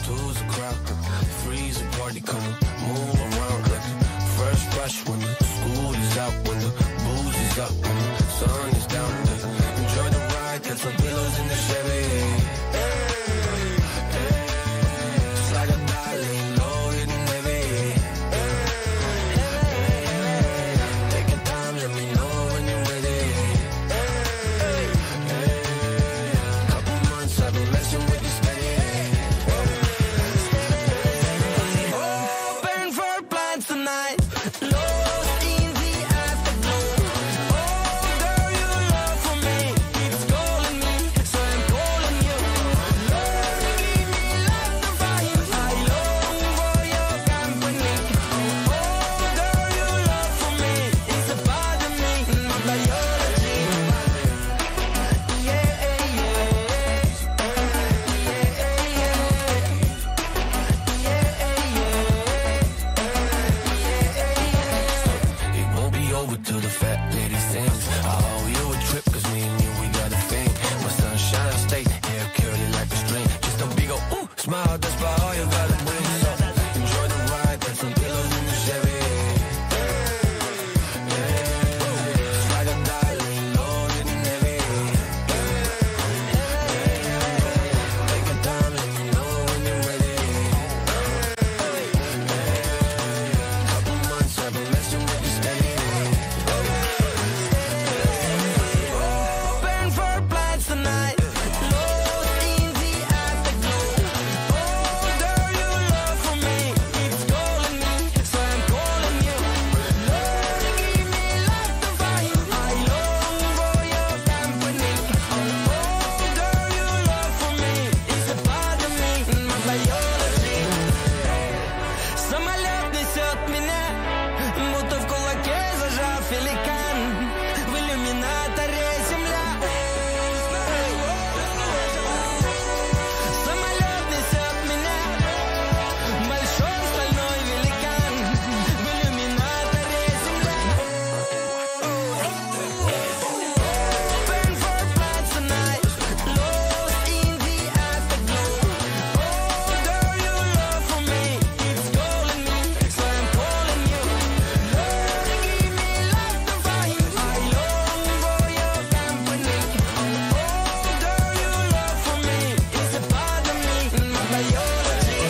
two's a crowd, three's a party, come on, move around like first rush when the school is out, when the booze is up, when the sun is down. Enjoy the ride, got some pillows in the Chevy. Slide a darling, low hitting heavy. Take your time, let me know when you're ready. Couple months I've been messing with this steady. Open for plans tonight. Lost in the afterglow. Oh, girl, your love for me keeps calling me, so I'm calling you. Lord, give me love to find. I long for your company. Oh, girl, your love for me is a part of me, my biology. Yeah, it won't be over till the fat lady sings. I owe you a trip, cause me and you, we got a thing. My sunshine state, hair curly like a string. Just a big ol' ooh, smile, that's about all you gotta bring. So enjoy the ride, got some pillows in the Chevy. Slide a darling, loaded and heavy. Take your time, let me know when you're ready. Couple months I've been messing with this steady. Open for plans tonight. Lost in the afterglow. Oh, girl, your love for me keeps calling me, so I'm calling you. Lord, give me love to find. I long for your company. Oh, girl, your love for me is a part of me, my biology. Самолет несет меня, будто в кулаке зажав великан. В иллюминаторе земля. Самолет несет меня, большой стальной великан. В иллюминаторе земля. Open for plans tonight. Lost in the afterglow. Oh, girl, your love for me keeps calling me, so I'm calling you. Lord, give me love to find. I long for your company. Oh, girl, your love for me is a part of me, my biology.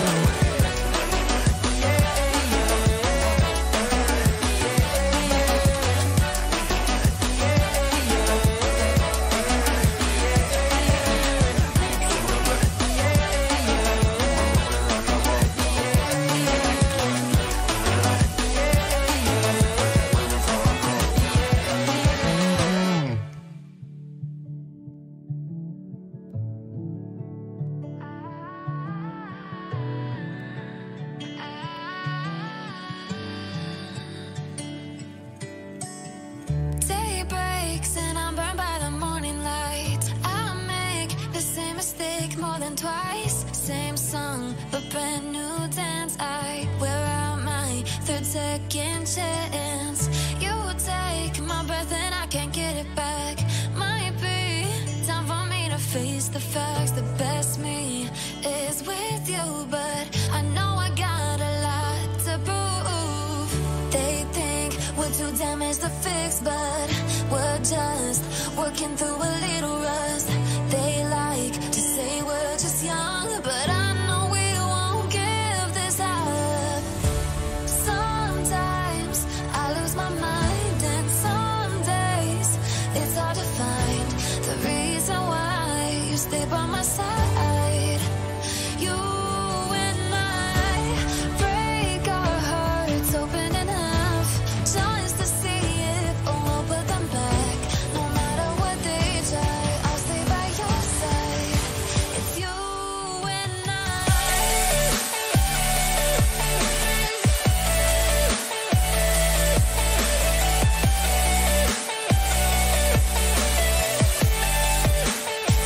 Day breaks and I'm burned by the morning light. I make the same mistake more than twice. Same song, but brand new dance. I wear out my third second chance. You take my breath and I can't get it back. Might be time for me to face the facts. The best me is with you, but I know I got a lot to prove. They think we're too damaged to fix, but we're just working through a little rust. They like to say we're just young, but I know we won't give this up. Sometimes I lose my mind, and some days it's hard to find the reason why you stay by my side. You and I break our hearts open enough just to see if we'll put them back. No matter what they try, I'll stay by your side. It's you and I.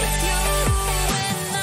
It's you and I.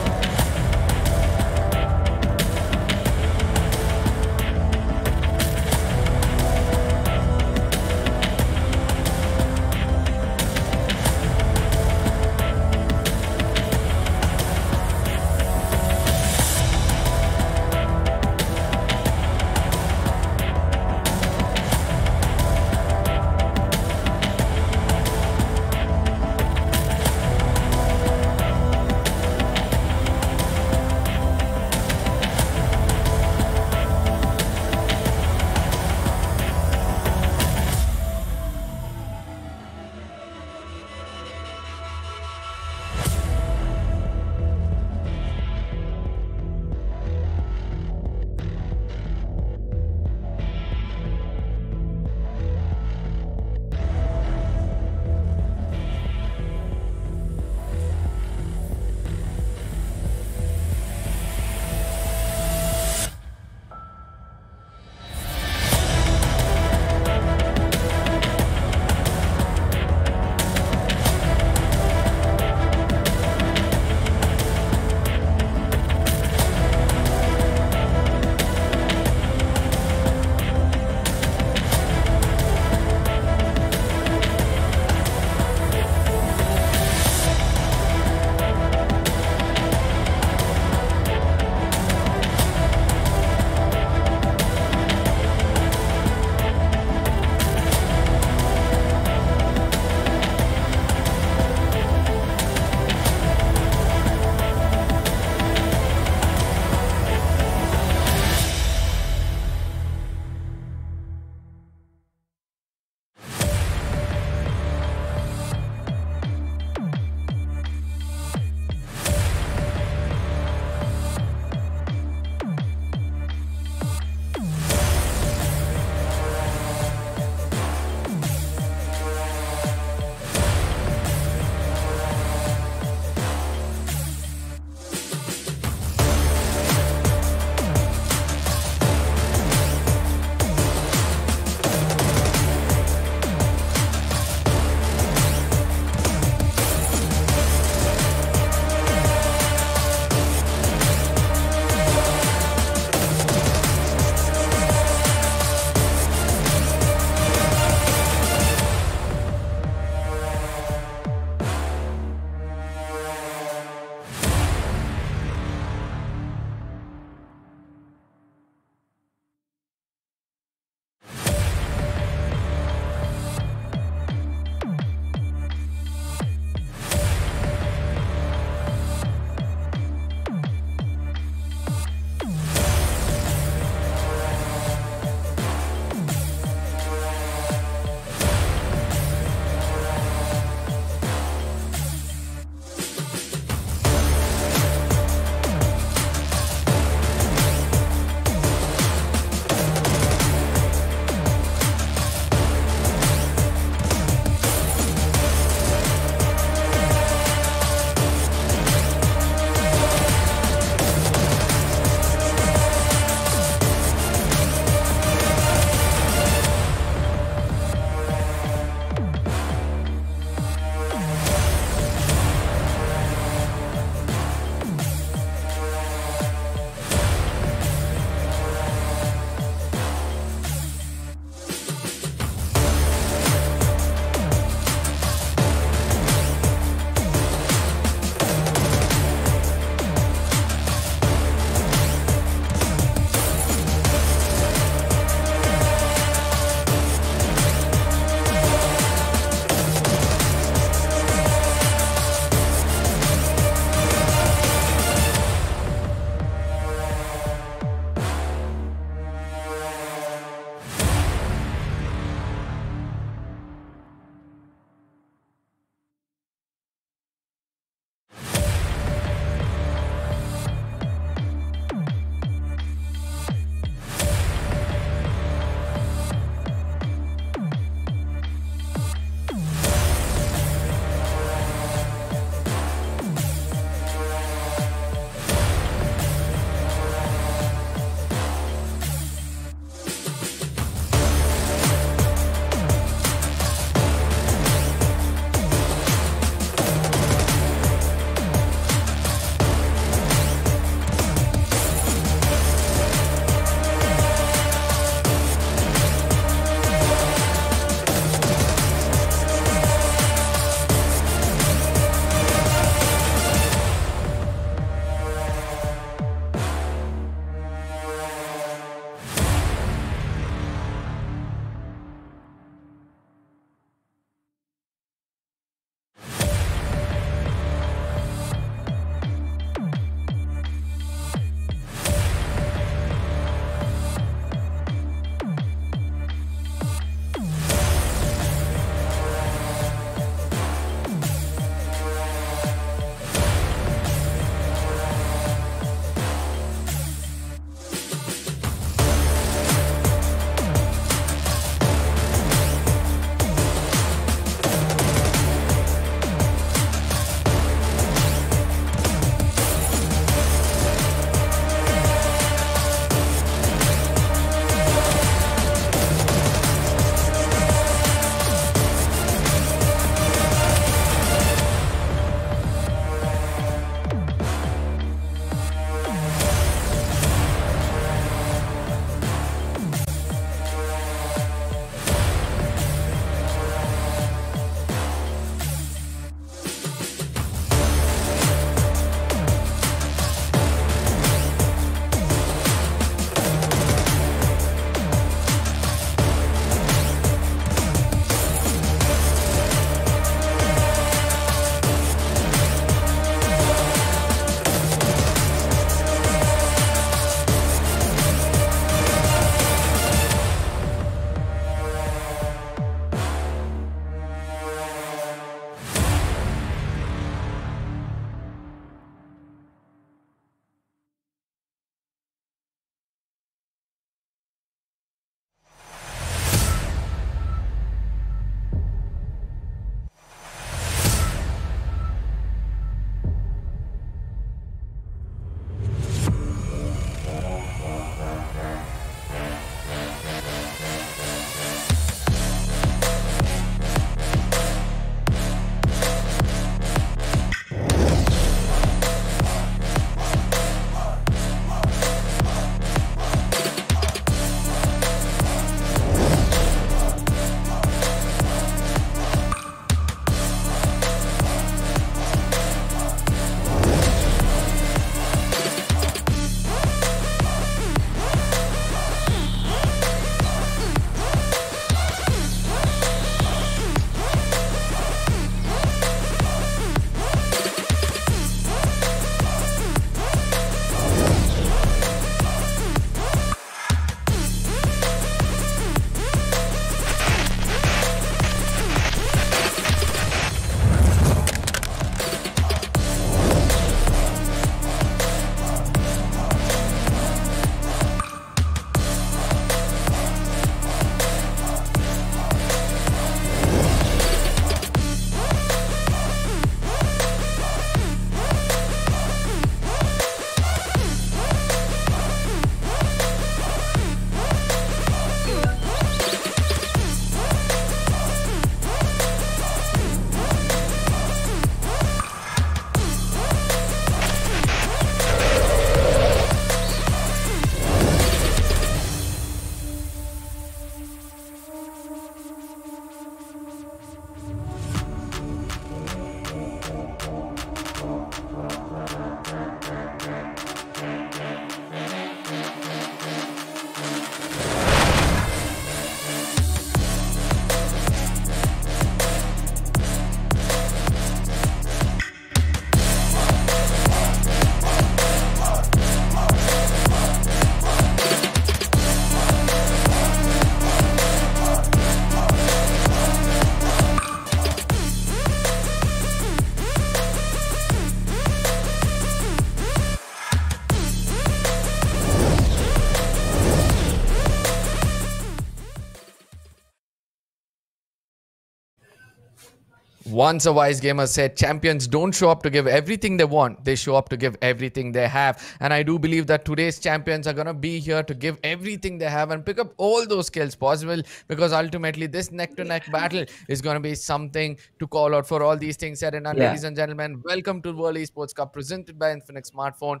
Once a wise gamer said, champions don't show up to give everything they want, they show up to give everything they have. And I do believe that today's champions are going to be here to give everything they have and pick up all those skills possible, because ultimately this neck to neck battle is going to be something to call out. For all these things said and done, Yeah. ladies and gentlemen, welcome to World Esports Cup presented by Infinix Smartphone,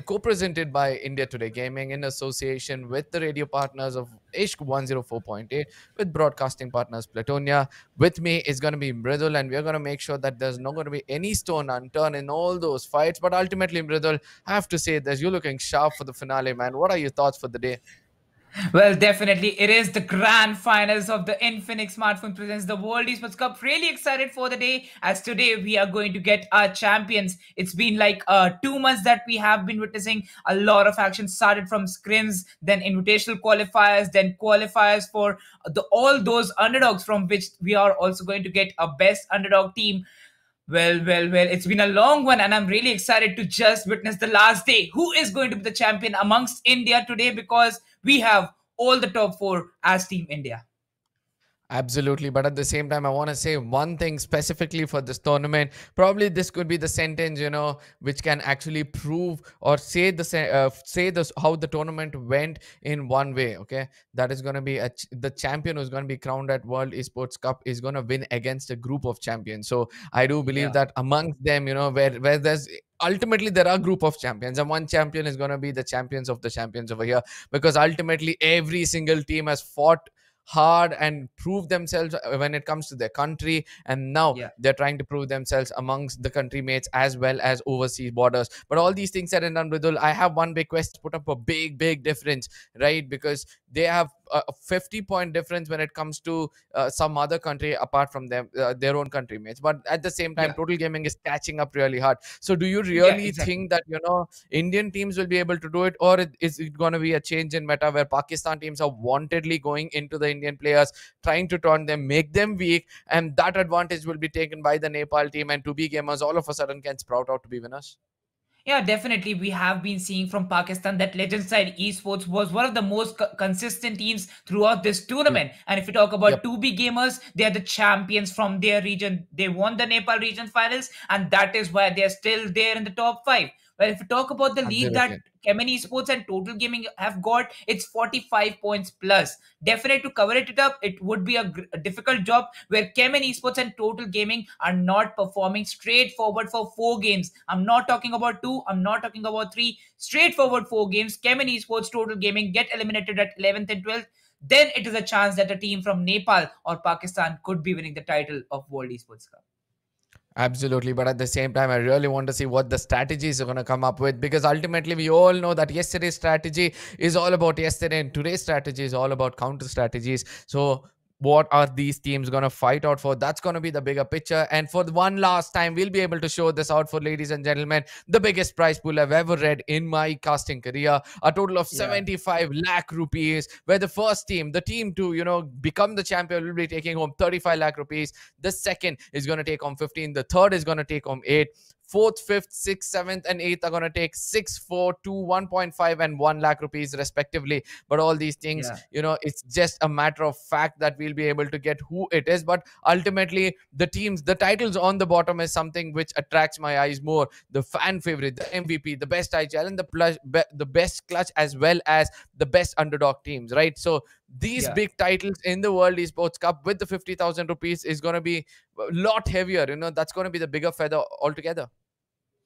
co-presented by India Today Gaming in association with the radio partners of Ishq 104.8, with broadcasting partners Platonia. With me is going to be Mridul, and we're going to make sure that there's not going to be any stone unturned in all those fights. But ultimately, Mridul, I have to say that you're looking sharp for the finale, man. What are your thoughts for the day? Well, definitely, it is the grand finals of the Infinix Smartphone presents the World Esports Cup. Really excited for the day, as today we are going to get our champions. It's been like 2 months that we have been witnessing a lot of action. Started from scrims, then invitational qualifiers, then qualifiers for all those underdogs, from which we are also going to get a best underdog team. Well, it's been a long one, and I'm really excited to just witness the last day. Who is going to be the champion amongst India today? Because we have all the top four as Team India. Absolutely, but at the same time, I want to say one thing specifically for this tournament. Probably this could be the sentence, which can actually prove or say say this how the tournament went in one way. Okay, that is going to be the champion who's going to be crowned at World Esports Cup is going to win against a group of champions. So I do believe Yeah, that amongst them, where there's ultimately there are group of champions, and one champion is going to be the champions of the champions over here, because ultimately every single team has fought hard and prove themselves when it comes to their country, and now yeah, they're trying to prove themselves amongst the country mates as well as overseas borders. But all these things said and done, Vidul, I have one big question. Put up a big difference, right? Because they have a 50-point difference when it comes to some other country apart from them, their own country mates. But at the same time, yeah, total gaming is catching up really hard. So do you yeah, really exactly. think that Indian teams will be able to do it, or is it going to be a change in meta where Pakistan teams are wantedly going into the Indian players, trying to turn them, make them weak, and that advantage will be taken by the Nepal team, and to be gamers all of a sudden can sprout out to be winners? Yeah, definitely. We have been seeing from Pakistan that Legend Side Esports was one of the most consistent teams throughout this Yep. tournament. And if you talk about Yep. 2B gamers, they are the champions from their region. They won the Nepal region finals, and that is why they are still there in the top five. Well, if you talk about the lead that Absolutely. CHEMIN Esports and Total Gaming have got, it's 45 points plus. Definitely to cover it up, it would be a difficult job, where CHEMIN Esports and Total Gaming are not performing straightforward for 4 games. I'm not talking about two, I'm not talking about three. Straightforward 4 games. CHEMIN Esports, Total Gaming get eliminated at 11th and 12th. Then it is a chance that a team from Nepal or Pakistan could be winning the title of World Esports Cup. Absolutely, but at the same time, I really want to see what the strategies are going to come up with, because ultimately we all know that yesterday's strategy is all about yesterday, and today's strategy is all about counter strategies. So, what are these teams going to fight out for? That's going to be the bigger picture. And for the one last time, we'll be able to show this out for ladies and gentlemen. The biggest prize pool I've ever read in my casting career, a total of Yeah, 75 lakh rupees, where the first team, the team to become the champion, will be taking home 35 lakh rupees. The second is going to take home 15. The third is going to take home 8. Fourth, fifth, sixth, seventh, and eighth are going to take 6, 4, 2, 1.5, and 1 lakh rupees respectively. But all these things, yeah. it's just a matter of fact that we'll be able to get who it is. But ultimately, the titles on the bottom is something which attracts my eyes more. The fan favorite, the MVP, the best IGL, and the best clutch, as well as the best underdog teams, right? So these Yeah. big titles in the World Esports Cup with the 50,000 rupees is going to be a lot heavier. That's going to be the bigger feather altogether.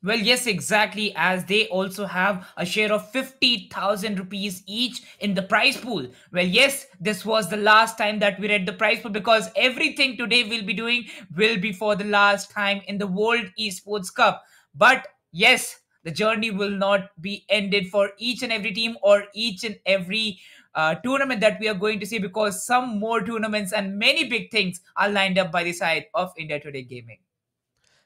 Well, yes, exactly. As they also have a share of 50,000 rupees each in the prize pool. Well, yes, this was the last time that we read the prize pool, because everything today we'll be doing will be for the last time in the World Esports Cup. But yes, the journey will not be ended for each and every team or each and every tournament that we are going to see, because some more tournaments and many big things are lined up by the side of India Today Gaming.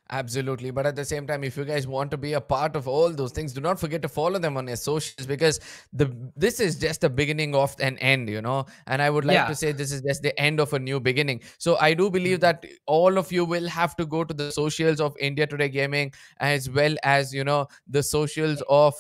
Absolutely. But at the same time, if you guys want to be a part of all those things, do not forget to follow them on your socials, because this is just the beginning of an end. And I would like Yeah. to say this is just the end of a new beginning. So I do believe that all of you will have to go to the socials of India Today Gaming, as well as, the socials of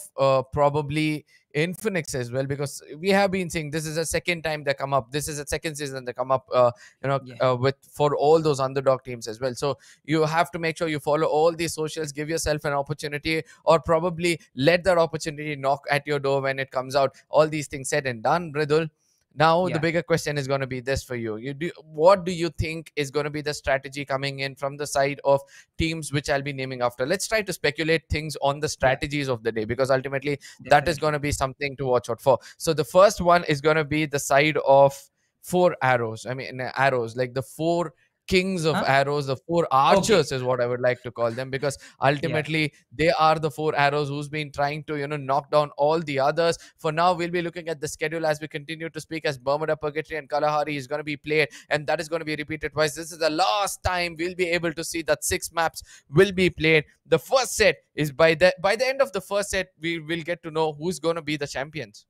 probably Infinix as well, because we have been seeing this is a second time they come up. This is a second season they come up, Yeah. with for all those underdog teams as well. So you have to make sure you follow all these socials, give yourself an opportunity, or probably let that opportunity knock at your door when it comes out. All these things said and done, Bridul. Now the Yeah. bigger question is going to be this for you. What do you think is going to be the strategy coming in from the side of teams which I'll be naming after? Let's try to speculate things on the Yeah. strategies of the day, because ultimately that is going Definitely. to be something to watch out for. So the first one is going to be the side of four arrows. I mean, arrows, like the four kings of Huh? arrows, the four Okay. archers is what I would like to call them, because Yeah. ultimately they are the four arrows who's been trying to, knock down all the others. For now, we'll be looking at the schedule as we continue to speak, as Bermuda, Purgatory, and Kalahari is going to be played, and that is going to be repeated twice. This is the last time we'll be able to see that 6 maps will be played. The first set is by the end of the first set, we will get to know who's going to be the champions.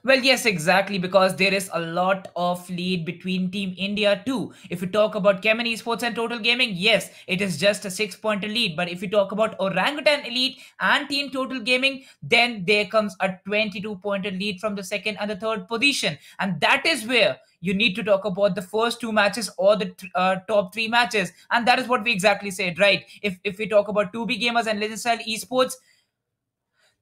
Well, yes, exactly, because there is a lot of lead between Team India too. If you talk about CHEMIN Esports and Total Gaming, yes, it is just a 6 pointer lead. But if you talk about Orangutan Elite and Team Total Gaming, then there comes a 22 pointer lead from the second and the third position. And that is where you need to talk about the first two matches or the top three matches. And that is what we exactly said, right? If we talk about 2B Gamers and Legend Style Esports,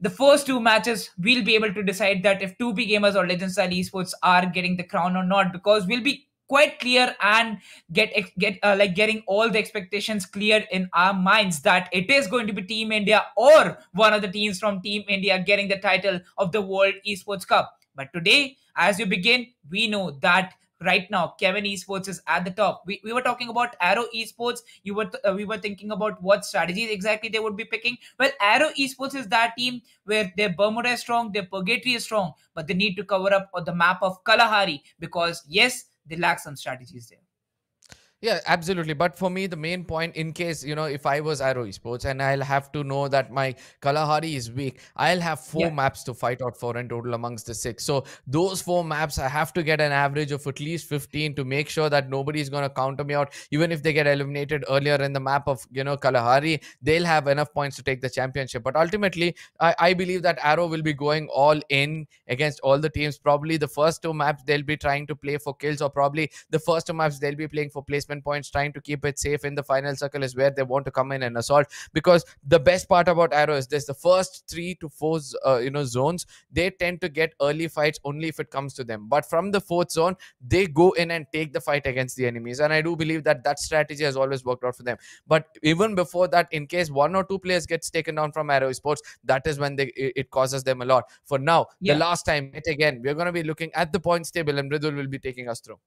the first two matches we'll be able to decide that if 2B Gamers or Legend Style Esports are getting the crown or not, because we'll be quite clear and getting all the expectations cleared in our minds that it is going to be Team India or one of the teams from Team India getting the title of the World Esports Cup. But today, as you begin, we know that right now Kevin Esports is at the top. We were talking about Arrow Esports. We were thinking about what strategies exactly they would be picking. Well, Arrow Esports is that team where their Bermuda is strong, their Purgatory is strong, but they need to cover up on the map of Kalahari, because yes, they lack some strategies there. Yeah, absolutely. But for me, the main point, in case, if I was Arrow Esports and I'll have to know that my Kalahari is weak, I'll have four Yeah. maps to fight out for in total amongst the six. So those four maps, I have to get an average of at least 15 to make sure that nobody's going to counter me out. Even if they get eliminated earlier in the map of, Kalahari, they'll have enough points to take the championship. But ultimately, I believe that Arrow will be going all in against all the teams. Probably the first two maps, they'll be trying to play for kills, or probably the first two maps, they'll be playing for placement points, trying to keep it safe in the final circle is where they want to come in and assault. Because the best part about Arrow is this: the first 3 to 4 zones, they tend to get early fights only if it comes to them, but from the fourth zone they go in and take the fight against the enemies. And I do believe that that strategy has always worked out for them. But even before that, in case 1 or 2 players gets taken down from Arrow Sports, that is when it causes them a lot. For now, the Yeah. last time, yet again, we're going to be looking at the points table, and Mridul will be taking us through.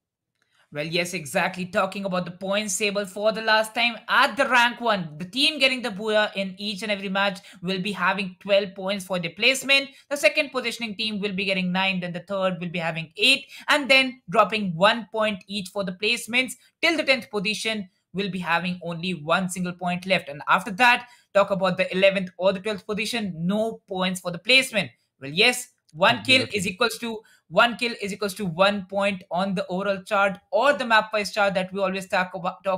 Well, yes, exactly. Talking about the points table for the last time, at the rank 1, the team getting the booyah in each and every match will be having 12 points for the placement. The second positioning team will be getting 9, then the third will be having 8, and then dropping 1 point each for the placements till the 10th position will be having only one single point left. And after that, talk about the 11th or the 12th position, no points for the placement. Well, yes, one kill is Absolutely. equals to 1 point on the overall chart or the map wise chart that we always talk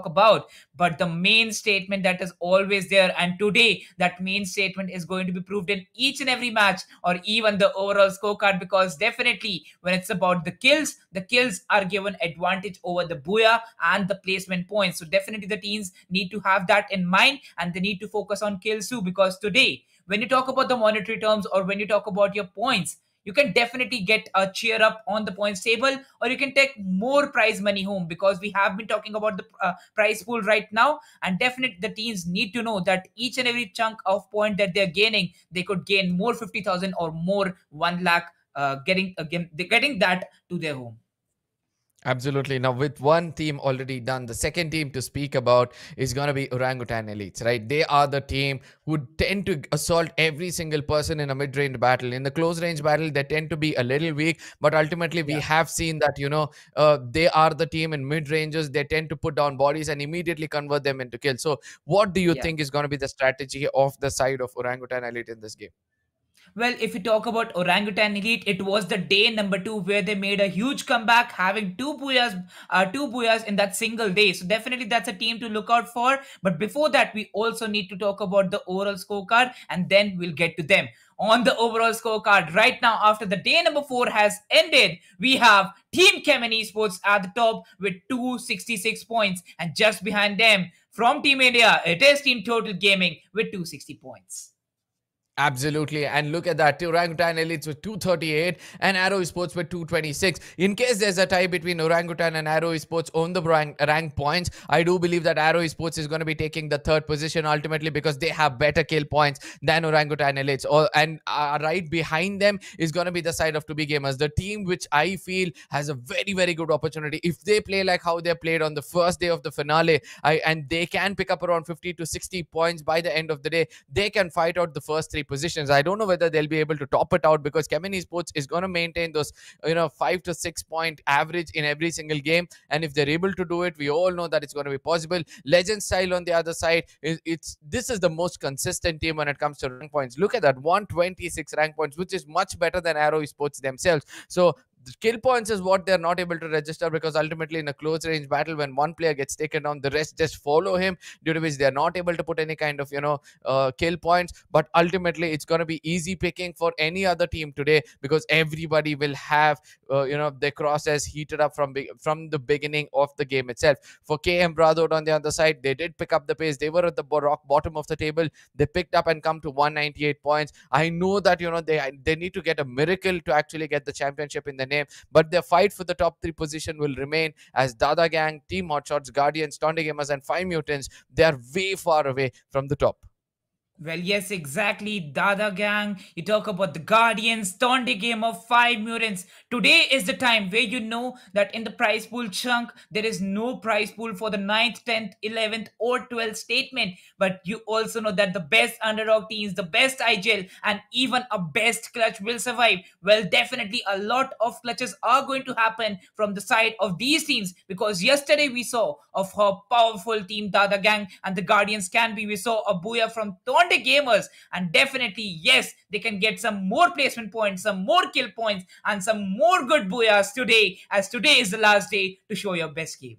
about. But the main statement that is always there, and today that main statement is going to be proved in each and every match, or even the overall scorecard, because definitely when it's about the kills are given advantage over the booyah and the placement points. So definitely the teams need to have that in mind, and they need to focus on kills too, because today when you talk about the monetary terms or when you talk about your points, you can definitely get a cheer up on the points table, or you can take more prize money home, because we have been talking about the prize pool right now. And definitely the teams need to know that each and every chunk of point that they're gaining, they could gain more 50,000 or more 1 lakh, getting that to their home. Absolutely. Now, with one team already done, the second team to speak about is going to be Orangutan Elites, right? They are the team who tend to assault every single person in a mid-range battle. In the close-range battle, they tend to be a little weak, but ultimately we Yeah. have seen that, they are the team in mid-ranges. They tend to put down bodies and immediately convert them into kills. So what do you Yeah. think is going to be the strategy of the side of Orangutan Elite in this game? Well, if you talk about Orangutan Elite, it was the day number 2 where they made a huge comeback, having two booyahs in that single day. So definitely that's a team to look out for. But before that, we also need to talk about the overall scorecard, and then we'll get to them. on the overall scorecard right now after the day number 4 has ended. We have Team CHEMIN Esports at the top with 266 points, and just behind them from Team India, it is Team Total Gaming with 260 points. Absolutely. And look at that. Orangutan Elites with 238 and Arrow Esports with 226. In case there's a tie between Orangutan and Arrow Esports on the rank points, I do believe that Arrow Esports is going to be taking the third position ultimately because they have better kill points than Orangutan Elites. And right behind them is going to be the side of 2B Gamers, the team which I feel has a very, very good opportunity. If they play like how they played on the first day of the finale, and they can pick up around 50 to 60 points by the end of the day, they can fight out the first 3 positions. I don't know whether they'll be able to top it out because CHEMIN Esports is going to maintain those 5 to 6 point average in every single game, and if they're able to do it, we all know that it's going to be possible. Legend Style on the other side, this is the most consistent team when it comes to rank points. Look at that, 126 rank points, which is much better than Arrow Esports themselves. So the kill points is what they're not able to register because ultimately in a close range battle, when one player gets taken down, the rest just follow him, due to which they're not able to put any kind of kill points. But ultimately it's going to be easy picking for any other team today because everybody will have their crosshairs heated up from the beginning of the game itself. For KM Brotherhood on the other side, they did pick up the pace. They were at the rock bottom of the table. They picked up and come to 198 points. I know that they need to get a miracle to actually get the championship in the name, but their fight for the top 3 position will remain as DADA Gang, Team HOTSHOTs, Guardians, TONDE Gamers and 5 Mutants. They are way far away from the top. Well, yes, exactly. DADA Gang, you talk about the Guardians, TONDE game of 5 Mutants. Today is the time where you know that in the prize pool chunk, there is no prize pool for the 9th, 10th, 11th or 12th statement. But you also know that the best underdog teams, the best IGL and even a best clutch will survive. Well, definitely a lot of clutches are going to happen from the side of these teams because yesterday we saw of how powerful team DADA Gang and the Guardians can be. We saw a booyah from TONDE Gamers, and definitely yes, they can get some more placement points, some more kill points and some more good booyahs today, as today is the last day to show your best game.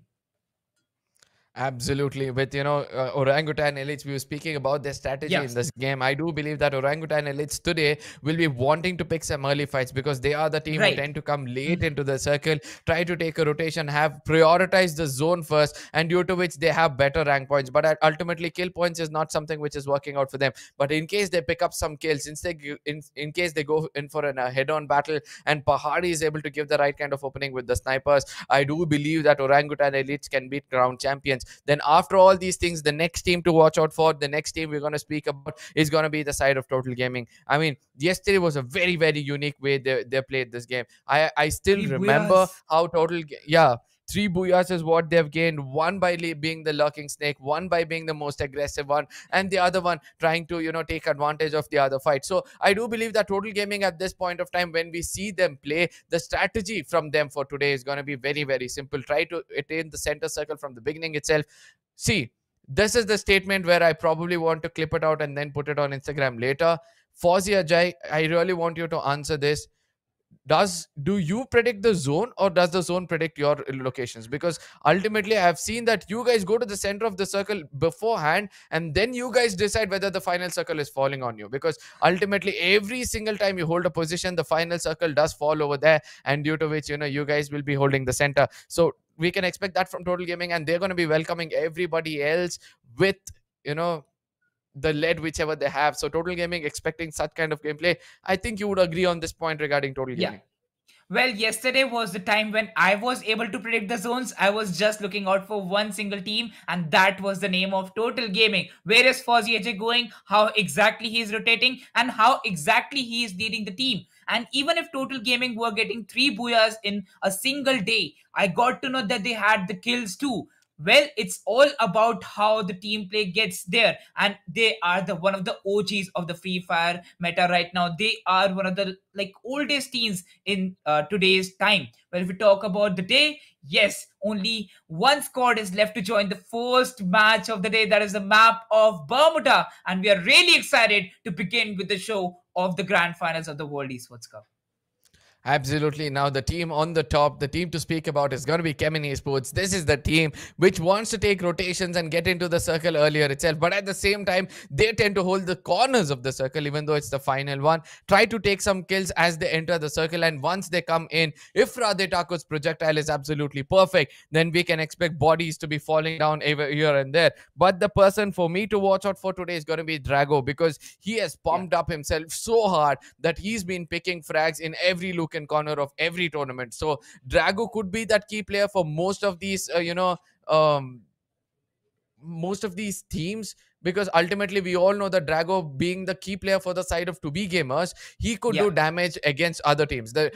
Absolutely. With Orangutan Elites, we were speaking about their strategy in this game. I do believe that Orangutan Elites today will be wanting to pick some early fights because they are the team who tend to come late into the circle, try to take a rotation, have prioritized the zone first, and due to which they have better rank points. But ultimately, kill points is not something which is working out for them. But in case they pick up some kills, since in case they go in for a head-on battle and Pahari is able to give the right kind of opening with the snipers, I do believe that Orangutan Elites can beat ground champions. Then after all these things, the next team to watch out for, the next team we're going to speak about is going to be the side of Total Gaming. I mean, yesterday was a very, very unique way they played this game. I still remember how 3 booyahs is what they've gained. One by being the lurking snake, one by being the most aggressive one, and the other one trying to take advantage of the other fight. So I do believe that Total Gaming at this point of time, when we see them play, the strategy from them for today is going to be very, very simple. Try to attain the center circle from the beginning itself. See, this is the statement where I probably want to clip it out and then put it on Instagram later. Fozzy Ajay, I really want you to answer this. Do you predict the zone or does the zone predict your locations? Because ultimately I have seen that you guys go to the center of the circle beforehand and then you guys decide whether the final circle is falling on you, because ultimately every single time you hold a position, the final circle does fall over there, and due to which you guys will be holding the center. So we can expect that from Total Gaming, and they're going to be welcoming everybody else with the lead whichever they have. So Total Gaming expecting such kind of gameplay. I think you would agree on this point regarding Total Gaming. Well, yesterday was the time when I was able to predict the zones. I was just looking out for one single team, and that was the name of Total Gaming. Where is Fozzy AJ going? How exactly he is rotating? And how exactly he is leading the team? And even if Total Gaming were getting 3 booyahs in a single day, I got to know that they had the kills too. Well, it's all about how the team play gets there, and they are one of the OGs of the FreeFire meta right now. They are one of the oldest teams in today's time. Well, if we talk about the day, yes, only one squad is left to join the first match of the day. That is the map of Bermuda, and we are really excited to begin with the show of the grand finals of the World Esports Cup. Absolutely. Now, the team on the top, the team to speak about is going to be CHEMIN Esports. This is the team which wants to take rotations and get into the circle earlier itself. But at the same time, they tend to hold the corners of the circle, even though it's the final one. Try to take some kills as they enter the circle. And once they come in, if Radhetaku's projectile is absolutely perfect, then we can expect bodies to be falling down here and there. But the person for me to watch out for today is going to be Drago, because he has pumped up himself so hard that he's been picking frags in every look and corner of every tournament. So Drago could be that key player for most of these, most of these teams, because ultimately we all know that Drago, being the key player for the side of 2B gamers, he could do damage against other teams. The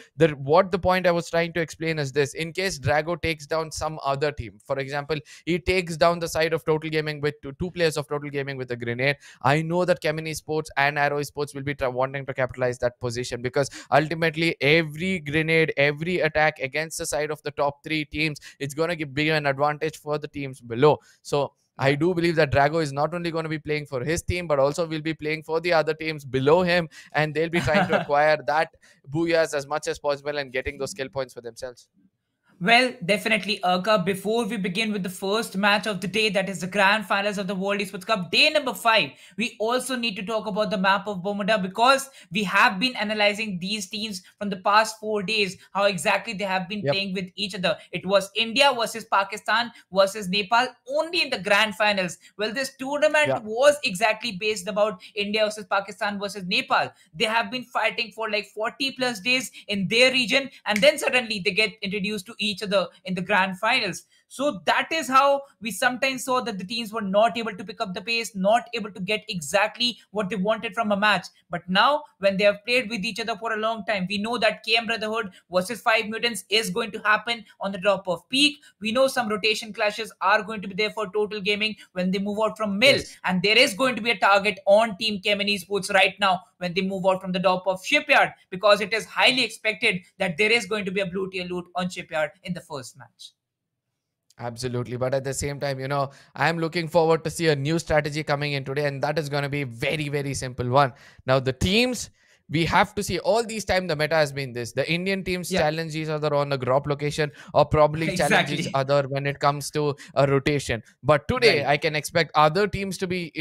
point I was trying to explain is this: in case Drago takes down some other team, for example, he takes down the side of Total Gaming with two players of Total Gaming with a grenade, I know that CHEMIN Esports and Arrow Esports will be wanting to capitalize that position, because ultimately every grenade, every attack against the side of the top 3 teams, it's going to be an advantage for the teams below. So I do believe that Drago is not only going to be playing for his team, but also will be playing for the other teams below him, and they'll be trying to acquire that booyahs as much as possible and getting those skill points for themselves. Well, definitely, Urka. Before we begin with the first match of the day, that is the grand finals of the World Esports Cup, day number 5, we also need to talk about the map of Bermuda, because we have been analyzing these teams from the past 4 days, how exactly they have been playing with each other. It was India versus Pakistan versus Nepal only in the grand finals. Well, this tournament was exactly based about India versus Pakistan versus Nepal. They have been fighting for like 40 plus days in their region, and then suddenly they get introduced to each other in the grand finals. So that is how we sometimes saw that the teams were not able to pick up the pace, not able to get exactly what they wanted from a match. But now, when they have played with each other for a long time, we know that KM Brotherhood versus 5 Mutants is going to happen on the drop of peak. We know some rotation clashes are going to be there for Total Gaming when they move out from Mill. And there is going to be a target on Team CHEMIN Esports right now when they move out from the drop of Shipyard, because it is highly expected that there is going to be a blue tier loot on Shipyard in the first match. Absolutely. But at the same time, I'm looking forward to see a new strategy coming in today, and that is going to be very, very simple one. Now, the teams, we have to see, all these time the meta has been this: the Indian teams challenge each other on a drop location, or probably challenge each other when it comes to a rotation. But today I can expect other teams to be,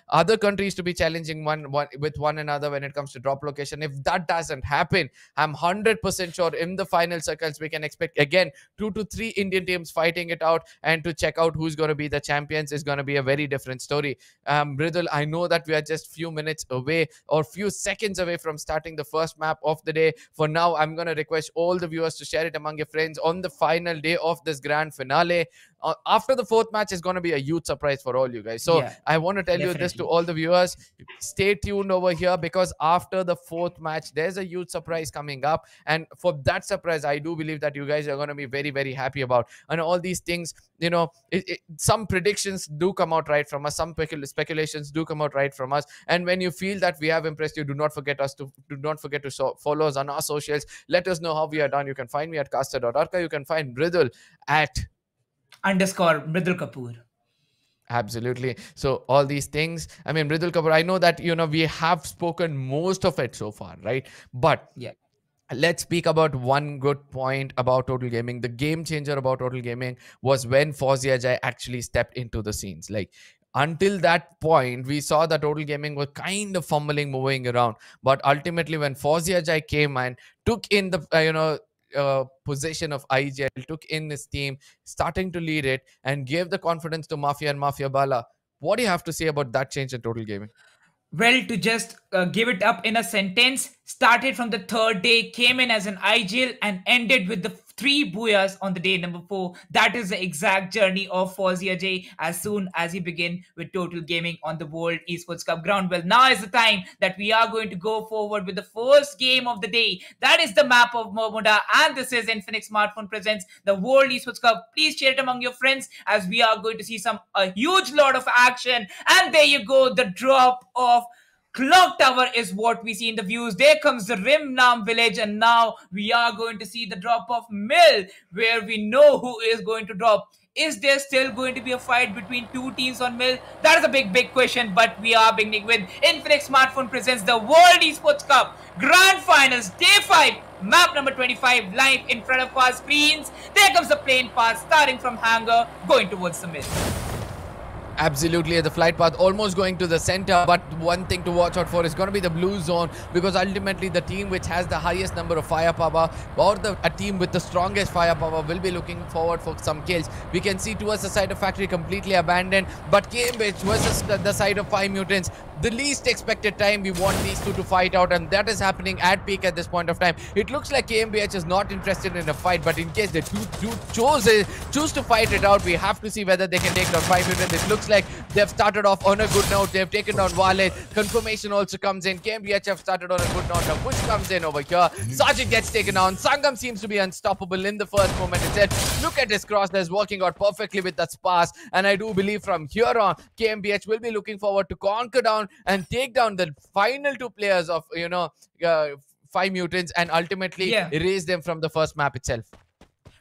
other countries to be challenging one with one another when it comes to drop location. If that doesn't happen, I'm 100% sure in the final circles we can expect again 2 to 3 Indian teams fighting it out, and to check out who's going to be the champions is going to be a very different story. Mridul, I know that we are just few minutes away or few seconds away from starting the first map of the day. For now, I'm going to request all the viewers to share it among your friends on the final day of this grand finale. After the 4th match is going to be a huge surprise for all you guys. So I want to tell you this to all the viewers: stay tuned over here, because after the 4th match, there's a huge surprise coming up. And for that surprise, I do believe that you guys are going to be very, very happy about. And all these things, some predictions do come out right from us. Some speculations do come out right from us. And when you feel that we have impressed you, do not forget to follow us on our socials. Let us know how we are done. You can find me at caster.arka. You can find Mridul at _Mridul Kapoor. Absolutely. So all these things, I mean, Mridul Kapoor, I know that, we have spoken most of it so far, right? But let's speak about one good point about Total Gaming. The game changer about Total Gaming was when Fawzi Ajay actually stepped into the scenes. Like, until that point, we saw that Total Gaming was kind of fumbling, moving around. But ultimately, when Fawzi Ajay came and took in the, possession of IGL, took in this team, starting to lead it, and gave the confidence to Mafia and Mafia Bala. What do you have to say about that change in Total Gaming? Well, to just give it up in a sentence, started from the 3rd day, came in as an IGL, and ended with the 3 booyahs on the day number 4. That is the exact journey of Fawzi Ajay as soon as he began with Total Gaming on the World Esports Cup ground. Well, now is the time that we are going to go forward with the first game of the day. That is the map of Bermuda, and this is Infinix Smartphone presents the World Esports Cup. Please share it among your friends, as we are going to see a huge lot of action. And there you go, the drop of Clock Tower is what we see in the views. There comes the Rimnam village, and now we are going to see the drop of Mill, where we know who is going to drop. Is there still going to be a fight between 2 teams on Mill? That is a big question, but we are beginning with Infinix Smartphone presents the World Esports Cup Grand Finals Day 5 Map number 25 live in front of our screens. There comes the plane path starting from hangar, going towards the mid. Absolutely, the flight path almost going to the center, but one thing to watch out for is going to be the blue zone, because ultimately the team which has the highest number of firepower, or a team with the strongest firepower, will be looking forward for some kills. We can see towards the side of factory completely abandoned, but Cambridge versus the side of 5 mutants, the least expected time. We want these two to fight out, and that is happening at peak at this point of time. It looks like KMBH is not interested in a fight, but in case they choose to fight it out, we have to see whether they can take down 5 mutants. It looks like they've started off on a good note. They've taken down Wallet. Confirmation also comes in. KMBH have started on a good note. Now push comes in over here. Sergeant gets taken down. Sangam seems to be unstoppable in the first moment itself. Look at his cross. That's working out perfectly with that sparse. And I do believe from here on, KMBH will be looking forward to conquer down and take down the final 2 players of, 5 mutants, and ultimately erase them from the first map itself.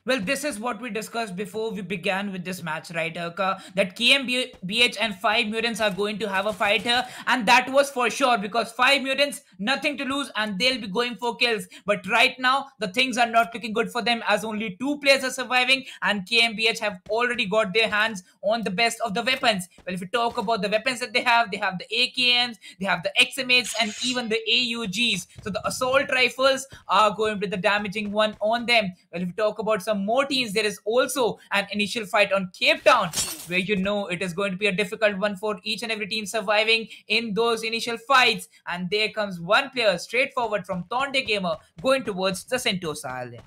Well, this is what we discussed before we began with this match, right, Erka? That KMBH and 5 mutants are going to have a fight here, and that was for sure, because 5 mutants, nothing to lose, and they'll be going for kills. But right now, the things are not looking good for them, as only 2 players are surviving, and KMBH have already got their hands on the best of the weapons. Well, if we talk about the weapons that they have the AKMs, they have the XM8s, and even the AUGs. So the assault rifles are going to be the damaging one on them. Well, if we talk about some more teams, there is also an initial fight on Cape Town, where it is going to be a difficult one for each and every team surviving in those initial fights. And there comes one player straightforward from TONDE Gamer going towards the Sentosa Island.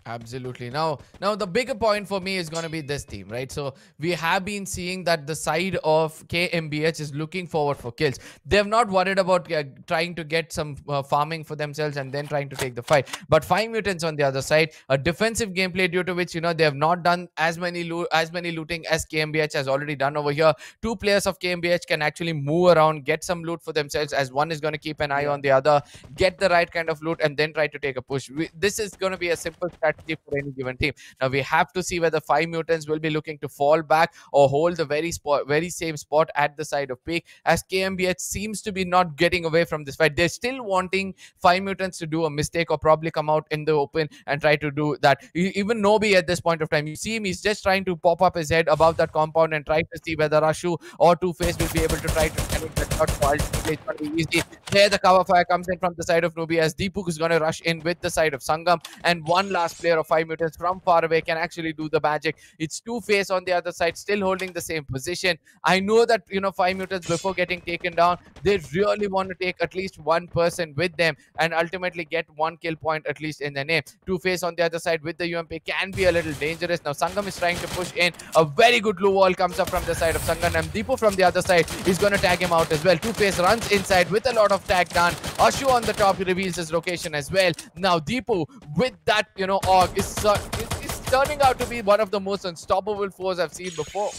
Absolutely. Now the bigger point for me is going to be this team, right? So we have been seeing that the side of KMBH is looking forward for kills. They've not worried about trying to get some farming for themselves and then trying to take the fight. But 5 mutants on the other side, a defensive gameplay due to which, they have not done as many looting as KMBH has already done over here. 2 players of KMBH can actually move around, get some loot for themselves, as one is going to keep an eye on the other, get the right kind of loot, and then try to take a push. This is going to be a simple strategy for any given team. Now we have to see whether 5 mutants will be looking to fall back or hold the very same spot at the side of peak, as KMBH seems to be not getting away from this fight. They're still wanting 5 mutants to do a mistake or probably come out in the open and try to do that. Even Nobi at this point of time, you see him, he's just trying to pop up his head above that compound and try to see whether Ashu or Two-Face will be able to try to connect that shot. So ultimately it's going to be easy. There the cover fire comes in from the side of Nobi, as Deepuk is going to rush in with the side of Sangam, and one last player of 5 mutants from far away can actually do the magic. It's Two-Face on the other side, still holding the same position. I know that 5 mutants, before getting taken down, they really want to take at least one person with them and ultimately get 1 kill point at least in the name. Two-Face on the other side with the UMP can be a little dangerous. Now Sangam is trying to push in. A very good blue wall comes up from the side of Sangam, and Deepu from the other side is going to tag him out as well. Two-Face runs inside with a lot of tag done. Ashu on the top reveals his location as well. Now Deepu with that AUG is turning out to be one of the most unstoppable foes I've seen before.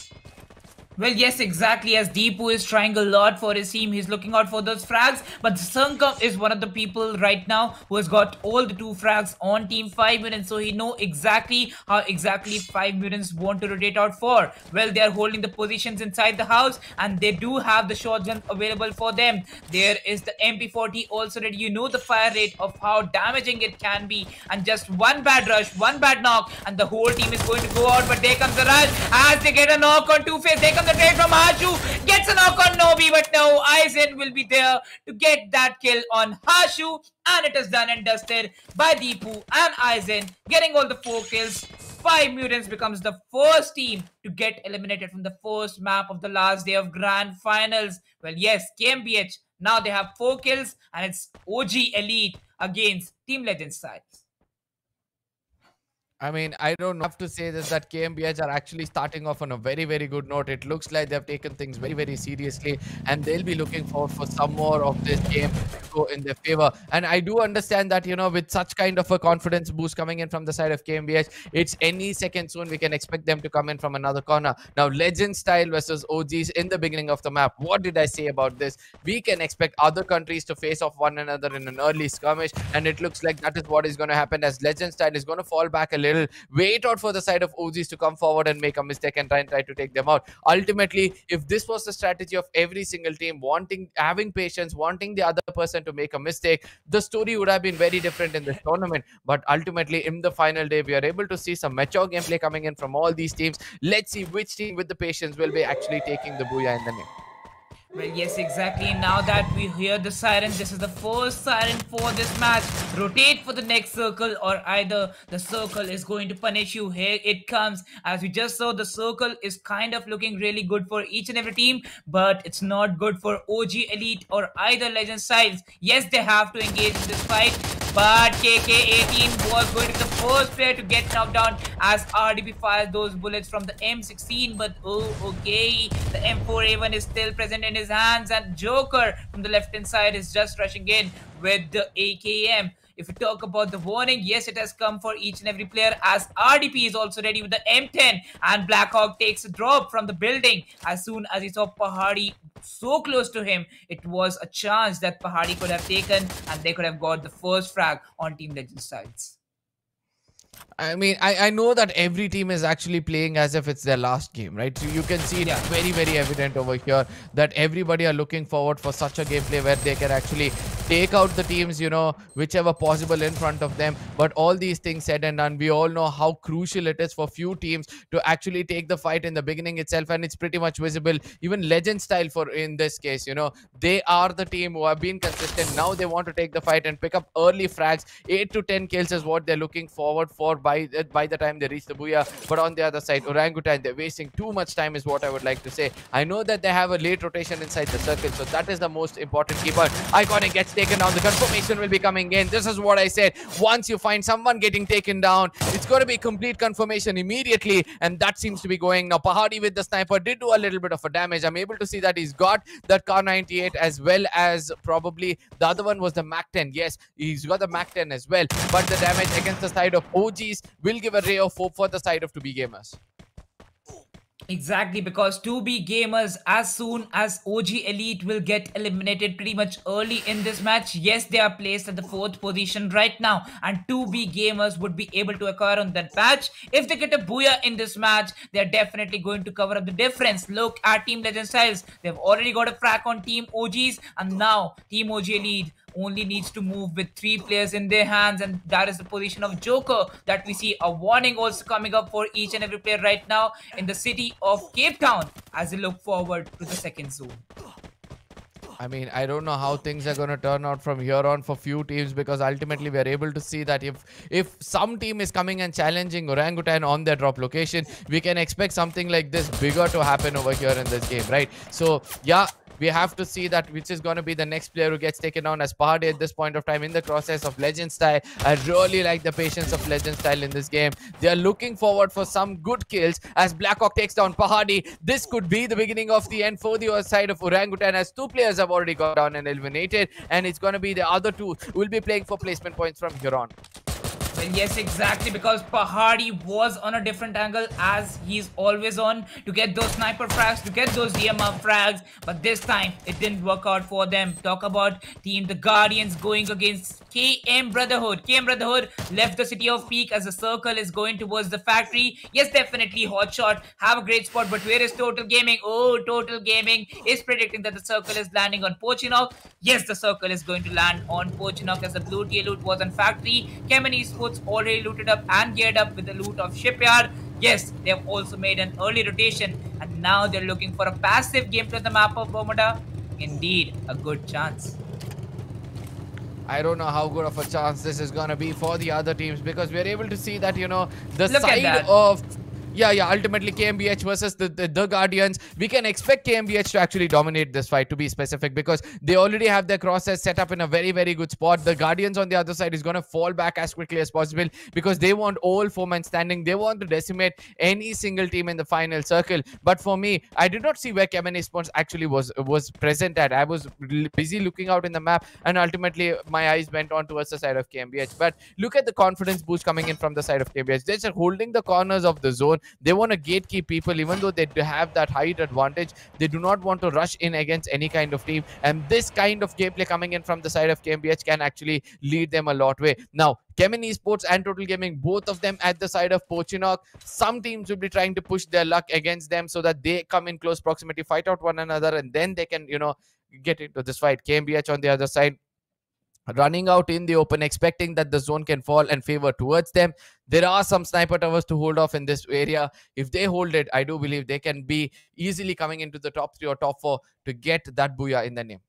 Well, yes, exactly. As Deepu is trying a lot for his team, he's looking out for those frags. But Sangam is one of the people right now who has got all the 2 frags on Team 5 mutants. So he knows exactly how exactly 5 mutants want to rotate out for. Well, they are holding the positions inside the house, and they do have the shotguns available for them. There is the MP40 also ready. You know the fire rate of how damaging it can be. And just one bad rush, one bad knock, and the whole team is going to go out. But there comes the rush as they get a knock on Two-Face. They come the trade from Hashu, gets a knock on Nobi, but no, Aizen will be there to get that kill on Hashu, and it is done and dusted by Deepu and Aizen, getting all the 4 kills. 5 mutants becomes the first team to get eliminated from the first map of the last day of Grand Finals. Well, yes, KMBH, now they have 4 kills, and it's OG Elite against Team Legends side. I mean, I don't have to say this, that KMBH are actually starting off on a very, very good note. It looks like they've taken things very, very seriously, and they'll be looking forward for some more of this game to go in their favor. And I do understand that, with such kind of a confidence boost coming in from the side of KMBH, it's any second soon we can expect them to come in from another corner. Now, Legend style versus OGs in the beginning of the map. What did I say about this? We can expect other countries to face off one another in an early skirmish, and it looks like that is what is going to happen, as Legend style is going to fall back a little will wait out for the side of OGs to come forward and make a mistake and try to take them out. Ultimately, if this was the strategy of every single team, having patience, wanting the other person to make a mistake, the story would have been very different in this tournament. But ultimately, in the final day, we are able to see some mature gameplay coming in from all these teams. Let's see which team with the patience will be actually taking the booyah in the name. Well, yes, exactly. Now that we hear the siren, this is the first siren for this match. Rotate for the next circle, or either the circle is going to punish you. Here it comes. As we just saw, the circle is kind of looking really good for each and every team, but it's not good for OG Elite or either Legend Styles. Yes, they have to engage in this fight, but KK18 was going to be the first player to get knocked down as RDP fires those bullets from the M16. But oh, okay, the M4A1 is still present in his hands, and Joker from the left hand side is just rushing in with the AKM. If we talk about the warning, yes, it has come for each and every player as RDP is also ready with the M10, and Blackhawk takes a drop from the building. As soon as he saw Pahadi so close to him, it was a chance that Pahadi could have taken, and they could have got the first frag on Team Legend sides. I mean, I know that every team is actually playing as if it's their last game, right? So you can see it's very, very evident over here that everybody are looking forward for such a gameplay where they can actually take out the teams, you know, whichever possible in front of them. But all these things said and done, we all know how crucial it is for few teams to actually take the fight in the beginning itself, and it's pretty much visible. Even Legend Style, for in this case, you know, they are the team who have been consistent. Now they want to take the fight and pick up early frags. 8 to 10 kills is what they're looking forward for by the time they reach the booyah. But on the other side, Orangutan, they're wasting too much time is what I would like to say. I know that they have a late rotation inside the circle, so that is the most important key part. Iconic gets taken down. The confirmation will be coming in. This is what I said. Once you find someone getting taken down, it's going to be complete confirmation immediately, and that seems to be going. Now, Pahadi with the sniper did do a little bit of a damage. I'm able to see that he's got that Kar 98 as well as probably the other one was the Mac 10. Yes, he's got the Mac 10 as well, but the damage against the side of OGs will give a ray of hope for the side of 2B gamers. Exactly, because 2B gamers, as soon as OG Elite will get eliminated pretty much early in this match, yes, they are placed at the 4th position right now, and 2B gamers would be able to acquire on that patch. If they get a booyah in this match, they're definitely going to cover up the difference. Look at Team Legend Styles. They've already got a frack on Team OGs, and now Team OG Elite only needs to move with 3 players in their hands, and that is the position of Joker that we see. A warning also coming up for each and every player right now in the city of Cape Town as they look forward to the second zone. I mean, I don't know how things are going to turn out from here on for few teams, because ultimately we are able to see that if some team is coming and challenging Orangutan on their drop location, we can expect something like this bigger to happen over here in this game, right? So yeah, we have to see that which is going to be the next player who gets taken down as Pahadi at this point of time in the process of Legend Style. I really like the patience of Legend Style in this game. They are looking forward for some good kills as Blackhawk takes down Pahadi. This could be the beginning of the end for the other side of Orangutan, as 2 players have already got down and eliminated, and it's going to be the other 2 who will be playing for placement points from here on. Well, yes, exactly, because Pahadi was on a different angle as he's always on to get those sniper frags, to get those DMR frags, but this time it didn't work out for them. Talk about Team the Guardians going against KM Brotherhood. KM Brotherhood left the city of Peak as the circle is going towards the factory. Yes, definitely HOTSHOT have a great spot, but where is Total Gaming? Oh, Total Gaming is predicting that the circle is landing on Pochinok. Yes, the circle is going to land on Pochinok as the blue tier loot was on factory. CHEMIN Esports already looted up and geared up with the loot of Shipyard. Yes, they have also made an early rotation, and now they're looking for a passive gameplay on the map of Bermuda. Indeed, a good chance. I don't know how good of a chance this is going to be for the other teams, because we're able to see that, you know, the Look side of... Yeah, ultimately KMBH versus the Guardians. We can expect KMBH to actually dominate this fight, to be specific, because they already have their crosshairs set up in a very, very good spot. The Guardians on the other side is going to fall back as quickly as possible, because they want all 4 men standing. They want to decimate any single team in the final circle. But for me, I did not see where CHEMIN Esports actually was present at. I was busy looking out in the map, and ultimately my eyes went on towards the side of KMBH. But look at the confidence boost coming in from the side of KMBH. They're just holding the corners of the zone. They want to gatekeep people, even though they do have that height advantage. They do not want to rush in against any kind of team, and this kind of gameplay coming in from the side of KMBH can actually lead them a lot way. Now, CHEMIN Esports and Total Gaming, both of them at the side of Pochinok. Some teams will be trying to push their luck against them so that they come in close proximity, fight out one another, and then they can, get into this fight. KMBH on the other side, running out in the open, expecting that the zone can fall and favor towards them. There are some sniper towers to hold off in this area. If they hold it, I do believe they can be easily coming into the top 3 or top 4 to get that booyah in the name.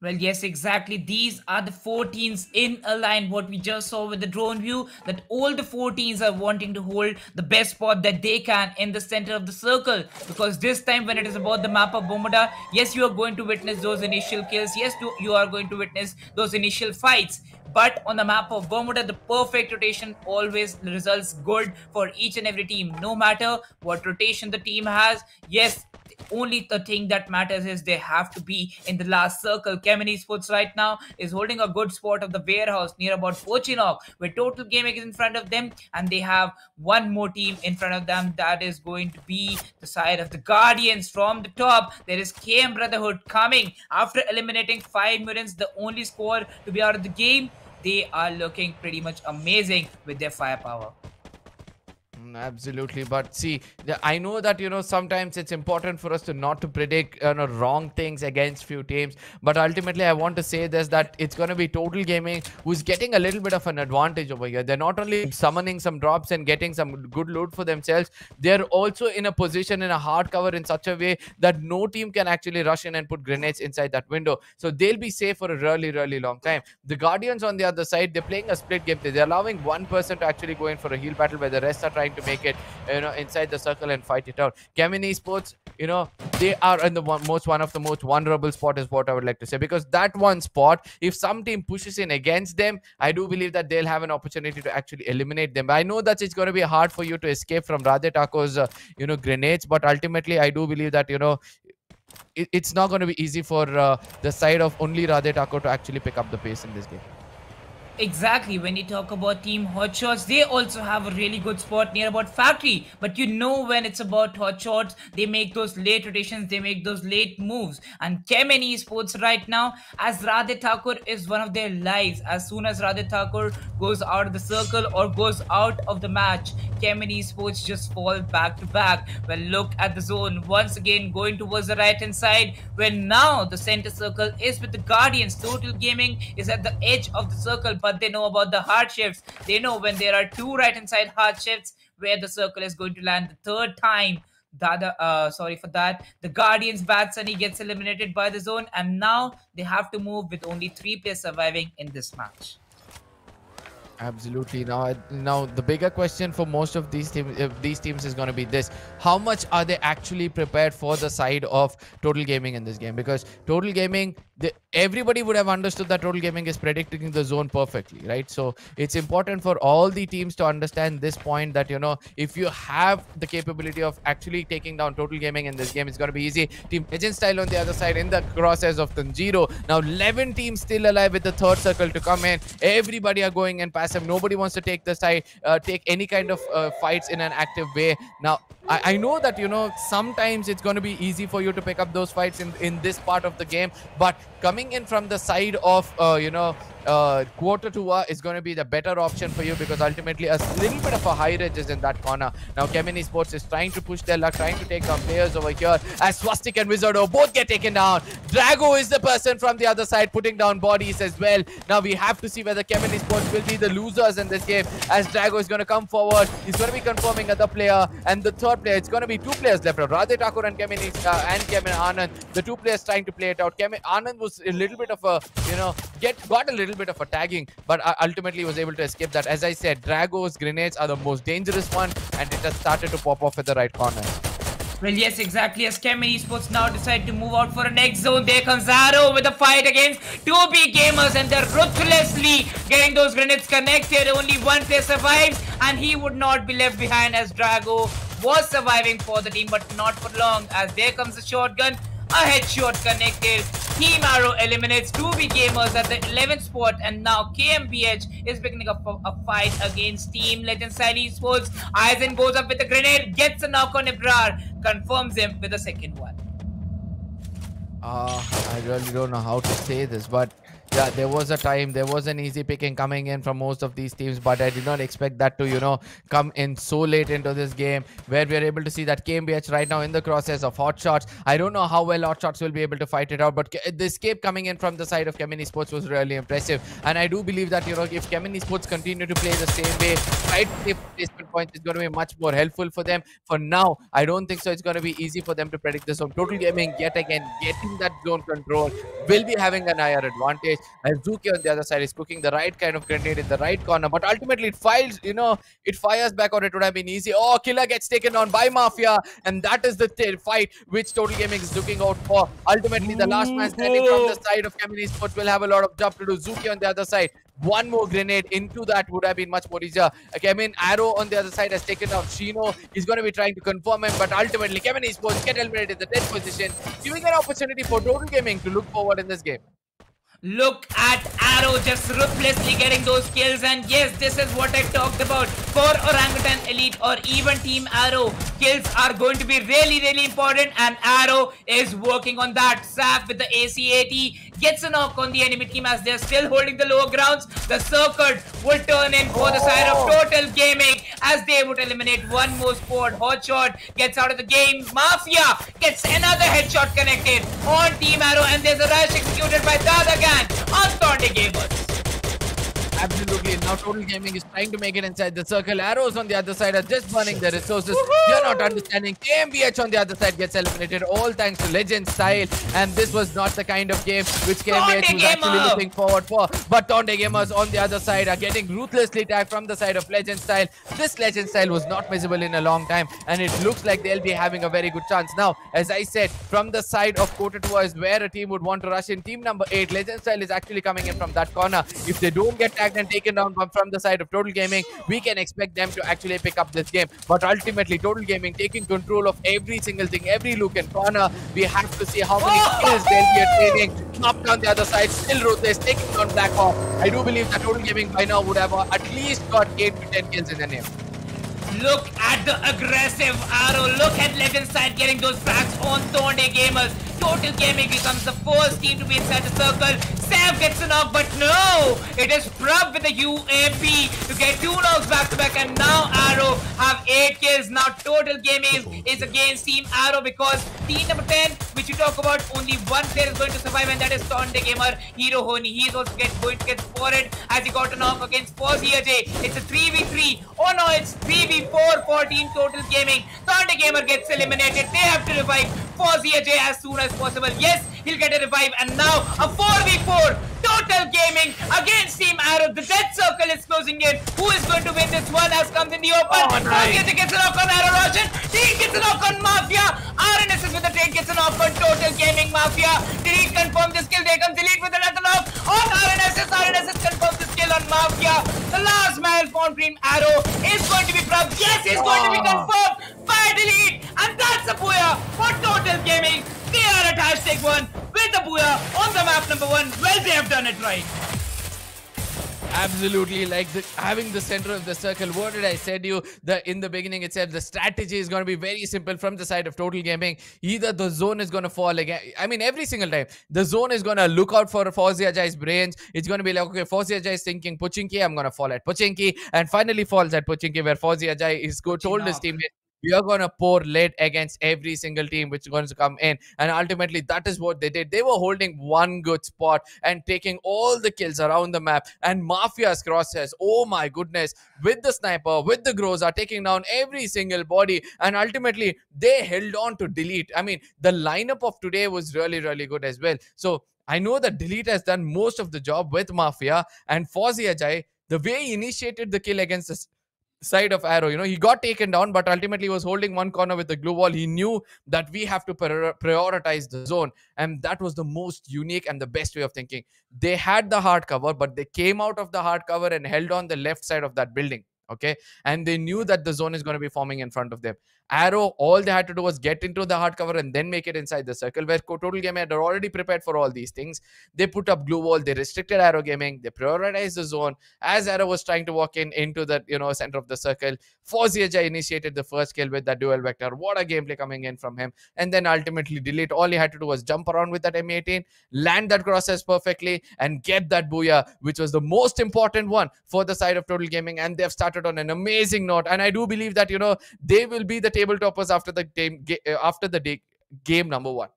Well, yes, exactly. These are the 4 teams in a line. What we just saw with the drone view, that all the 4 teams are wanting to hold the best spot that they can in the center of the circle. Because this time when it is about the map of Bomada, yes, you are going to witness those initial kills. Yes, you are going to witness those initial fights. But on the map of Bermuda, the perfect rotation always results good for each and every team. No matter what rotation the team has, yes, only the thing that matters is they have to be in the last circle. CHEMIN Esports right now is holding a good spot of the warehouse near about Pochinok, where Total Gaming is in front of them, and they have one more team in front of them. That is going to be the side of the Guardians. From the top, there is KM Brotherhood coming after eliminating 5 Mutants, the only score to be out of the game. They are looking pretty much amazing with their firepower. Absolutely, but see, I know that sometimes it's important for us to not to predict wrong things against few teams, but ultimately I want to say this, that it's going to be Total Gaming who's getting a little bit of an advantage over here. They're not only summoning some drops and getting some good loot for themselves, they're also in a position in a hard cover in such a way that no team can actually rush in and put grenades inside that window, so they'll be safe for a really long time. The Guardians on the other side, they're playing a split game. They're allowing one person to actually go in for a heal battle, where the rest are trying to make it inside the circle and fight it out. CHEMIN Esports, they are in the one of the most vulnerable spot, is what I would like to say, because that one spot, if some team pushes in against them, I do believe that they'll have an opportunity to actually eliminate them. I know that it's going to be hard for you to escape from Radhe Tako's grenades, but ultimately I do believe that it's not going to be easy for the side of only Radhe Tako to actually pick up the pace in this game. Exactly. When you talk about Team HOTSHOTs, they also have a really good spot near about Factory. But when it's about HOTSHOTs, they make those late rotations, they make those late moves. And CHEMIN Esports right now, as Radhe Thakur is one of their lives. As soon as Radhe Thakur goes out of the circle or goes out of the match, CHEMIN Esports just fall back to back. Well, look at the zone once again going towards the right hand side, where now the center circle is with the Guardians. Total Gaming is at the edge of the circle, but they know about the hard shifts. They know when there are 2 right hand side hard shifts where the circle is going to land the 3rd time. Sorry for that. The Guardians Bad Sunny gets eliminated by the zone, and now they have to move with only 3 players surviving in this match. Absolutely. Now the bigger question for most of these teams is going to be this: how much are they actually prepared for the side of Total Gaming in this game? Because Total Gaming, everybody would have understood that Total Gaming is predicting the zone perfectly, right? So it's important for all the teams to understand this point, that if you have the capability of actually taking down Total Gaming in this game, it's going to be easy. Team Legend Style on the other side in the crosshairs of Tanjiro. Now 11 teams still alive with the 3rd circle to come in. Everybody are going in passive. Nobody wants to take the side, take any kind of fights in an active way. Now I know that sometimes it's going to be easy for you to pick up those fights in this part of the game, but coming in from the side of quarter to is going to be the better option for you, because ultimately a little bit of a high ridge is in that corner. Now CHEMIN Esports is trying to push their luck, trying to take down players over here, as Swastik and Wizardo both get taken down. Drago is the person from the other side putting down bodies as well. Now we have to see whether CHEMIN Esports will be the losers in this game, as Drago is going to come forward. He's going to be confirming other player, and the 3rd player, it's going to be 2 players left, Radhe Thakur and CHEMIN Anand. The 2 players trying to play it out. Anand was a little bit of a got a little bit of a tagging, but ultimately was able to escape that. As I said, Drago's grenades are the most dangerous one, and it has started to pop off at the right corner. Well, yes, exactly. As CHEMIN Esports now decide to move out for a next zone, there comes Zaro with a fight against 2B Gamers, and they're ruthlessly getting those grenades connected. Only 1 player survives, and he would not be left behind, as Drago was surviving for the team, but not for long, as there comes the shotgun. A headshot connected. Team Arrow eliminates 2B Gamers at the 11th spot, and now KMBH is beginning a fight against Team Legend Style Esports. Aizen goes up with a grenade, gets a knock on Ibrar, confirms him with a second one. I really don't know how to say this, but yeah, there was a time, there was an easy picking coming in from most of these teams, but I did not expect that to, come in so late into this game, where we are able to see that KMBH right now in the crosshairs of HOTSHOTs. I don't know how well HOTSHOTs will be able to fight it out, but the escape coming in from the side of CHEMIN Esports was really impressive. And I do believe that, if CHEMIN Esports continue to play the same way, right placement points is going to be much more helpful for them. For now, I don't think so. It's going to be easy for them to predict the zone. Total Gaming, yet again, getting that zone control, will be having an higher advantage. Azuki on the other side is cooking the right kind of grenade in the right corner, but ultimately it fires back, or it would have been easy. Oh, Killer gets taken on by Mafia, and that is the fight which Total Gaming is looking out for. Ultimately, the last man standing from the side of CHEMIN Esports will have a lot of job to do. Zuki on the other side, one more grenade into that would have been much more easier. CHEMIN Arrow on the other side has taken out Shino. He's going to be trying to confirm him, but ultimately CHEMIN Esports get eliminated in the 10th position, giving an opportunity for Total Gaming to look forward in this game. Look at Arrow just ruthlessly getting those kills, and yes, this is what I talked about. For Orangutan Elite or even Team Arrow, kills are going to be really important, and Arrow is working on that. Saf with the ACAT gets a knock on the enemy team as they're still holding the lower grounds. The circuit will turn in for the side of Total Gaming as they would eliminate one more spot. HOTSHOT gets out of the game. Mafia gets another headshot connected on Team Arrow, and there's a rush executed by DADA on TONDE Gamers. Absolutely. Now Total Gaming is trying to make it inside the circle. Arrows on the other side are just burning their resources. They're not understanding. KMBH on the other side gets eliminated, all thanks to Legend Style. And this was not the kind of game which KMBH was actually looking forward for. But TONDE Gamers on the other side are getting ruthlessly tagged from the side of Legend Style. This Legend Style was not visible in a long time, and it looks like they'll be having a very good chance. Now, as I said, from the side of Kotatua is where a team would want to rush in. Team number 8, Legend Style, is actually coming in from that corner. If they don't get tagged and taken down from the side of Total Gaming, we can expect them to actually pick up this game. But ultimately, Total Gaming taking control of every single thing, every look and corner. We have to see how many kills they'll be attaining. Knocked on the other side, still ruthless, taking on Black Hawk. I do believe that Total Gaming by now would have at least got 8 to 10 kills in their name. Look at the aggressive Arrow. Look at Legend Side getting those frags on TONDE Gamers. Total Gaming becomes the first team to be inside the circle. Sam gets a knock, but no! It is Prab with the UAP to get 2 knocks back to back, and now Arrow have 8 kills. Now Total Gaming is against Team Arrow because team number 10, which you talk about, only one player is going to survive, and that is TONDE Gamer Hero Honi. He is also going to get spotted as he got a knock against Fozzy Ajay. It's a 3v3. Oh no, it's 3v4 for Team Total Gaming. TONDE Gamer gets eliminated. They have to revive Fozzy Ajay as soon as possible. Yes, he'll get a revive, and now a 4v4 Total Gaming against Team Arrow. The death circle is closing in. Who is going to win this one as comes in the open? Fozzy Ajay gets a knock on Arrow Roshan. Dean gets a knock on Mafia. RNSS with the trade gets a knock on Total Gaming Mafia. Delete confirm this kill. There comes Delete with another knock on RNSS. RNSS confirms this kill on Mafia. The last man for Team Arrow is going to be Prab. Yes, he's going to be confirmed by Delete. And that's a booyah for Total Gaming. They are at #1 with the booyah on the map number 1. Well, they have done it right. Absolutely, like having the center of the circle. What did I said to you? In the beginning itself, the strategy is going to be very simple from the side of Total Gaming. Either the zone is going to fall again. I mean, every single time the zone is going to look out for Fozzy Ajay's brains. It's going to be like, okay, Fozzy Ajay is thinking Pochinki, I'm going to fall at Pochinki, and finally falls at Pochinki, where Fozzy Ajay is told his teammate, we are going to pour lead against every single team which is going to come in. And ultimately, that is what they did. They were holding one good spot and taking all the kills around the map. And Mafia's crosshairs, oh my goodness, with the sniper, with the Groza, taking down every single body. And ultimately, they held on to Delete. I mean, the lineup of today was really, really good as well. So I know that Delete has done most of the job with Mafia. And Fozzy Ajay, the way he initiated the kill against the side of Arrow, he got taken down, but ultimately was holding one corner with the glue wall. He knew that we have to prioritize the zone, and that was the most unique and the best way of thinking. They had the hard cover, but they came out of the hard cover and held on the left side of that building. Okay, and they knew that the zone is going to be forming in front of them. Arrow, all they had to do was get into the hard cover and then make it inside the circle, where Total Gaming had already prepared for all these things. They put up glue wall, they restricted Arrow Gaming, they prioritized the zone. As Arrow was trying to walk in into the center of the circle, Forziaja initiated the first kill with that dual vector. What a gameplay coming in from him. And then ultimately Delete, all he had to do was jump around with that M18, land that crosshairs perfectly, and get that booyah, which was the most important one for the side of Total Gaming. And they've started on an amazing note, and I do believe that they will be the table toppers after the game number 1.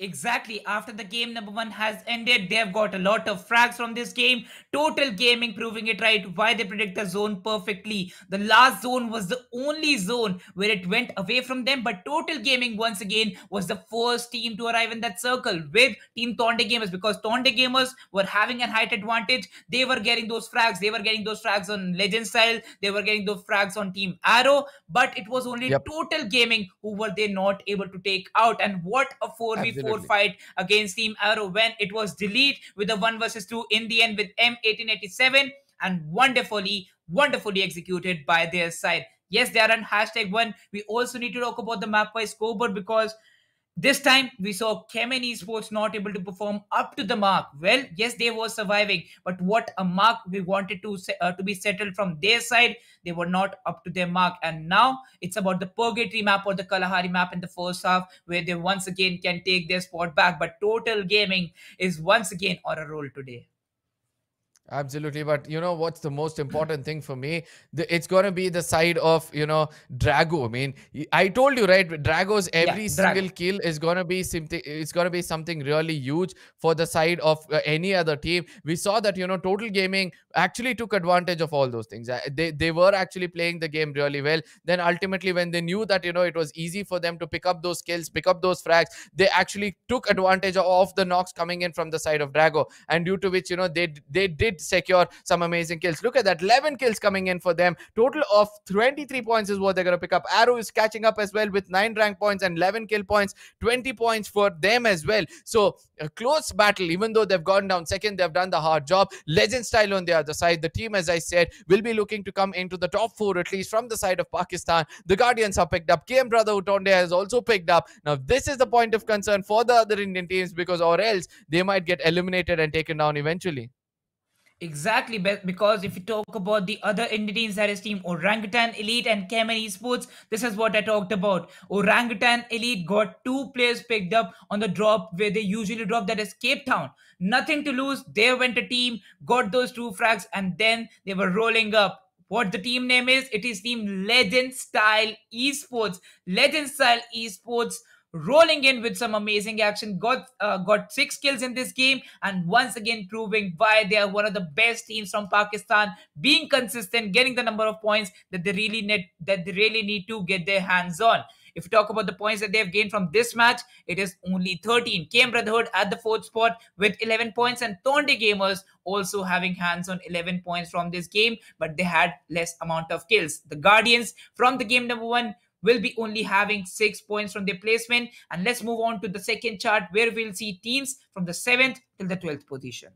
Exactly. After the game number 1 has ended, they have got a lot of frags from this game. Total Gaming proving it right. Why they predict the zone perfectly. The last zone was the only zone where it went away from them. But Total Gaming once again was the first team to arrive in that circle with Team Tonde Gamers, because Tonde Gamers were having a height advantage. They were getting those frags. They were getting those frags on Legend Style. They were getting those frags on Team Arrow. But it was only Yep. Total Gaming who were they not able to take out. And what a 4v4 fight against Team Arrow when it was Delete with a 1 versus 2 in the end with M1887, and wonderfully executed by their side. Yes, they are on #1. We also need to talk about the map-wise scoreboard, because this time we saw CHEMIN Esports not able to perform up to the mark. Well, yes, they were surviving, but what a mark we wanted to be settled from their side. They were not up to their mark, and now it's about the Purgatory map or the Kalahari map in the first half, where they once again can take their spot back. But Total Gaming is once again on a roll today. Absolutely, but what's the most important thing for me? It's gonna be the side of Drago. I mean, I told you, right? Drago's every single Drago. kill is gonna be something. It's gonna be something really huge for the side of any other team. We saw that Total Gaming actually took advantage of all those things. They were actually playing the game really well. Then ultimately, when they knew that it was easy for them to pick up those kills, pick up those frags, they actually took advantage of the knocks coming in from the side of Drago, and due to which they did secure some amazing kills. Look at that, 11 kills coming in for them. Total of 23 points is what they're going to pick up. Arrow is catching up as well with 9 rank points and 11 kill points, 20 points for them as well. So a close battle. Even though they've gone down second, they've done the hard job. Legend Style on the other side, the team, as I said, will be looking to come into the top 4 at least from the side of Pakistan. The Guardians are picked up. KM Brotherhood Tonde has also picked up. Now this is the point of concern for the other Indian teams, because or else they might get eliminated and taken down eventually. Exactly, because if you talk about the other Indian teams, that is Team Orangutan Elite and CHEMIN Esports, this is what I talked about. Orangutan Elite got 2 players picked up on the drop where they usually drop, that is Cape Town. Nothing to lose. They went a team, got those 2 frags, and then they were rolling up. What the team name is? It is Team Legend Style Esports. Legend Style Esports rolling in with some amazing action, got 6 kills in this game, and once again proving why they are one of the best teams from Pakistan, being consistent, getting the number of points that they really need to get their hands on. If you talk about the points that they have gained from this match, it is only 13. KM Brotherhood at the 4th spot with 11 points, and Tonde Gamers also having hands on 11 points from this game, but they had less amount of kills. The Guardians from the game number 1 will be only having 6 points from their placement. And let's move on to the second chart, where we'll see teams from the 7th till the 12th position.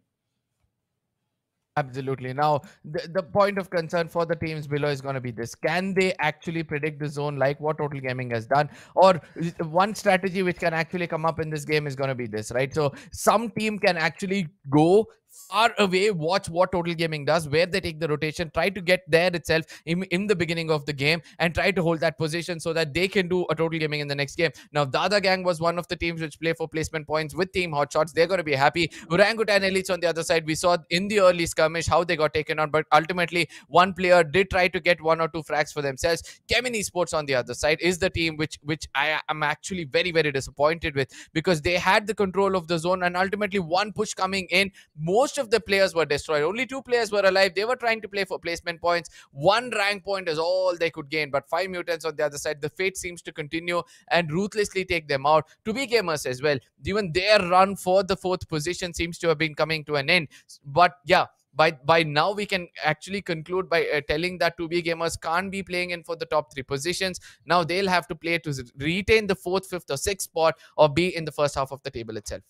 Absolutely. Now, the point of concern for the teams below is going to be this. Can they actually predict the zone like what Total Gaming has done? Or one strategy which can actually come up in this game is going to be this, right? So some team can actually go far away, watch what Total Gaming does, where they take the rotation, try to get there itself in the beginning of the game, and try to hold that position so that they can do a Total Gaming in the next game. Now, DADA Gang was one of the teams which play for placement points with Team HOTSHOTs. They're going to be happy. Orangutan Elites on the other side, we saw in the early skirmish how they got taken on, but ultimately one player did try to get 1 or 2 frags for themselves. CHEMIN Esports on the other side is the team which I am actually very, very disappointed with, because they had the control of the zone, and ultimately one push coming in, most of the players were destroyed. Only 2 players were alive. They were trying to play for placement points. 1 rank point is all they could gain, but 5 mutants on the other side. The fate seems to continue and ruthlessly take them out. To be gamers as well, even their run for the 4th position seems to have been coming to an end. But yeah, by now we can actually conclude by telling that 2B gamers can't be playing in for the top 3 positions. Now they'll have to play to retain the 4th, 5th or 6th spot, or be in the first half of the table itself.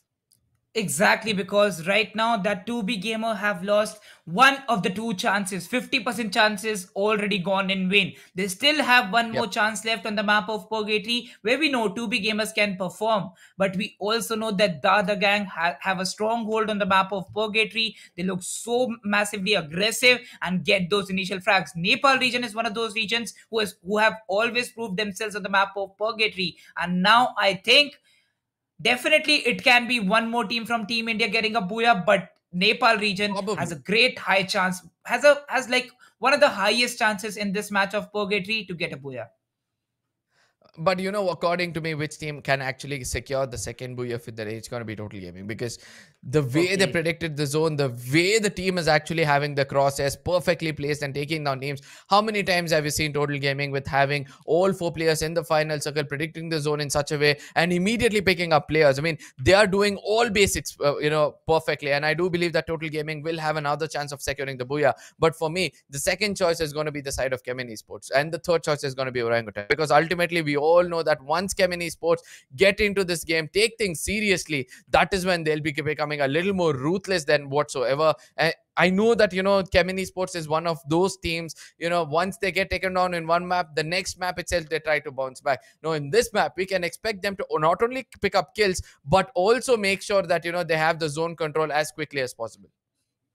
Exactly, because right now that 2B gamer have lost one of the two chances. 50% chances already gone in vain. They still have one more Yep. chance left on the map of Purgatory, where we know 2B gamers can perform. But we also know that the other gang have a strong hold on the map of Purgatory. They look so massively aggressive and get those initial frags. Nepal region is one of those regions who have always proved themselves on the map of Purgatory. And now I think definitely, it can be one more team from Team India getting a booyah, but Nepal region has a Probably. great high chance, has like one of the highest chances in this match of Purgatory to get a booyah. But according to me, which team can actually secure the second booyah for the day, it's going to be Total Gaming, because the way they Okay. predicted the zone, the way the team is actually having the crosshairs perfectly placed and taking down teams. How many times have you seen Total Gaming with having all four players in the final circle, predicting the zone in such a way and immediately picking up players? I mean, they are doing all basics, perfectly. And I do believe that Total Gaming will have another chance of securing the booyah. But for me, the second choice is going to be the side of CHEMIN Esports, and the third choice is going to be Orangutan, because ultimately we all know that once CHEMIN Esports get into this game, take things seriously, that is when they'll be becoming a little more ruthless than whatsoever. I know that CHEMIN Esports is one of those teams. Once they get taken down in one map, the next map itself they try to bounce back. No, in this map we can expect them to not only pick up kills but also make sure that they have the zone control as quickly as possible.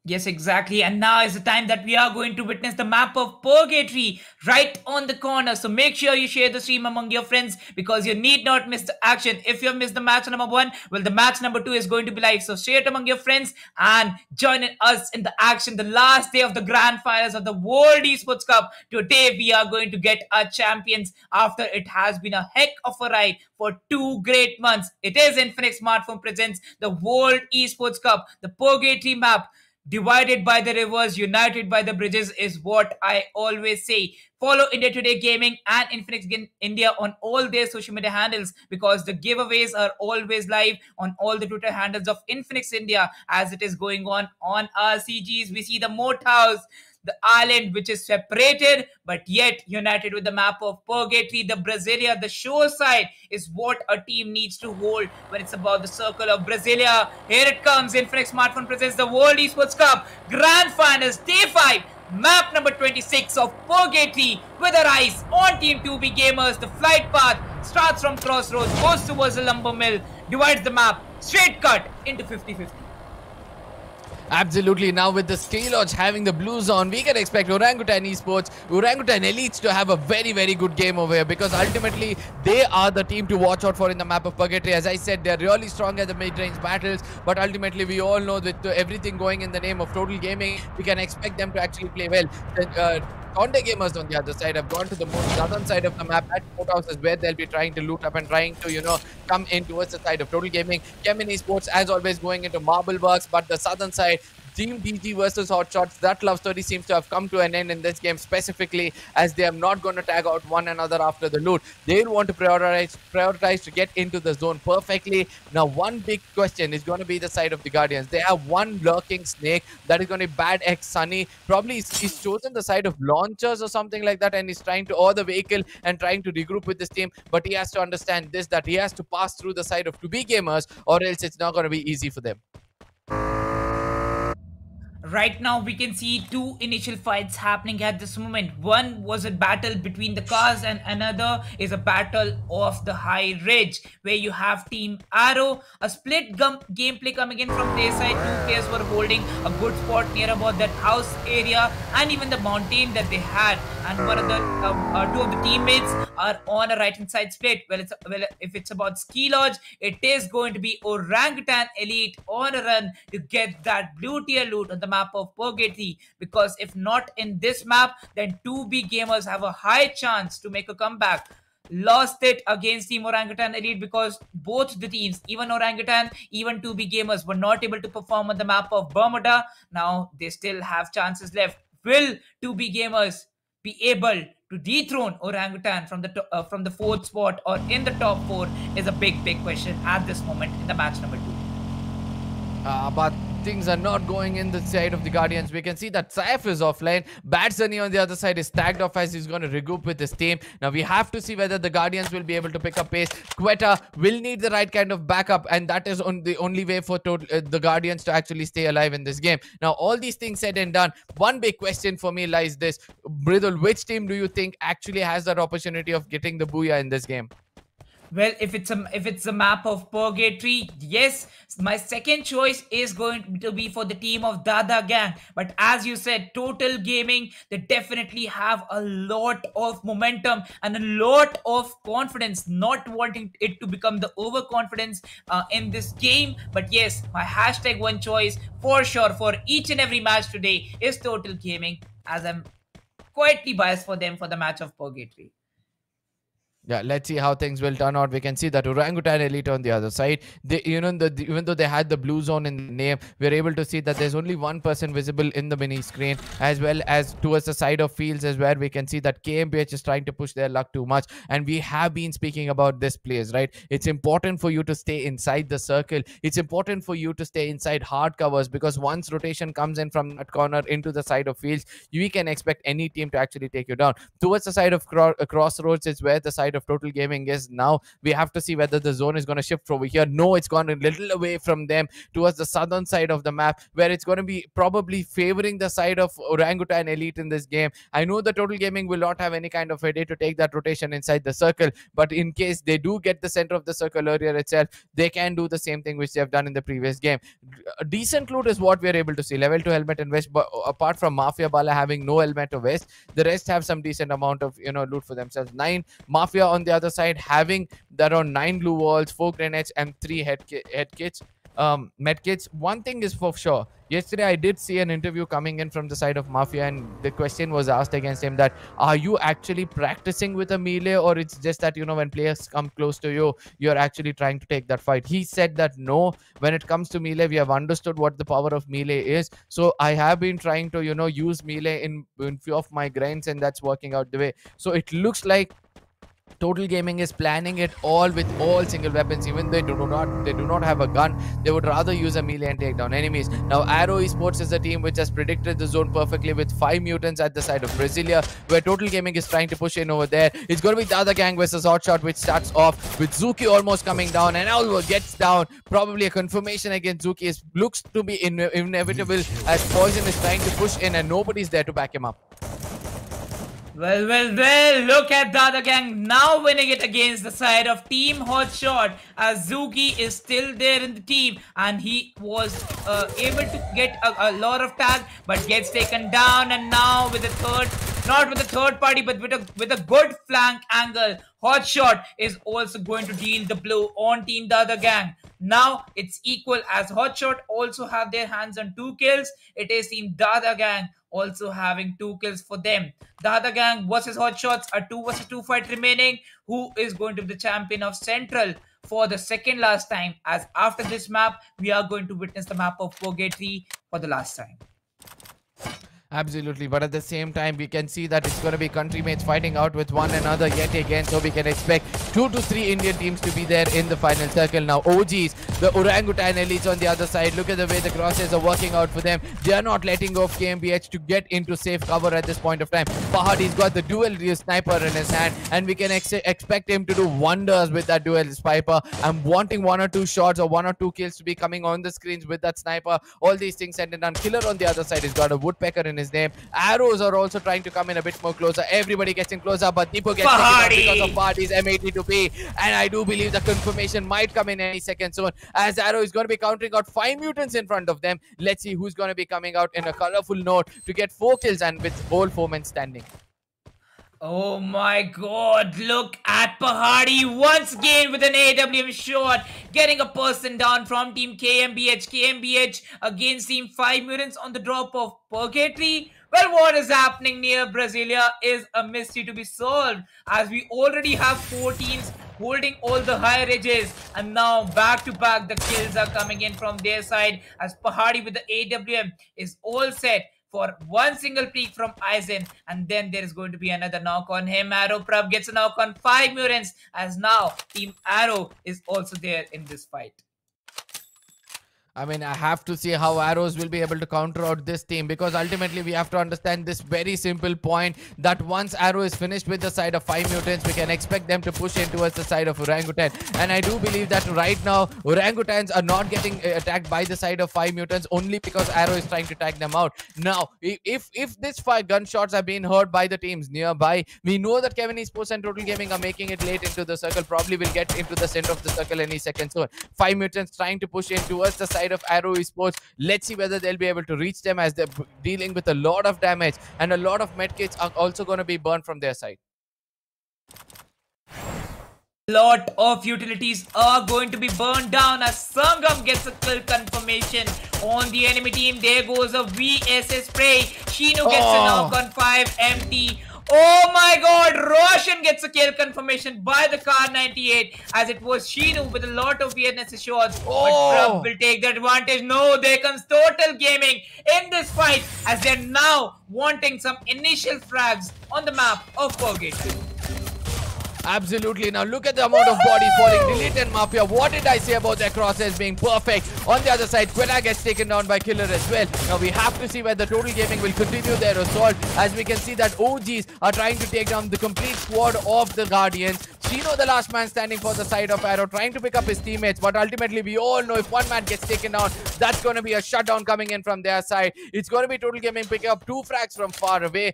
Yes, exactly. And now is the time that we are going to witness the map of Purgatory right on the corner. So make sure you share the stream among your friends, because you need not miss the action. If you have missed the match number 1, well, the match number 2 is going to be live. So share it among your friends and join us in the action. The last day of the grand finals of the World Esports Cup. Today we are going to get our champions after it has been a heck of a ride for 2 great months. It is Infinix Smartphone presents the World Esports Cup, the Purgatory map. Divided by the rivers, united by the bridges is what I always say. Follow India Today Gaming and Infinix India on all their social media handles, because the giveaways are always live on all the Twitter handles of Infinix India as it is going on our CGs. We see the moat house, the island which is separated but yet united with the map of Purgatory. The Brasilia, the shore side, is what a team needs to hold when it's about the circle of Brasilia. Here it comes. Infinix Smartphone presents the World Esports Cup Grand Finals Day 5. Map number 26 of Purgatory with a rise on Team 2B Gamers. The flight path starts from Crossroads, goes towards the Lumber Mill, divides the map, straight cut into 50-50. Absolutely. Now with the Steel Lodge having the blues on, we can expect Orangutan Esports, Orangutan Elites to have a very, very good game over here, because ultimately they are the team to watch out for in the map of Purgatory. As I said, they're really strong at the mid-range battles, but ultimately we all know that everything going in the name of Total Gaming, we can expect them to actually play well. TONDE gamers on the other side have gone to the most southern side of the map at Courthouse, is where they'll be trying to loot up and trying to, come in towards the side of Total Gaming. CHEMIN Esports, as always, going into Marble Bugs, but the southern side, Team DG versus HOTSHOTs, that love story seems to have come to an end in this game, specifically as they are not going to tag out one another after the loot. They'll want to prioritize to get into the zone perfectly. Now, one big question is going to be the side of the Guardians. They have one lurking snake that is going to be Bad X Sunny. Probably he's chosen the side of launchers or something like that, and he's trying to or the vehicle and trying to regroup with this team. But he has to understand this, that he has to pass through the side of 2B gamers, or else it's not going to be easy for them. Right now, we can see two initial fights happening at this moment. One was a battle between the cars, and another is a battle of the high ridge, where you have Team Arrow. A split gameplay coming in from their side. Two players were holding a good spot near about that house area and even the mountain that they had. And one of the two of the teammates are on a right-hand side split. Well, if it's about Ski Lodge, it is going to be Orangutan Elite on a run to get that blue tier loot on the map of Purgatory, because if not in this map, then 2B gamers have a high chance to make a comeback. Lost it against Team Orangutan Elite because both the teams, even Orangutan, even 2B gamers, were not able to perform on the map of Bermuda. Now they still have chances left. Will 2B gamers be able to dethrone Orangutan from the fourth spot or in the top 4 is a big question at this moment in the match number 2. But things are not going in the side of the Guardians. We can see that Saif is offline. Bad Sunny on the other side is tagged off as he's going to regroup with his team. Now we have to see whether the Guardians will be able to pick up pace. Quetta will need the right kind of backup, and that is the only way for the Guardians to actually stay alive in this game. Now, all these things said and done, one big question for me lies this. Bridal, which team do you think actually has that opportunity of getting the booyah in this game? Well, if it's a map of Purgatory, yes, my second choice is going to be for the team of Dada Gang. But as you said, Total Gaming, they definitely have a lot of momentum and a lot of confidence, not wanting it to become the overconfidence in this game. But yes, my hashtag one choice for sure for each and every match today is Total Gaming, as I'm quietly biased for them for the match of Purgatory. Yeah, let's see how things will turn out. We can see that Orangutan Elite on the other side. They, even though they had the blue zone in the name, we're able to see that there's only one person visible in the mini screen, as well as towards the side of fields as where we can see that KMBH is trying to push their luck too much. And we have been speaking about this place, right? It's important for you to stay inside the circle. It's important for you to stay inside hard covers, because once rotation comes in from that corner into the side of fields, you can expect any team to actually take you down. Towards the side of crossroads is where the side of Total Gaming is now. We have to see whether the zone is going to shift over here. No, it's gone a little away from them towards the southern side of the map, where it's going to be probably favoring the side of Orangutan Elite in this game. I know the Total Gaming will not have any kind of headache to take that rotation inside the circle, but in case they do get the center of the circle earlier itself, they can do the same thing which they have done in the previous game. A decent loot is what we're able to see. Level 2 helmet and vest, but apart from Mafia Bala having no helmet or vest, the rest have some decent amount of loot for themselves. 9 Mafia on the other side having around 9 blue walls, 4 grenades, and 3 head kits, med kits. One thing is for sure, yesterday I did see an interview coming in from the side of Mafia, and the question was asked against him that, are you actually practicing with a melee, or it's just that when players come close to you, you're actually trying to take that fight? He said that no, when it comes to melee, we have understood what the power of melee is, so I have been trying to use melee in few of my grinds, and that's working out the way. So it looks like Total Gaming is planning it all with all single weapons. Even they do not have a gun, they would rather use a melee and take down enemies. Now Arrow Esports is the team which has predicted the zone perfectly with 5 mutants at the side of Brasilia, where Total Gaming is trying to push in over there. It's going to be DADA Gang versus HOTSHOT, which starts off with Zuki almost coming down, and Alvo gets down. Probably a confirmation against Zuki. Looks to be inevitable, as Poison is trying to push in and nobody's there to back him up. Well, look at Dada Gang now winning it against the side of Team HOTSHOT, as Zuki is still there in the team, and he was able to get a lot of tag, but gets taken down. And now with the third, not with the third party, but with a good flank angle, HOTSHOT is also going to deal the blow on Team Dada Gang. Now it's equal, as HOTSHOT also have their hands on 2 kills. It is Team Dada Gang also having 2 kills for them. Dada Gang versus HOTSHOTs, a 2 versus 2 fight remaining. Who is going to be the champion of Central for the second last time, as after this map, we are going to witness the map of Purgatory for the last time. Absolutely, but at the same time, we can see that it's going to be country mates fighting out with one another yet again. So we can expect 2 to 3 Indian teams to be there in the final circle. Now, OGs, the Orangutan Elites on the other side, look at the way the crosses are working out for them. They are not letting go of KMBH to get into safe cover at this point of time. Pahadi's got the dual sniper in his hand, and we can expect him to do wonders with that dual sniper. I'm wanting 1 or 2 shots or 1 or 2 kills to be coming on the screens with that sniper. All these things said and done. Killer on the other side has got a woodpecker in his name. Arrows are also trying to come in a bit more closer. Everybody gets in closer, but Deepo gets taken out because of Pahadi's M82P. And I do believe the confirmation might come in any second soon, as Arrow is going to be countering out 5 mutants in front of them. Let's see who's going to be coming out in a colorful note to get 4 kills and with all 4 men standing. Oh my god, look at Pahadi once again with an AWM shot, getting a person down from Team KMBH. KMBH against Team 5 Mutants on the drop of Purgatory. Well, what is happening near Brasilia is a mystery to be solved, as we already have 4 teams holding all the high ridges, and now back to back the kills are coming in from their side, as Pahadi with the AWM is all set for 1 single peek from Aizen, and then there is going to be another knock on him. Arrow Prab gets a knock on 5 mutants, as now Team Arrow is also there in this fight. I mean, I have to see how Arrows will be able to counter out this team, because ultimately we have to understand this very simple point that once Arrow is finished with the side of 5 mutants, we can expect them to push in towards the side of Orangutan. And I do believe that right now, Orangutans are not getting attacked by the side of 5 mutants only because Arrow is trying to tag them out. Now, if these 5 gunshots are being heard by the teams nearby, we know that CHEMIN Esports and Total Gaming are making it late into the circle, probably will get into the center of the circle any second soon. 5 mutants trying to push in towards the side of Arrow Esports. Let's see whether they'll be able to reach them, as they're dealing with a lot of damage, and a lot of medkits are also going to be burned from their side. Lot of utilities are going to be burned down as Sangam gets a kill confirmation on the enemy team. There goes a VSS spray. Shinu gets a knock on 5 empty. Oh my god, Roshan gets a kill confirmation by the Car 98, as it was Shinu with a lot of weirdness shots. But Prab will take the advantage. No, there comes Total Gaming in this fight, as they're now wanting some initial frags on the map of Purgatory. Absolutely. Now look at the amount of bodies falling. Delete and Mafia. What did I say about their crosses being perfect? On the other side, Quilla gets taken down by Killer as well. Now we have to see whether Total Gaming will continue their assault, as we can see that OGs are trying to take down the complete squad of the Guardians. Chino, the last man standing for the side of Arrow, trying to pick up his teammates, but ultimately we all know if one man gets taken down, that's going to be a shutdown coming in from their side. It's going to be Total Gaming picking up 2 frags from far away.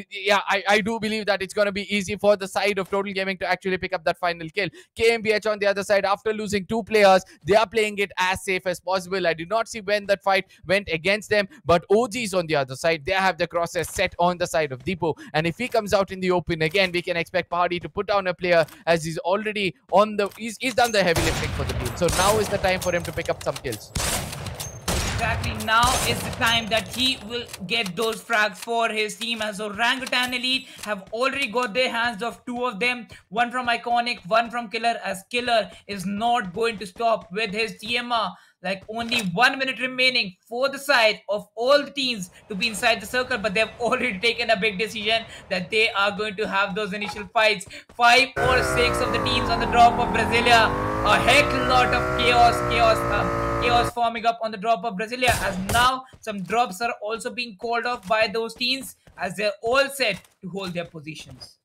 Yeah, I do believe that it's going to be easy for the side of Total Gaming to actually pick up that final kill. KMBH on the other side, after losing 2 players, they are playing it as safe as possible. I did not see when that fight went against them, but OGs on the other side, they have the crosses set on the side of Deepo, and if he comes out in the open again, we can expect Party to put down a player, as he's already on the he's done the heavy lifting for the team. So now is the time for him to pick up some kills. Exactly, now is the time that he will get those frags for his team, as Orangutan Elite have already got their hands of 2 of them, one from Iconic, one from Killer, as Killer is not going to stop with his TMR. Like, only 1 minute remaining for the side of all the teams to be inside the circle, but they've already taken a big decision that they are going to have those initial fights. 5 or 6 of the teams on the drop of Brasilia. A heck lot of chaos forming up on the drop of Brasilia, as now some drops are also being called off by those teams, as they're all set to hold their positions.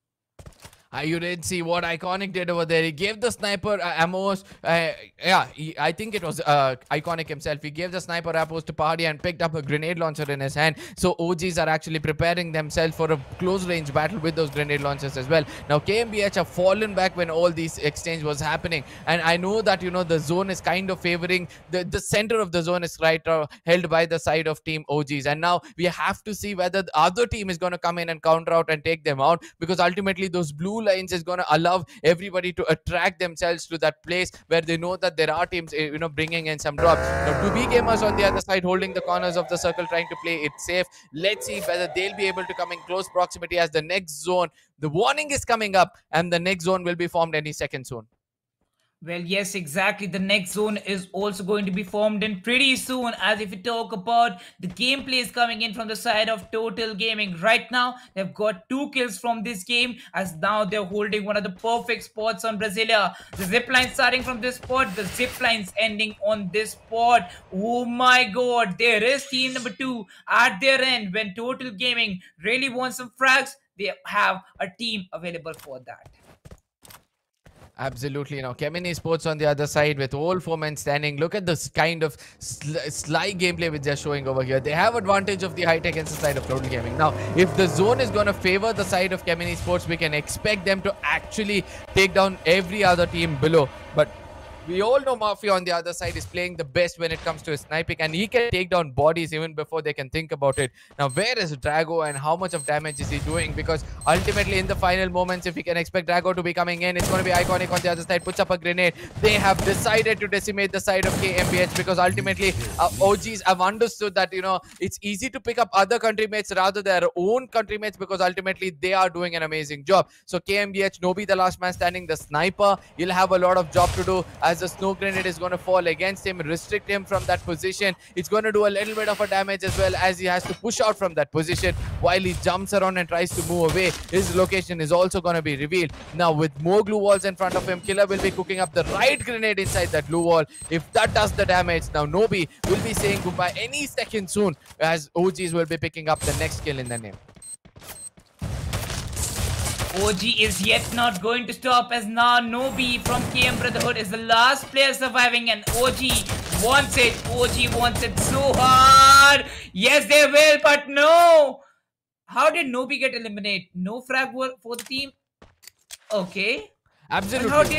You did see what Iconic did over there. He gave the sniper ammos. I think it was Iconic himself. He gave the sniper ammos to Party and picked up a grenade launcher in his hand. So OGs are actually preparing themselves for a close range battle with those grenade launchers as well. Now KMBH have fallen back when all these exchange was happening, and I know that, you know, the zone is kind of favoring the center of the zone is held by the side of team OGs, and now we have to see whether the other team is going to come in and counter out and take them out, because ultimately those blue lines is going to allow everybody to attract themselves to that place where they know that there are teams, you know, bringing in some drops. Now 2B gamers on the other side holding the corners of the circle, trying to play it safe. Let's see whether they'll be able to come in close proximity, as the next zone, the warning is coming up, and the next zone will be formed any second soon. Well, yes, exactly. The next zone is also going to be formed in pretty soon, as if we talk about the gameplay is coming in from the side of Total Gaming. Right now, they've got 2 kills from this game, as now they're holding one of the perfect spots on Brasilia. The zipline starting from this spot, the ziplines ending on this spot. Oh my god, there is team number 2 at their end. When Total Gaming really wants some frags, they have a team available for that. Absolutely. Now CHEMIN Esports on the other side with all 4 men standing. Look at this kind of sly gameplay which they're showing over here. They have advantage of the high tech against the side of Total Gaming. Now if the zone is going to favor the side of CHEMIN Esports, we can expect them to actually take down every other team below. But we all know Mafia on the other side is playing the best when it comes to his sniping, and he can take down bodies even before they can think about it. Now, where is Drago and how much of damage is he doing? Because ultimately, in the final moments, if we can expect Drago to be coming in, it's going to be Iconic on the other side, puts up a grenade. They have decided to decimate the side of KMBH, because ultimately, OGs have understood that, you know, it's easy to pick up other countrymates rather than their own countrymates, because ultimately, they are doing an amazing job. So, KMBH, Nobi, the last man standing, the sniper, he'll have a lot of job to do, as as a snow grenade is going to fall against him, restrict him from that position. It's going to do a little bit of a damage as well, as he has to push out from that position while he jumps around and tries to move away. His location is also going to be revealed. Now with more glue walls in front of him, Killer will be cooking up the right grenade inside that glue wall. If that does the damage, now Nobi will be saying goodbye any second soon, as OGs will be picking up the next kill in the name. OG is yet not going to stop, as now Nobi from KM Brotherhood is the last player surviving, and OG wants it. OG wants it so hard. Yes, they will, but no. How did Nobi get eliminated? No frag for the team? Okay. Absolutely,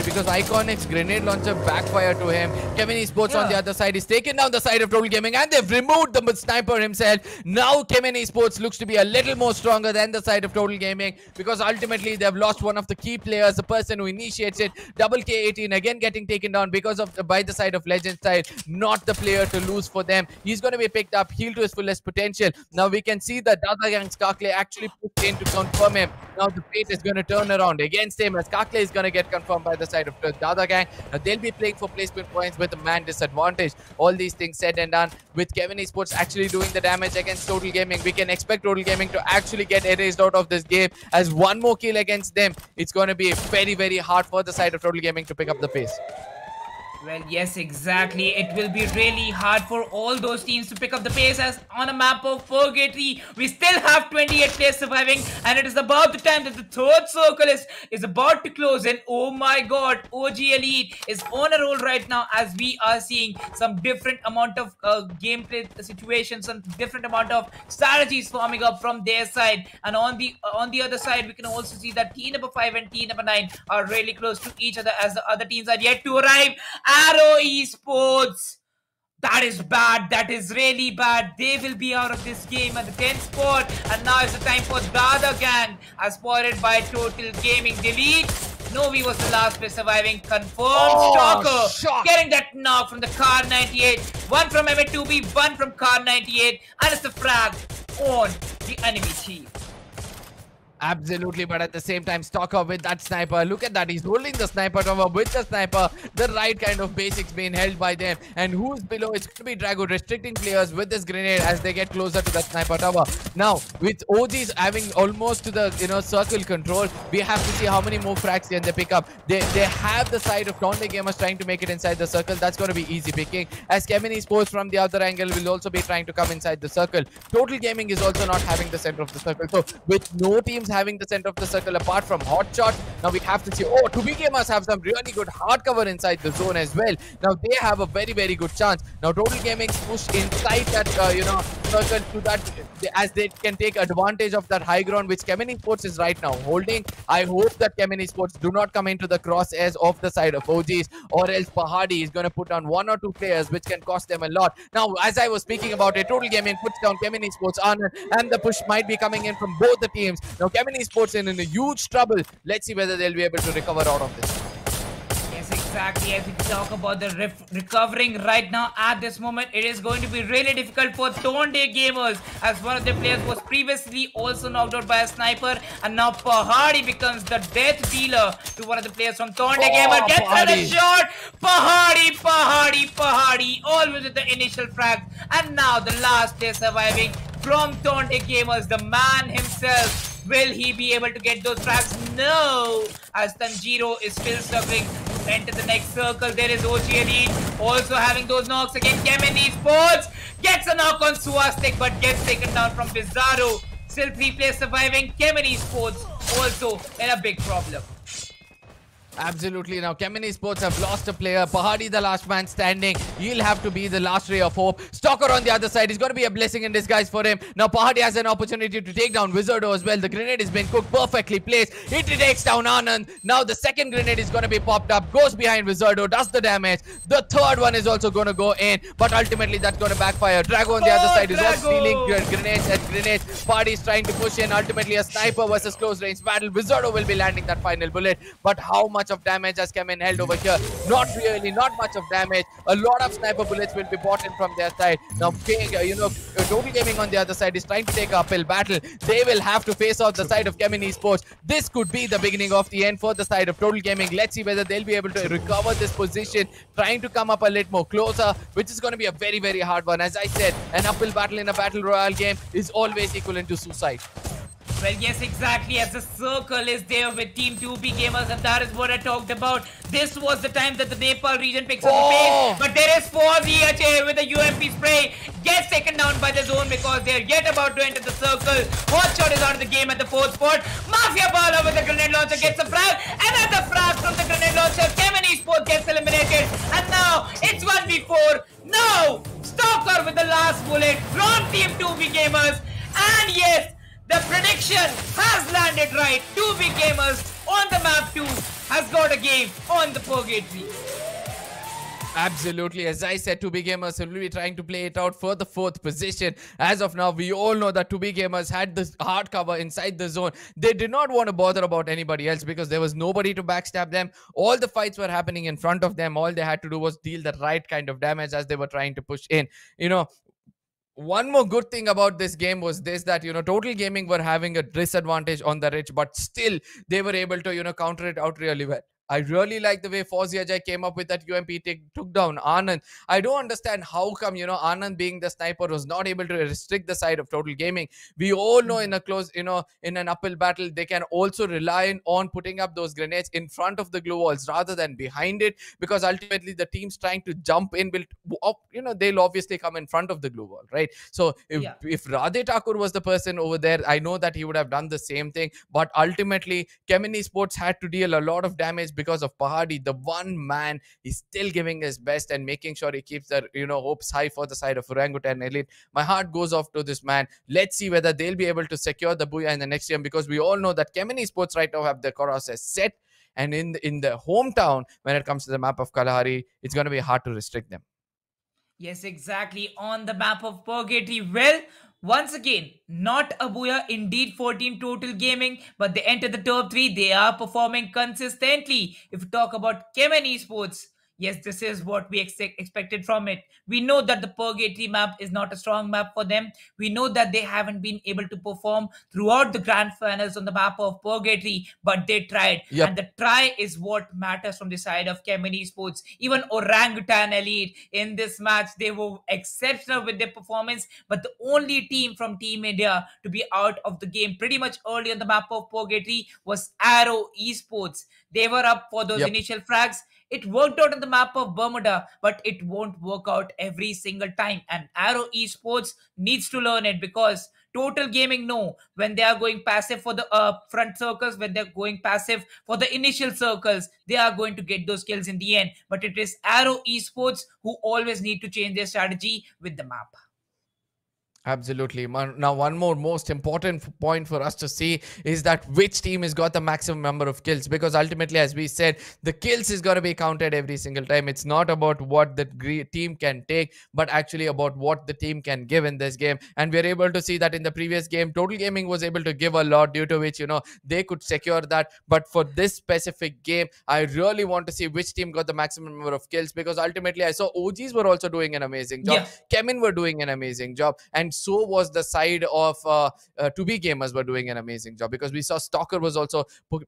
because Iconic's grenade launcher backfired to him. CHEMIN Esports on the other side is taken down the side of Total Gaming, and they've removed the sniper himself. Now CHEMIN Esports looks to be a little more stronger than the side of Total Gaming, because ultimately they've lost one of the key players, the person who initiates it. Double K18 again getting taken down because of by the side of Legend style. Not the player to lose for them. He's going to be picked up, healed to his fullest potential. Now we can see that DADA Gang's Kakle actually pushed in to confirm him. Now the fate is going to turn around against him, as Kakle is going to get confirmed by the side of the DADA Gang. Now they'll be playing for placement points with a man disadvantage. All these things said and done, with CHEMIN Esports actually doing the damage against Total Gaming, we can expect Total Gaming to actually get erased out of this game, as one more kill against them, it's going to be very, very hard for the side of Total Gaming to pick up the pace. Well, yes, exactly. It will be really hard for all those teams to pick up the pace, as on a map of Purgatory, we still have 28 players surviving, and it is about the time that the third circle is about to close in. Oh my god, OG Elite is on a roll right now, as we are seeing some different amount of gameplay situations, some different amount of strategies forming up from their side. And on the other side, we can also see that team number 5 and team number 9 are really close to each other, as the other teams are yet to arrive. Arrow Esports, that is bad. That is really bad. They will be out of this game at the 10th spot. And now is the time for DADA Gang, as spotted by Total Gaming. Delete. Novi was the last player surviving. Confirmed. Stalker getting that knock from the Car 98. One from M2B, one from Car 98. And it's the frag on the enemy team. Absolutely, but at the same time, Stalker with that sniper. Look at that. He's holding the sniper tower with the sniper. The right kind of basics being held by them. And who's below? It's going to be Drago restricting players with this grenade as they get closer to that sniper tower. Now, with OGs having almost to the circle control, we have to see how many more frags can they pick up. They have the side of TONDE gamers trying to make it inside the circle. That's going to be easy picking. As CHEMIN Esports from the other angle will also be trying to come inside the circle. Total Gaming is also not having the center of the circle. So, with no teams having the center of the circle apart from HOTSHOT, now we have to see, 2B gamers have some really good hard cover inside the zone as well. Now they have a very, very good chance. Now Total Gaming's push inside that circle to that, as they can take advantage of that high ground which CHEMIN Esports is right now holding. I hope that CHEMIN Esports do not come into the crosshairs of the side of OGs, or else Pahadi is going to put on 1 or 2 players which can cost them a lot. Now, as I was speaking about it, Total Gaming puts down CHEMIN Esports and the push might be coming in from both the teams. Now CHEMIN Esports in a huge trouble. Let's see whether they'll be able to recover out of this. Yes, exactly. As we talk about the recovering right now at this moment, it is going to be really difficult for TONDE gamers, as one of the players was previously also knocked out by a sniper, and now Pahadi becomes the death dealer to one of the players from TONDE gamer. Gets another shot. Pahadi, all with the initial frag, and now the last player surviving from TONDE gamers, the man himself. Will he be able to get those frags? No, as Tanjiro is still struggling to enter the next circle. There is OG Elite also having those knocks again. CHEMIN Esports gets a knock on Swastik, but gets taken down from Bizarro. Still 3 players surviving. CHEMIN Esports also in a big problem. Absolutely. Now CHEMIN Esports have lost a player. Pahadi, the last man standing. He'll have to be the last ray of hope. Stalker on the other side is going to be a blessing in disguise for him. Now Pahadi has an opportunity to take down Wizardo as well. The grenade has been cooked, perfectly placed. It takes down Anand. Now the second grenade is going to be popped up, goes behind Wizardo, does the damage. The third one is also going to go in, but ultimately that's going to backfire. Drago on the other side is also stealing grenades. Pahadi is trying to push in. Ultimately a sniper versus close range battle. Wizardo will be landing that final bullet, but how much much of damage as CHEMIN held over here. Not really, not much of damage. A lot of sniper bullets will be bought in from their side. Now, Total Gaming on the other side is trying to take an uphill battle. They will have to face out the side of CHEMIN Esports. This could be the beginning of the end for the side of Total Gaming. Let's see whether they'll be able to recover this position, trying to come up a little more closer, which is going to be a very, very hard one. As I said, an uphill battle in a battle royale game is always equivalent to suicide. Well, yes, exactly. As the circle is there with Team 2B Gamers, and that is what I talked about. This was the time that the Nepal region picks up the pace. But there is FreeFire with a UMP spray. Gets taken down by the zone because they're yet about to enter the circle. HOTSHOT is out of the game at the 4th spot. Mafia Bala with the grenade launcher gets a frag. Another frag from the grenade launcher. CHEMIN Esports gets eliminated. And now it's 1v4. No! Stalker with the last bullet from Team 2B Gamers. And yes, the prediction has landed right. 2B Gamers on the map 2 has got a game on the Purgatory. Absolutely. As I said, 2B Gamers will be trying to play it out for the 4th position. As of now, we all know that 2B Gamers had this hard cover inside the zone. They did not want to bother about anybody else because there was nobody to backstab them. All the fights were happening in front of them. All they had to do was deal the right kind of damage as they were trying to push in. One more good thing about this game was this, that, Total Gaming were having a disadvantage on the Rich, but still they were able to, counter it out really well. I really like the way Fawzi came up with that UMP, took down Anand. I don't understand how come, Anand being the sniper was not able to restrict the side of Total Gaming. We all know in a close, in an uphill battle, they can also rely on putting up those grenades in front of the glue walls rather than behind it, because ultimately the teams trying to jump in will, they'll obviously come in front of the glue wall, right? So if Radhe Thakur was the person over there, I know that he would have done the same thing, but ultimately CHEMIN Esports had to deal a lot of damage because of Pahadi. The one man is still giving his best and making sure he keeps their hopes high for the side of Orangutan Elite. My heart goes off to this man. Let's see whether they'll be able to secure the booyah in the next game, because we all know that CHEMIN Esports right now have their process set, and in the hometown, when it comes to the map of Kalahari, it's going to be hard to restrict them. Yes, exactly. On the map of Purgatory. Well, once again, not a booyah indeed for Team Total Gaming, but they enter the top 3. They are performing consistently. If we talk about CHEMIN Esports, yes, this is what we expected from it. We know that the Purgatory map is not a strong map for them. We know that they haven't been able to perform throughout the grand finals on the map of Purgatory, but they tried. Yep. And the try is what matters from the side of CHEMIN Esports. Even Orangutan Elite in this match, they were exceptional with their performance, but the only team from Team India to be out of the game pretty much early on the map of Purgatory was Arrow Esports. They were up for those initial frags. It worked out on the map of Bermuda, but it won't work out every single time. And Arrow Esports needs to learn it, because Total Gaming know when they are going passive for the front circles, when they're going passive for the initial circles, they are going to get those kills in the end. But it is Arrow Esports who always need to change their strategy with the map. Absolutely. Now, one more most important point for us to see is that which team has got the maximum number of kills, because ultimately, as we said, the kills is going to be counted every single time. It's not about what the team can take, but actually about what the team can give in this game. And we're able to see that in the previous game, Total Gaming was able to give a lot, due to which, they could secure that. But for this specific game, I really want to see which team got the maximum number of kills, because ultimately I saw OGs were also doing an amazing job. CHEMIN were doing an amazing job. And so was the side of 2B Gamers were doing an amazing job, because we saw Stalker was also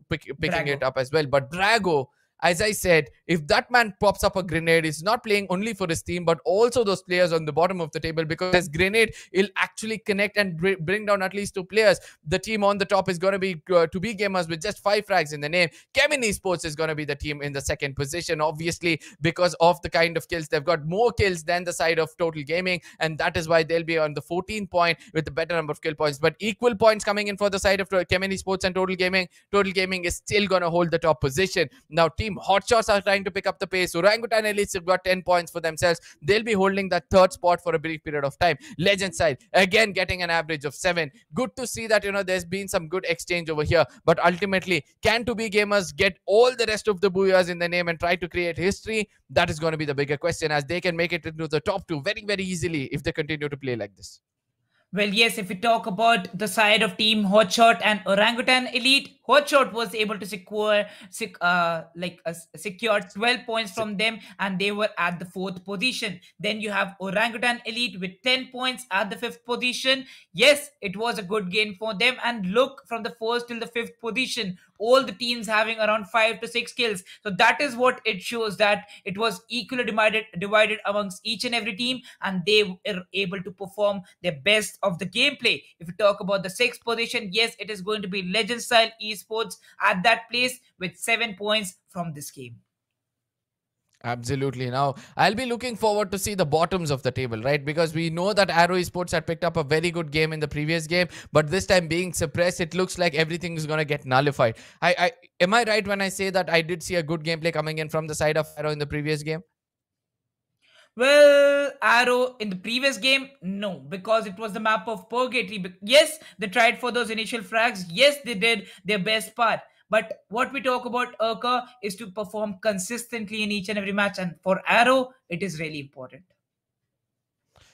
picking it up as well. But Drago, as I said, if that man pops up a grenade, he's not playing only for his team, but also those players on the bottom of the table, because this grenade will actually connect and bring down at least 2 players. The team on the top is going to be 2B Gamers with just 5 frags in the name. CHEMIN Esports is going to be the team in the 2nd position, obviously, because of the kind of kills. They've got more kills than the side of Total Gaming, and that is why they'll be on the 14th point with a better number of kill points. But equal points coming in for the side of CHEMIN Esports and Total Gaming. Total Gaming is still going to hold the top position. Now, Team HOTSHOTs are trying to pick up the pace. Orangutan Elites have got 10 points for themselves. They'll be holding that 3rd spot for a brief period of time. Legend side, again, getting an average of 7. Good to see that, there's been some good exchange over here. But ultimately, can 2B Gamers get all the rest of the booyahs in the name and try to create history? That is going to be the bigger question, as they can make it into the top 2 very, very easily if they continue to play like this. Well, yes, if we talk about the side of Team Hotshot and Orangutan Elite, Hotshot was able to secure 12 points So, from them, and they were at the fourth position. Then you have Orangutan Elite with 10 points at the fifth position. Yes, it was a good game for them, and look, from the first till the fifth position, all the teams having around 5 to 6 kills. So that is what it shows, that it was equally divided amongst each and every team, and they were able to perform their best of the gameplay. If you talk about the sixth position, yes, it is going to be Legend Style Esports at that place with 7 points from this game. absolutely. Now, I'll be looking forward to see the bottoms of the table, right? Because we know that Arrow Esports had picked up a very good game in the previous game, but this time being suppressed, it looks like everything is going to get nullified. Am I right when I say that I did see a good gameplay coming in from the side of Arrow in the previous game? Well, Arrow in the previous game, no, because it was the map of Purgatory. Yes, they tried for those initial frags. Yes, they did their best part. But what we talk about Urka is to perform consistently in each and every match. And for Arrow, it is really important.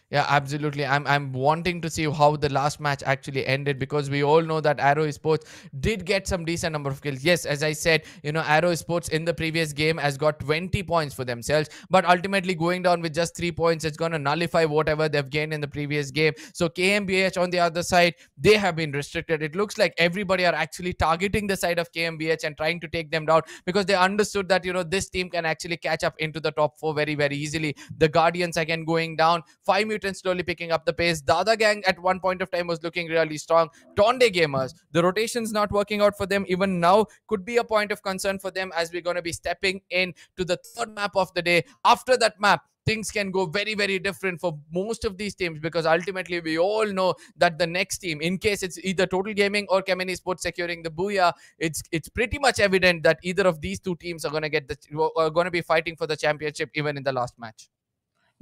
Yeah, absolutely. I'm wanting to see how the last match actually ended, because we all know that Arrow Sports did get some decent number of kills. Yes, as I said, Arrow Sports in the previous game has got 20 points for themselves, but ultimately going down with just 3 points, it's going to nullify whatever they've gained in the previous game. So KMBH on the other side, they have been restricted. It looks like everybody are actually targeting the side of KMBH and trying to take them down, because they understood that this team can actually catch up into the top 4 very, very easily. The Guardians again going down, 5 mutants slowly picking up the pace. DADA gang at one point of time was looking really strong. TONDE gamers, the rotation's not working out for them even now, could be a point of concern for them, as we're going to be stepping in to the third map of the day. After that map, things can go very, very different for most of these teams, because ultimately we all know that the next team, in case it's either Total Gaming or CHEMIN Esports securing the booyah, it's pretty much evident that either of these two teams are going to going to be fighting for the championship even in the last match.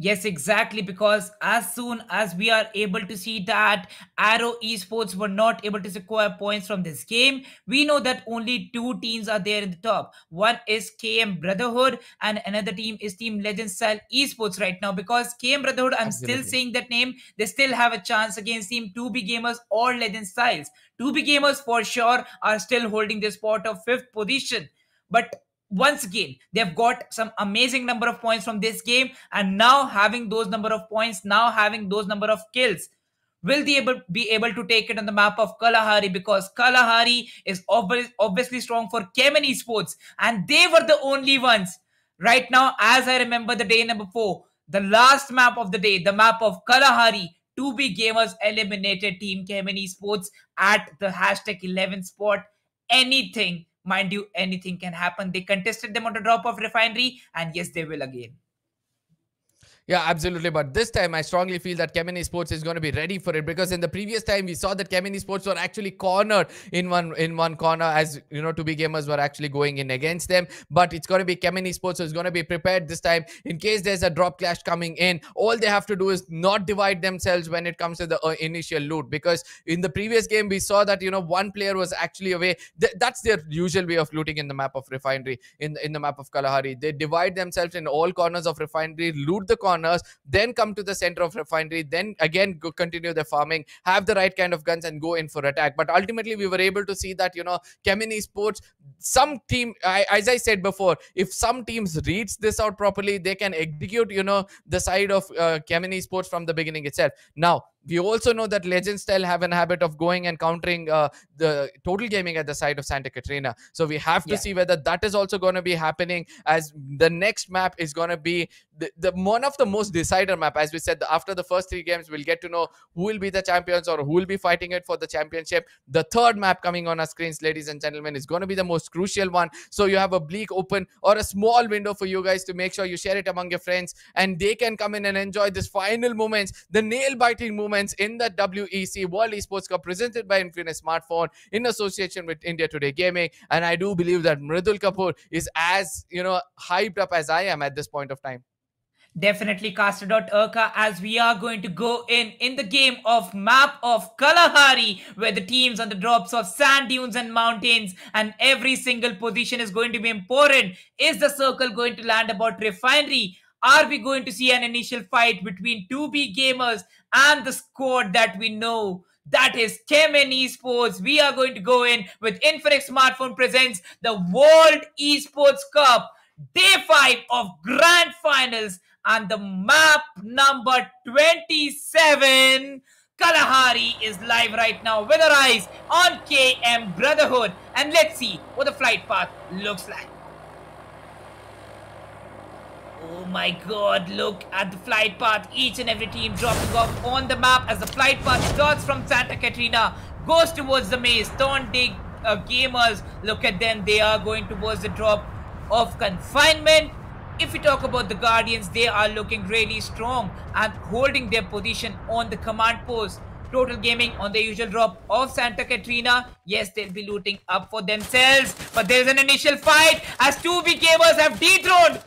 Yes, exactly. Because as soon as we are able to see that Arrow Esports were not able to secure points from this game, we know that only two teams are there in the top. One is KM Brotherhood, and another team is Team Legend Style Esports right now. Because KM Brotherhood, I'm still Absolutely. saying that name, they still have a chance against Team 2B Gamers or Legend Styles. 2B Gamers for sure are still holding the spot of fifth position. But once again, they've got some amazing number of points from this game, and now having those number of points, now having those number of kills, will they be able to take it on the map of Kalahari? Because Kalahari is obviously strong for CHEMIN Esports, and they were the only ones right now. As I remember the day number 4, the last map of the day, the map of Kalahari, 2B Gamers eliminated Team CHEMIN Esports at the hashtag 11 spot. Anything, mind you, anything can happen. They contested them on the drop of refinery, and yes, they will again. Yeah, absolutely. But this time, I strongly feel that CHEMIN Esports is going to be ready for it, because in the previous time, we saw that CHEMIN Esports were actually cornered in one corner, as 2B gamers were actually going in against them. But it's going to be CHEMIN Esports who's going to be prepared this time in case there's a drop clash coming in. All they have to do is not divide themselves when it comes to the initial loot, because in the previous game, we saw that one player was actually away. That's their usual way of looting in the map of refinery. In the map of Kalahari, they divide themselves in all corners of refinery, loot the corners, then come to the center of refinery, then again go continue the farming, have the right kind of guns, and go in for attack. But ultimately, we were able to see that CHEMIN Esports, some team, as I said before, if some teams reads this out properly, they can execute the side of CHEMIN Esports from the beginning itself. Now, we also know that Legend Style have an habit of going and countering the Total Gaming at the side of Santa Catrina. So we have to see whether that is also going to be happening, as the next map is going to be the one of the most decider map. As we said, after the first 3 games, we'll get to know who will be the champions or who will be fighting it for the championship. The third map coming on our screens, ladies and gentlemen, is going to be the most crucial one. So you have a bleak open or a small window for you guys to make sure you share it among your friends, and they can come in and enjoy this final moments, the nail-biting moments in the WEC World Esports Cup, presented by Infinix Smartphone in association with India Today Gaming. And I do believe that Mridul Kapoor is as hyped up as I am at this point of time. Definitely, Caster.Urka, as we are going to go in the game of map of Kalahari, where the teams on the drops of sand dunes and mountains, and every single position is going to be important. Is the circle going to land about refinery? Are we going to see an initial fight between 2B gamers and the squad that we know? That is CHEMIN Esports. We are going to go in with Infinix Smartphone presents the World Esports Cup, Day 5 of Grand Finals, and the map number 27. Kalahari is live right now with our eyes on KM Brotherhood. And let's see what the flight path looks like. Oh my god, look at the flight path. Each and every team dropping off on the map as the flight path starts from Santa Catarina, goes towards the maze. TONDE gamers, look at them. They are going towards the drop of confinement. If we talk about the Guardians, they are looking really strong and holding their position on the command post. Total Gaming on the usual drop of Santa Catarina. Yes, they'll be looting up for themselves. But there's an initial fight as 2B gamers have dethroned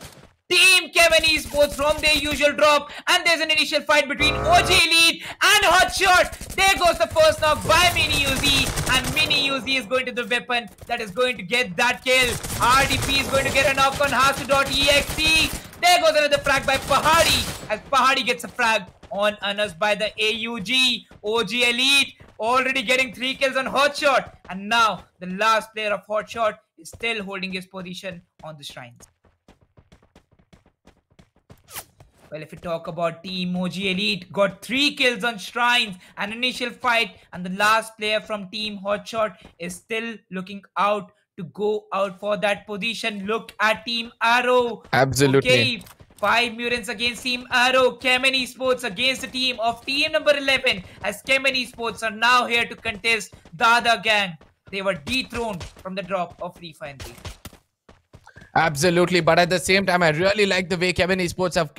Team CHEMIN Esports from their usual drop, and there's an initial fight between OG Elite and HOTSHOT. There goes the first knock by Mini Uzi, and Mini Uzi is going to the weapon that is going to get that kill. RDP is going to get a knock on Hasu.exe. There goes another frag by Pahadi, as Pahadi gets a frag on Anas by the AUG. OG Elite already getting 3 kills on HOTSHOT, and now the last player of HOTSHOT is still holding his position on the shrines. Well, if we talk about Team OG Elite, got 3 kills on Shrines, an initial fight, and the last player from Team HOTSHOT is still looking out to go out for that position. Look at Team Arrow. Absolutely. Okay, 5 mutants against Team Arrow. CHEMIN Esports against the team of team number 11, as CHEMIN Esports are now here to contest DADA gang. They were dethroned from the drop of FreeFire. Absolutely, but at the same time, I really like the way CHEMIN Esports have,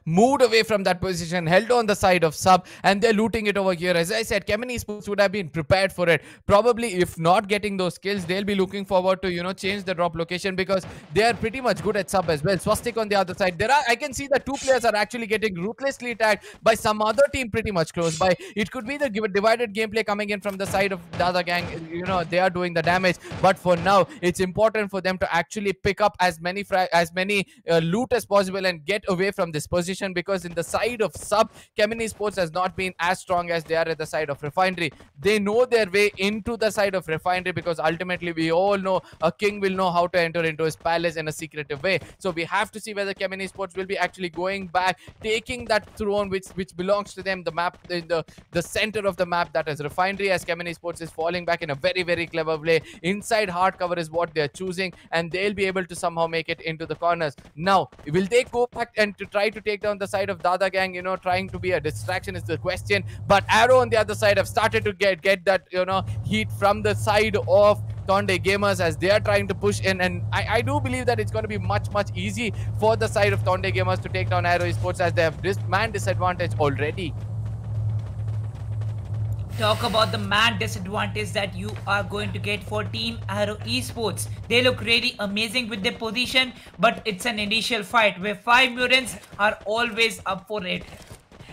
moved away from that position, held on the side of sub, and they're looting it over here. As I said, CHEMIN Esports would have been prepared for it. Probably, if not getting those kills, they'll be looking forward to, change the drop location, because they are pretty much good at sub as well. Swastik on the other side. I can see that 2 players are actually getting ruthlessly tagged by some other team pretty much close by. It could be the divided gameplay coming in from the side of DADA gang. They are doing the damage, but for now, it's important for them to actually pick up as many loot as possible and get away from this position, because in the side of sub, CHEMIN Esports has not been as strong as they are at the side of refinery. They know their way into the side of refinery, because ultimately we all know a king will know how to enter into his palace in a secretive way. So we have to see whether CHEMIN Esports will be actually going back, taking that throne which belongs to them, the map in the center of the map, that is refinery, as CHEMIN Esports is falling back in a very, very clever way. Inside hard cover is what they're choosing, and they'll be able to somehow make it into the corners. Now, will they go back and to try to take down the side of DADA gang, trying to be a distraction is the question. But Arrow on the other side have started to get that, heat from the side of TONDE gamers as they are trying to push in, and I do believe that it's going to be much easy for the side of TONDE gamers to take down Arrow Esports, as they have this man disadvantage already. Talk about the man disadvantage that you are going to get for Team Arrow Esports. They look really amazing with their position, but it's an initial fight where 5 mutants are always up for it.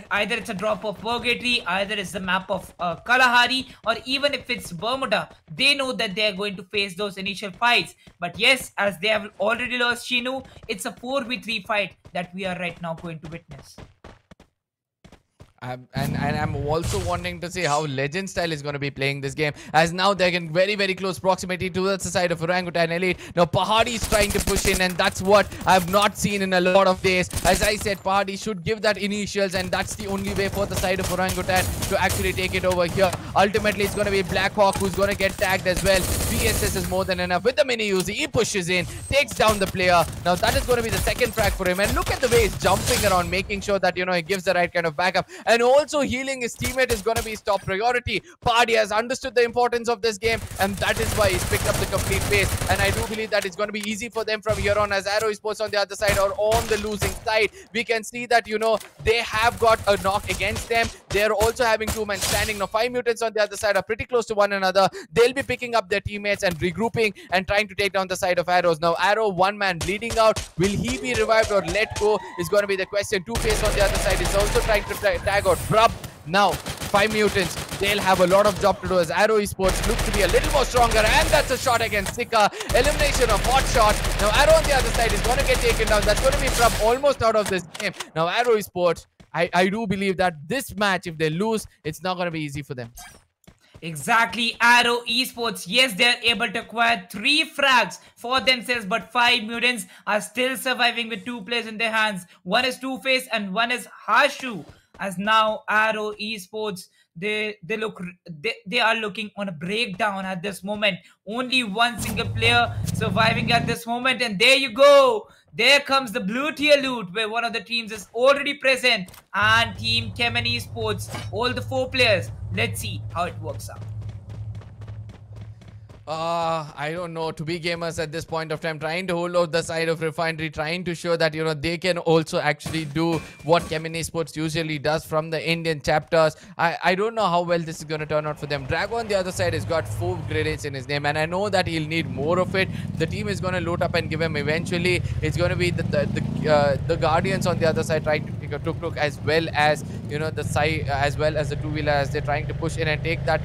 Either it's a drop of Purgatory, either it's the map of Kalahari, or even if it's Bermuda, they know that they are going to face those initial fights. But yes, as they have already lost Shinu, it's a 4v3 fight that we are right now going to witness. And I'm also wanting to see how Legend Style is going to be playing this game, as now they're in very, very close proximity towards the side of Orangutan Elite. Now Pahadi is trying to push in, and that's what I've not seen in a lot of days. As I said, Pahadi should give that initials, and that's the only way for the side of Orangutan to actually take it over here. Ultimately, it's going to be Blackhawk who's going to get tagged as well. VSS is more than enough with the Mini Uzi. He pushes in, takes down the player. Now that is going to be the second frag for him, and look at the way he's jumping around, making sure that, he gives the right kind of backup. And also healing his teammate is going to be his top priority. Pahadi has understood the importance of this game, and that is why he's picked up the complete pace. And I do believe that it's going to be easy for them from here on, as Arrow Esports on the other side or on the losing side. We can see that, they have got a knock against them. They're also having 2 men standing. Now 5 mutants on the other side are pretty close to one another. They'll be picking up their teammates and regrouping and trying to take down the side of Arrows. Now Arrow, 1 man bleeding out. Will he be revived or let go is going to be the question. 2Face on the other side is also trying to tag out Brub. Now 5 mutants they'll have a lot of job to do as Arrow Esports look to be a little more stronger. And that's a shot against Sika. Elimination of HOTSHOT. Now Arrow on the other side is going to get taken down. That's going to be from almost out of this game. Now Arrow Esports, I do believe that this match, if they lose, it's not going to be easy for them. Exactly, Arrow Esports. Yes, they are able to acquire 3 frags for themselves, but 5 mutants are still surviving with 2 players in their hands. One is Two-Face and one is Harshu. As now Arrow Esports, they are looking on a breakdown at this moment. Only one single player surviving at this moment, and there you go. There comes the blue tier loot where one of the teams is already present, and Team CHEMIN Esports, all the 4 players. Let's see how it works out. I don't know. To be gamers at this point of time, trying to hold out the side of Refinery, trying to show that, you know, they can also actually do what CHEMIN Esports usually does from the Indian chapters. I don't know how well this is going to turn out for them. Drago on the other side has got 4 grenades in his name, and I know that he'll need more of it. The team is going to loot up and give him eventually. It's going to be the Guardians on the other side trying to pick a tuk-tuk, as well as, you know, the side, as well as the two-wheeler, as they're trying to push in and take that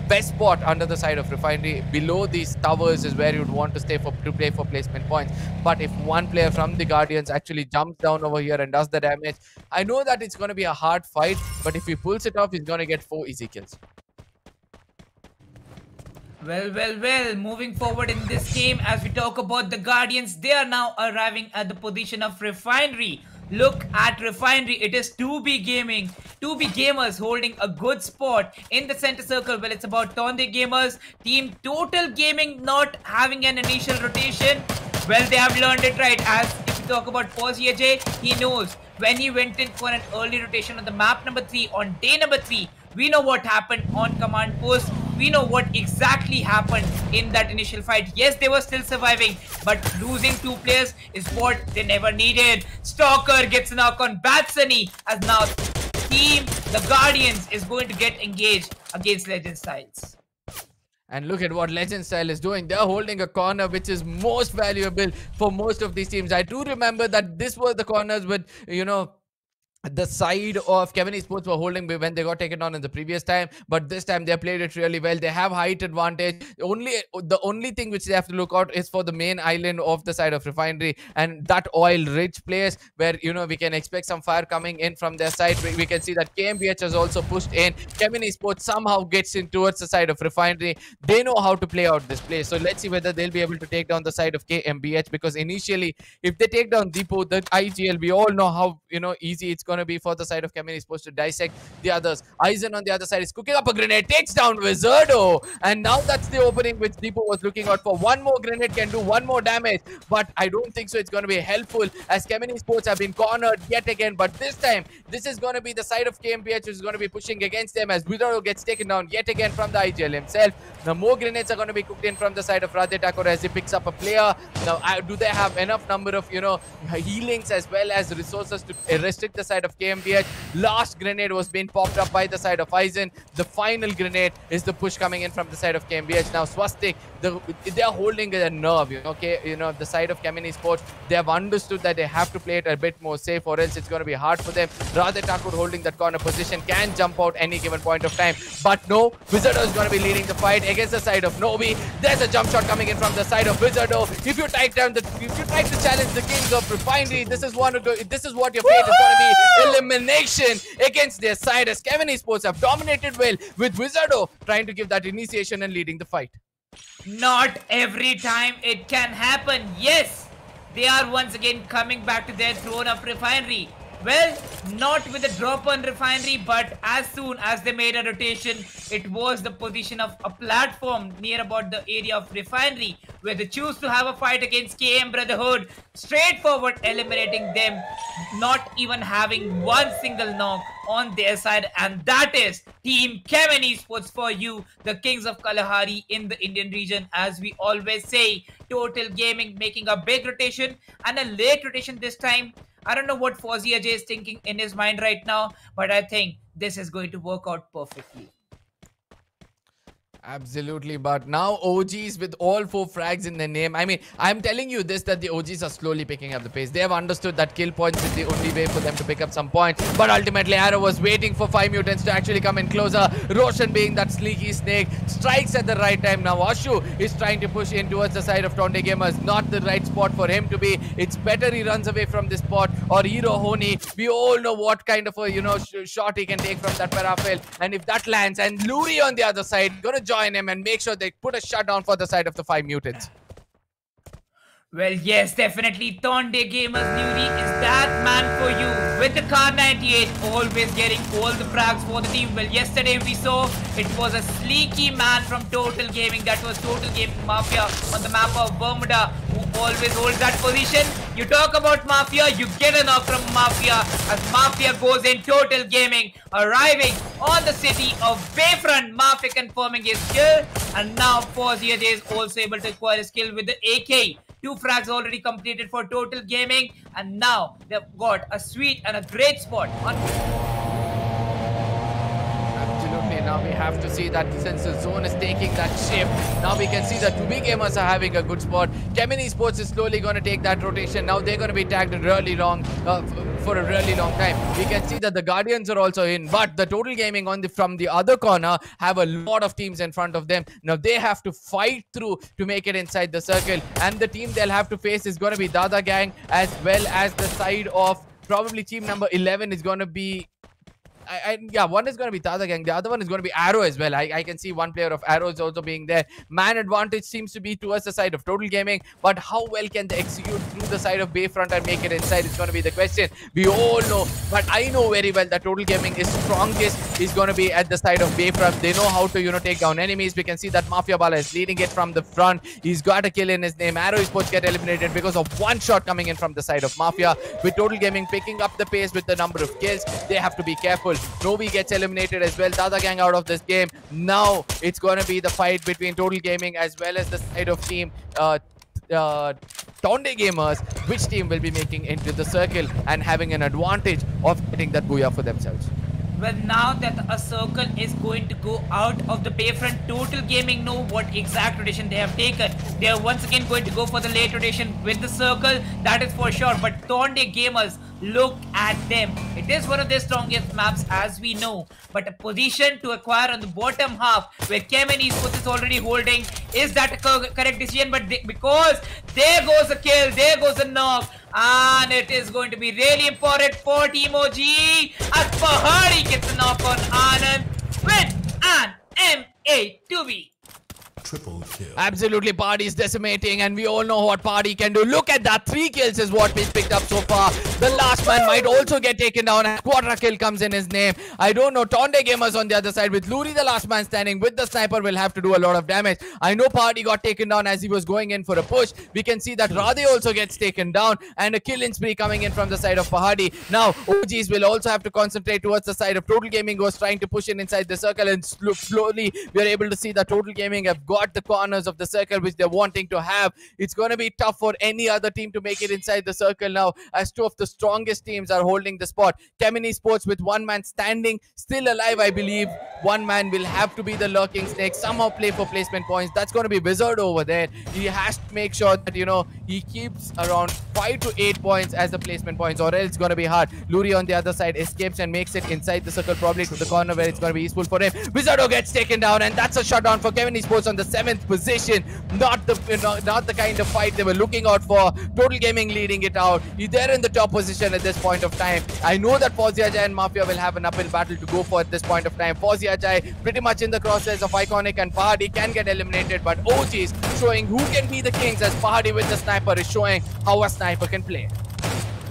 best spot under the side of Refinery. Below these towers is where you'd want to stay to play for placement points. But if one player from the Guardians actually jumps down over here and does the damage, I know that it's going to be a hard fight, but if he pulls it off, he's going to get 4 easy kills. Well, moving forward in this game, as we talk about the Guardians, they are now arriving at the position of Refinery. Look at Refinery. It is 2B Gaming, 2B Gamers holding a good spot in the center circle. Well, it's about TONDE Gamers, Team Total Gaming not having an initial rotation. Well, they have learned it right. As if you talk about Fozzy Ajay, he knows when he went in for an early rotation on the map number 3, on day number 3, we know what happened on command post. We know what exactly happened in that initial fight. Yes, they were still surviving, but losing 2 players is what they never needed. Stalker gets a knock on Batsani, as now Team the Guardians is going to get engaged against Legend Styles. And look at what Legend Style is doing. They're holding a corner which is most valuable for most of these teams. I do remember that this was the corners with, you know, the side of CHEMIN Esports were holding when they got taken on in the previous time, but this time they played it really well. They have height advantage. The only thing which they have to look out is for the main island of the side of Refinery, and that oil rich place where, you know, we can expect some fire coming in from their side. We can see that KMBH has also pushed in. CHEMIN Esports somehow gets in towards the side of Refinery. They know how to play out this play, so let's see whether they'll be able to take down the side of KMBH, because initially if they take down Deepo, the IGL, we all know how, you know, easy it's going to be for the side of CHEMIN is supposed to dissect the others. Aizen on the other side is cooking up a grenade, takes down Wizardo, and now that's the opening which Deepo was looking out for. One more grenade can do 1 more damage, but I don't think so it's going to be helpful, as CHEMIN Esports have been cornered yet again. But this time, this is going to be the side of KMPH which is going to be pushing against them, as Wizardo gets taken down yet again from the IGL himself. Now more grenades are going to be cooked in from the side of Radhe Thakur as he picks up a player. Now do they have enough number of, you know, healings as well as resources to restrict the side of KMPH? Last grenade was being popped up by the side of Aizen. The final grenade is the push coming in from the side of KMPH. Now Swastik, they are holding a nerve, you know, okay, you know, the side of CHEMIN Esports, they have understood that they have to play it a bit more safe, or else it's going to be hard for them. Radhe Thakur holding that corner position, can jump out any given point of time, but no, Wizardo is going to be leading the fight against the side of Nobi. There's a jump shot coming in from the side of Wizardo. If you try to challenge the kings of Refinery, this is what your fate is going to be: elimination against their side, as CHEMIN Esports have dominated well, with Wizardo trying to give that initiation and leading the fight. Not every time it can happen. Yes, they are once again coming back to their throne of Refinery. Well, not with a drop on Refinery, but as soon as they made a rotation, it was the position of a platform near about the area of Refinery, where they choose to have a fight against KM Brotherhood, straightforward eliminating them, not even having one single knock on their side. And that is Team CHEMIN Esports for you, the kings of Kalahari in the Indian region. As we always say, Total Gaming making a big rotation and a late rotation this time. I don't know what Fozzy Ajay is thinking in his mind right now, but I think this is going to work out perfectly. Absolutely, but now OGs with all 4 frags in their name. I mean, I'm telling you this, that the OGs are slowly picking up the pace. They have understood that kill points is the only way for them to pick up some points. But ultimately, Arrow was waiting for 5 mutants to actually come in closer. Roshan, being that sneaky snake, strikes at the right time. Now Ashu is trying to push in towards the side of TONDE Gamers. Not the right spot for him to be. It's better he runs away from this spot, or Hero Honi. We all know what kind of a shot he can take from that parafel. And if that lands, and Luri on the other side, gonna join him and make sure they put a shutdown for the side of the 5 mutants. Well, yes, definitely. TONDE Gamers Nuri is that man for you. With the Car 98, always getting all the frags for the team. Well, yesterday we saw it was a sleeky man from Total Gaming. That was Total Gaming Mafia on the map of Bermuda, who always holds that position. You talk about Mafia, you get a knock from Mafia as Mafia goes in. Total Gaming arriving on the city of Bayfront. Mafia confirming his skill. And now Fozia is also able to acquire his skill with the AK. 2 frags already completed for Total Gaming, and now they've got a sweet and a great spot on. Absolutely, now we have to see that since the zone is taking that shift, now we can see that 2B Gamers are having a good spot. CHEMIN Esports is slowly going to take that rotation. Now they're going to be tagged really long for a really long time. We can see that the Guardians are also in, but the Total Gaming from the other corner have a lot of teams in front of them. Now they have to fight through to make it inside the circle, and the team they'll have to face is going to be DADA Gang, as well as the side of probably team number 11 is going to be yeah, one is going to be DADA Gang. The other one is going to be Arrow as well. I can see one player of Arrow is also being there. Man advantage seems to be towards the side of Total Gaming, but how well can they execute through the side of Bayfront and make it inside is going to be the question. We all know, but I know very well that Total Gaming is strongest is going to be at the side of Bayfront. They know how to, take down enemies. We can see that Mafia Bala is leading it from the front. He's got a kill in his name. Arrow is supposed to get eliminated because of one shot coming in from the side of Mafia. With Total Gaming picking up the pace with the number of kills, they have to be careful. Novi gets eliminated as well. DADA Gang out of this game. Now it's going to be the fight between Total Gaming as well as the side of team TONDE Gamers. Which team will be making into the circle and having an advantage of getting that booyah for themselves? Well, now that a circle is going to go out of the Bayfront, Total Gaming know what exact rotation they have taken. They are once again going to go for the late rotation with the circle, that is for sure. But TONDE Gamers, look at them. It is one of their strongest maps, as we know. But a position to acquire on the bottom half, where CHEMIN Esports is already holding, is that a correct decision? But because there goes a kill, there goes a knock, and it is going to be really important for Team OG as Pahari gets a knock on Anand with an MA2B. Triple kill. Absolutely, Party is decimating, and we all know what Party can do. Look at that, 3 kills is what we've picked up so far. The last man might also get taken down, and quadra kill comes in his name. I don't know, TONDE Gamers on the other side with Luri, the last man standing with the sniper, will have to do a lot of damage. I know Party got taken down as he was going in for a push. We can see that Radhe also gets taken down, and a killing spree coming in from the side of Pahadi. Now OGs will also have to concentrate towards the side of Total Gaming, who was trying to push in inside the circle, and slowly we are able to see that Total Gaming have got the corners of the circle which they're wanting to have. It's going to be tough for any other team to make it inside the circle now, as 2 of the strongest teams are holding the spot. CHEMIN Esports with 1 man standing, still alive, I believe. 1 man will have to be the lurking snake, somehow play for placement points. That's going to be Wizard over there. He has to make sure that, he keeps around 5 to 8 points as the placement points, or else it's going to be hard. Luri on the other side escapes and makes it inside the circle, probably to the corner where it's going to be useful for him. Wizardo gets taken down, and that's a shutdown for CHEMIN Esports on the 7th position. Not the kind of fight they were looking out for. Total Gaming leading it out. They're in the top position at this point of time. I know that Fozia Jai and Mafia will have an uphill battle to go for at this point of time. Fozia Jai pretty much in the crosshairs of Iconic, and Pahadi can get eliminated, but OGs showing who can be the kings, as Pahadi with the sniper is showing how a sniper can play.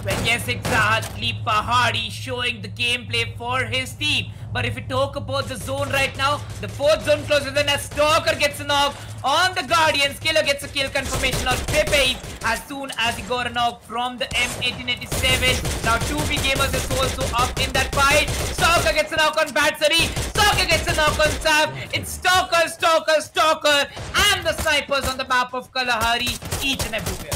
Well, yes, exactly. Pahadi showing the gameplay for his team. But if we talk about the zone right now, the 4th zone closes in as Stalker gets a knock on the Guardians. Killer gets a kill confirmation on Pepe as soon as he got a knock from the M1887. Now 2B Gamers is also up in that fight. Stalker gets a knock on Batsari. Stalker gets a knock on Sav. It's Stalker, Stalker, Stalker, and the snipers on the map of Kalahari each and everywhere.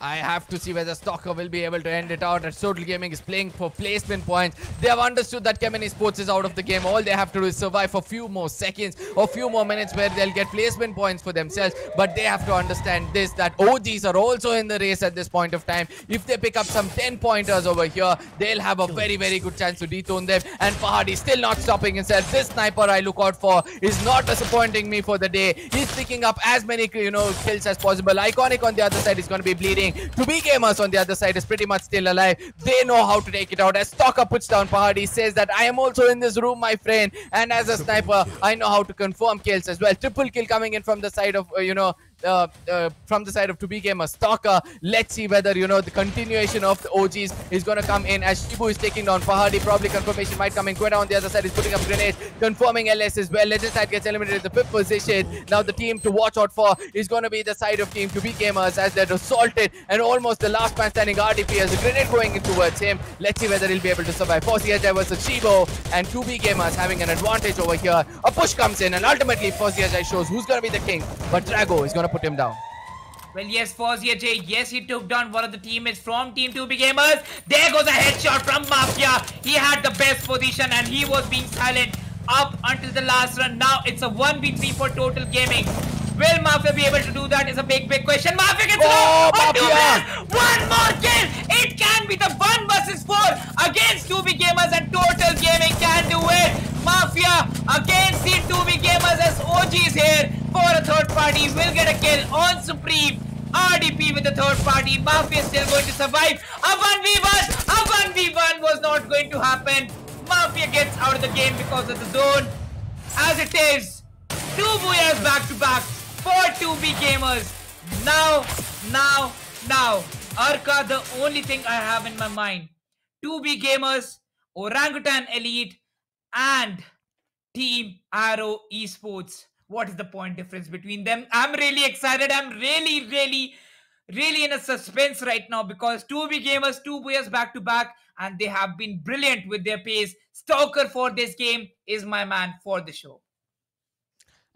I have to see whether Stalker will be able to end it out. As Total Gaming is playing for placement points. They have understood that CHEMIN Esports is out of the game. All they have to do is survive for a few more seconds or few more minutes where they'll get placement points for themselves. But they have to understand this, that OGs are also in the race at this point of time. If they pick up some 10 pointers over here, they'll have a very, very good chance to dethrone them. And Fahadi still not stopping himself. This sniper I look out for is not disappointing me for the day. He's picking up as many, kills as possible. Iconic on the other side is going to be bleeding. 2B Gamers on the other side is pretty much still alive. They know how to take it out. As Stalker puts down Fahadi, says that I am also in this room, my friend. And as a sniper, I know how to confirm kills as well. Triple kill coming in from the side of, from the side of 2B Gamer Stalker. Let's see whether the continuation of the OGs is going to come in as Shibu is taking down Fahadi. Probably confirmation might come in. Quetta on the other side is putting up grenades, confirming LS as well. Legend side gets eliminated in the 5th position. Now the team to watch out for is going to be the side of team 2B Gamers as they're assaulted and almost the last man standing. RDP has a grenade going in towards him. Let's see whether he'll be able to survive. Fozzy Ajay versus Shibo and 2B Gamers having an advantage over here. A push comes in and ultimately Fozzy Ajay shows who's going to be the king, but Drago is going to put him down. Well, yes, Fozzy Ajay, yes, he took down one of the teammates from Team 2B Gamers. There goes a headshot from Mafia. He had the best position and he was being silent up until the last run. Now it's a 1v3 for Total Gaming. Will Mafia be able to do that is a big question. Mafia gets one more kill. It can be the 1 versus 4 against 2B Gamers and Total Gaming can do it. Mafia against Team 2B Gamers as OGs here for a third party. Will get a kill on Supreme. RDP with the third party. Mafia still going to survive. A 1v1. A 1v1 was not going to happen. Mafia gets out of the game because of the zone. As it is, 2 booyahs back to back for 2B Gamers. Now, Arka, the only thing I have in my mind. 2B Gamers, Orangutan Elite, and Team Arrow Esports. What is the point difference between them? I'm really excited. I'm really in a suspense right now because 2B Gamers, 2 booyahs back to back, and they have been brilliant with their pace. Stalker for this game is my man for the show.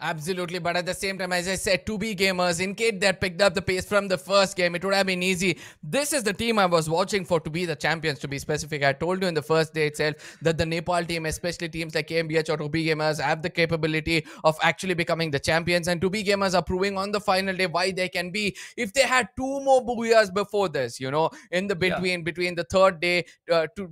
Absolutely, but at the same time, as I said, 2B Gamers, in case they had picked up the pace from the first game, it would have been easy. This is the team I was watching for to be the champions, to be specific. I told you in the first day itself that the Nepal team, especially teams like KMBH or 2B Gamers, have the capability of actually becoming the champions. And 2B Gamers are proving on the final day why they can be. If they had 2 more booyahs before this, in the between the third day,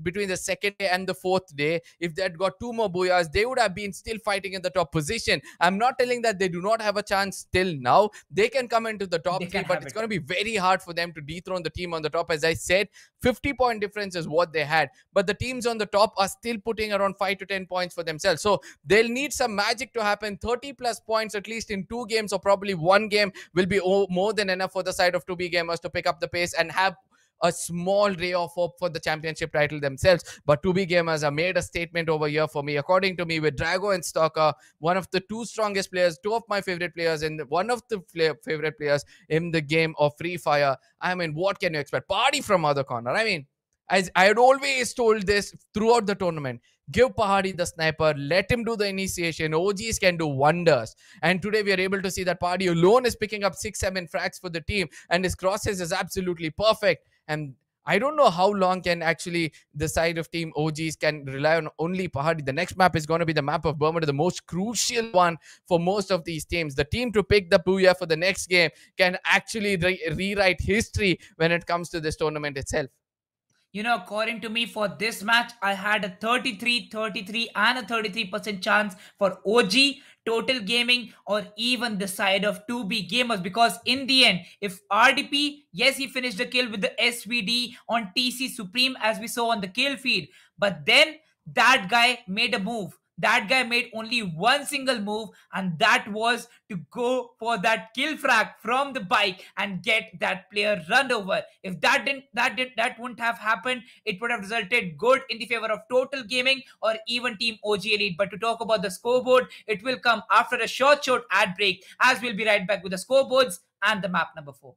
between the second day and the 4th day, if they had got 2 more booyahs, they would have been still fighting in the top position. I'm not telling that they do not have a chance till now. They can come into the top 3, but it's going to be very hard for them to dethrone the team on the top. As I said, 50-point difference is what they had, but the teams on the top are still putting around 5 to 10 points for themselves. So they'll need some magic to happen. 30 plus points at least in 2 games, or probably 1 game, will be more than enough for the side of 2B Gamers to pick up the pace and have a small ray of hope for the championship title themselves. But 2B Gamers have made a statement over here for me. According to me, with Drago and Stalker, one of the 2 strongest players, 2 of my favorite players, and one of the favorite players in the game of FreeFire. I mean, what can you expect? Party from other corner. I mean, as I had always told this throughout the tournament, give Pahadi the sniper, let him do the initiation. OGs can do wonders. And today we are able to see that Pahadi alone is picking up 6-7 frags for the team, and his crosses is absolutely perfect. And I don't know how long can actually the side of team OGs can rely on only Pahadi. The next map is going to be the map of Bermuda, the most crucial one for most of these teams. The team to pick the booyah for the next game can actually rewrite history when it comes to this tournament itself. According to me, for this match, I had a 33, 33 and a 33% chance for OG, Total Gaming, or even the side of 2B Gamers. Because in the end, if RDP, yes, he finished the kill with the SVD on TC Supreme as we saw on the kill feed. But then that guy made a move. That guy made only one single move, and that was to go for that kill frag from the bike and get that player run over. If that wouldn't have happened, it would have resulted good in the favor of Total Gaming or even Team OG Elite. But to talk about the scoreboard, it will come after a short ad break, as we'll be right back with the scoreboards and the map number 4.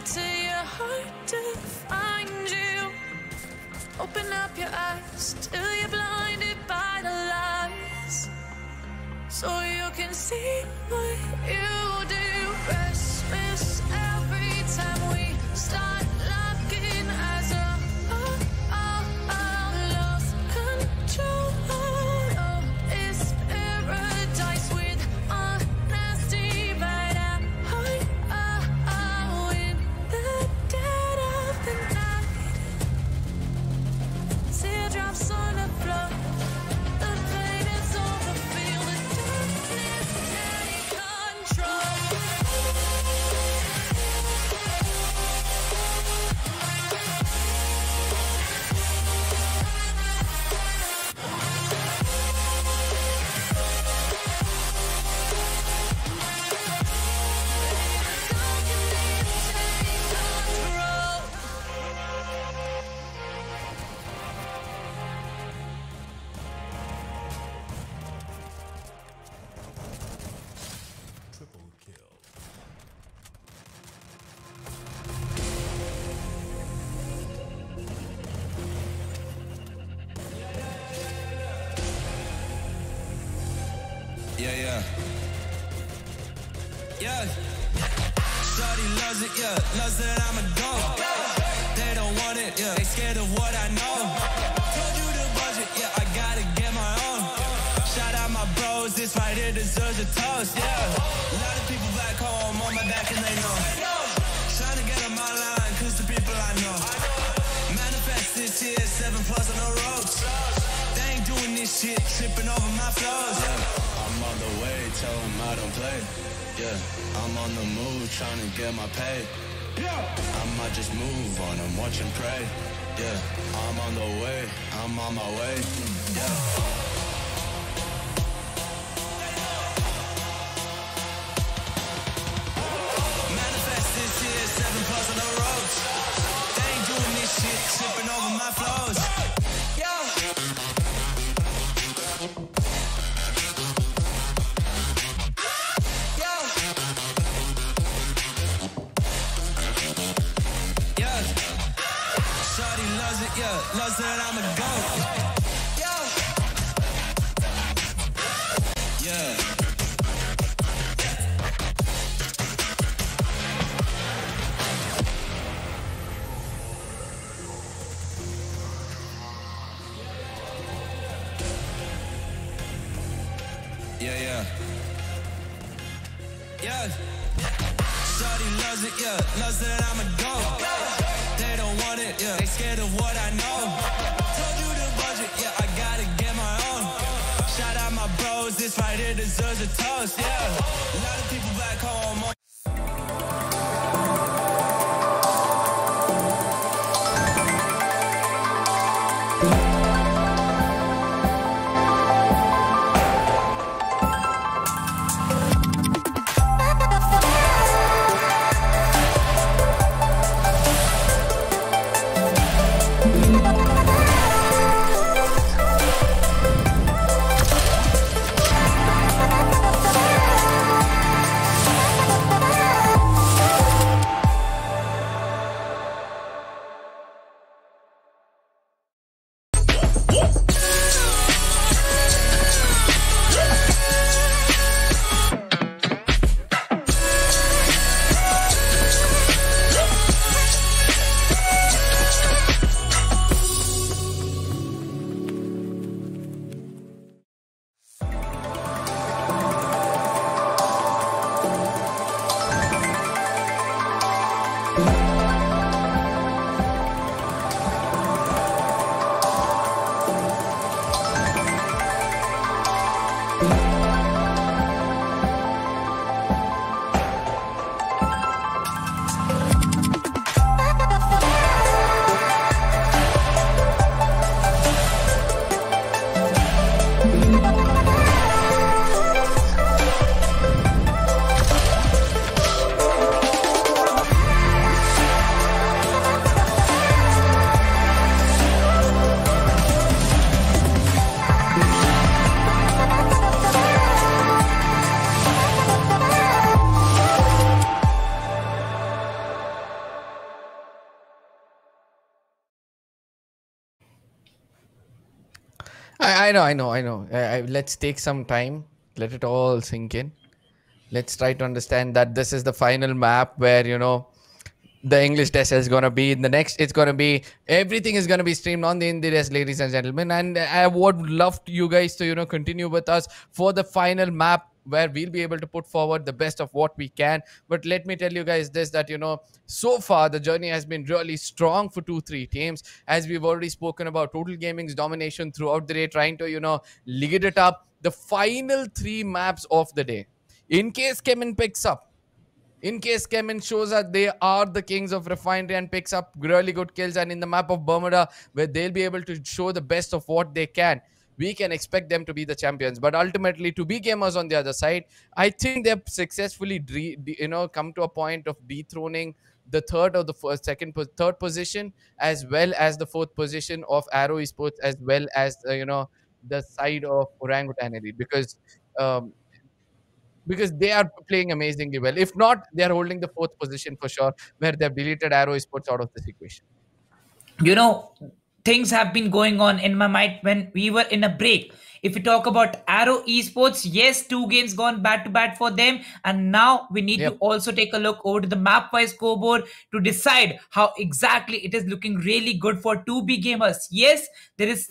to your heart to find you. Open up your eyes till you're blinded by the lies, so you can see what you do. Restless every time we start locking as a lost control. Oh, it's paradise with honesty, but I'm in the dead of the night. Teardrops on the floor. The pain is over. Feel the darkness take control. Yeah. Shawty loves it, yeah. Loves that I'm a dog. They don't want it, yeah. They scared of what I know. Told you the budget, yeah. I gotta get my own. Shout out my bros, this right here deserves a toast, yeah. A lot of people back home on my back and they know. Trying to get on my line, cause the people I know. Manifest this year, 7+ on the ropes. They ain't doing this shit, tripping over my flows, yeah. I'm on the way, tell them I don't play. Yeah, I'm on the move, trying to get my pay. I might just move on them, watch and pray. Yeah, I'm on the way, I'm on my way. Yeah. Manifest this year, 7+ on the ropes. They ain't doing this shit, tripping over my flows. Yeah. Yeah, loves that I'm a goat. Yeah. Yeah. Shawty loves it, yeah. Loves that I'm a goat. They don't want it, yeah. They scared of what I know. Told you the budget, yeah. I gotta get my own. Shout out my bros, this right here deserves a toast, yeah. A lot of people back home on I know. Let's take some time. Let it all sink in. Let's try to understand that this is the final map where, the English test is going to be in the next. It's going to be everything is going to be streamed on the Hindi test, ladies and gentlemen. And I would love you guys to continue with us for the final map where we'll be able to put forward the best of what we can. But let me tell you guys this, that so far the journey has been really strong for 2-3 teams, as we've already spoken about Total Gaming's domination throughout the day, trying to lead it up. The final 3 maps of the day, in case CHEMIN picks up, in case CHEMIN shows that they are the kings of refinery and picks up really good kills, and in the map of Bermuda, where they'll be able to show the best of what they can, we can expect them to be the champions. But ultimately, to be gamers on the other side, I think they've successfully, come to a point of dethroning the third or the first, third position, as well as the fourth position of Arrow Esports, as well as the side of Orangutan Elite, um, because they are playing amazingly well. If not, they are holding the fourth position for sure, where they've deleted Arrow Sports out of this equation. You know, things have been going on in my mind when we were in a break. If we talk about Arrow Esports, yes, 2 games gone back to back for them, and now we need to Yep. also take a look over to the map wise scoreboard to decide how exactly it is looking really good for 2B gamers. Yes, there is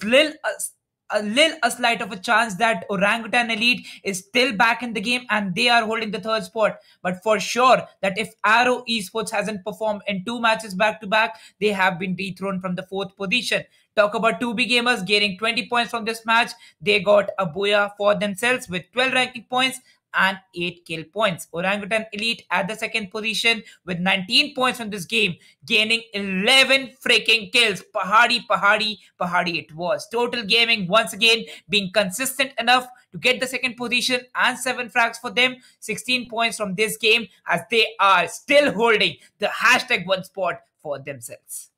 a slight of a chance that Orangutan Elite is still back in the game and they are holding the third spot. But for sure that if Arrow Esports hasn't performed in 2 matches back to back, they have been dethroned from the fourth position. Talk about 2B gamers gaining 20 points from this match. They got a booyah for themselves with 12 ranking points and 8 kill points. Orangutan Elite at the second position with 19 points from this game, gaining 11 freaking kills. Pahadi it was. Total Gaming once again being consistent enough to get the second position and 7 frags for them. 16 points from this game as they are still holding the #1 spot for themselves.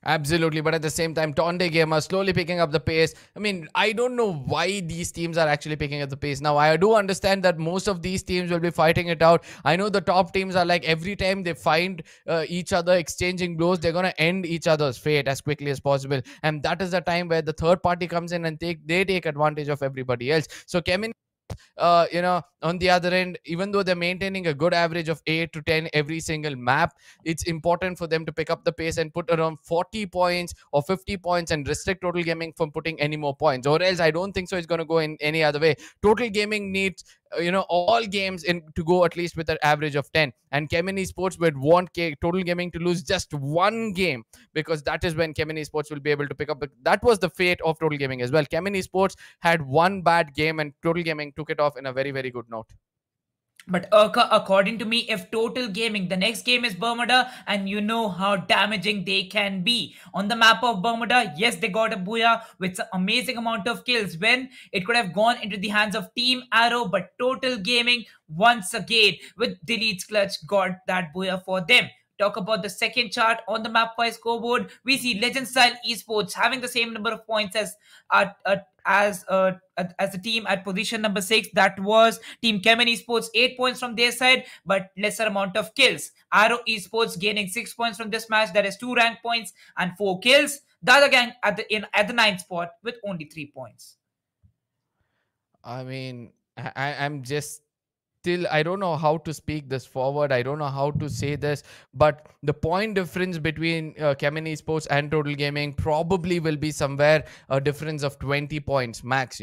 Absolutely, but at the same time, Tonde Gamer slowly picking up the pace. I mean, I don't know why these teams are actually picking up the pace. Now, I do understand that most of these teams will be fighting it out. I know the top teams are like, every time they find each other exchanging blows, they're going to end each other's fate as quickly as possible. And that is the time where the third party comes in and they take advantage of everybody else. So, Kemin, on the other end, even though they're maintaining a good average of 8 to 10 every single map, it's important for them to pick up the pace and put around 40 points or 50 points and restrict Total Gaming from putting any more points, or else I don't think so it's going to go in any other way. Total Gaming needs all games in to go at least with an average of 10, and CHEMIN Esports would want Total Gaming to lose just 1 game, because that is when CHEMIN Esports will be able to pick up. That was the fate of Total Gaming as well. CHEMIN Esports had 1 bad game and Total Gaming took it off in a very, very good note. But according to me, if Total Gaming, the next game is Bermuda, and you know how damaging they can be. On the map of Bermuda, yes, they got a booyah with some amazing amount of kills when it could have gone into the hands of Team Arrow, but Total Gaming, once again, with Delete's Clutch, got that booyah for them. Talk about the second chart on the map wise scoreboard, we see Legend Style Esports having the same number of points as the team at position number 6. That was Team CHEMIN Esports, 8 points from their side, but lesser amount of kills. Arrow Esports gaining 6 points from this match, that is 2 rank points and 4 kills. DADA Gang at the 9th spot with only 3 points. I mean, I'm just still, I don't know how to speak this forward. I don't know how to say this, but the point difference between CHEMIN Esports and Total Gaming probably will be somewhere a difference of 20 points max,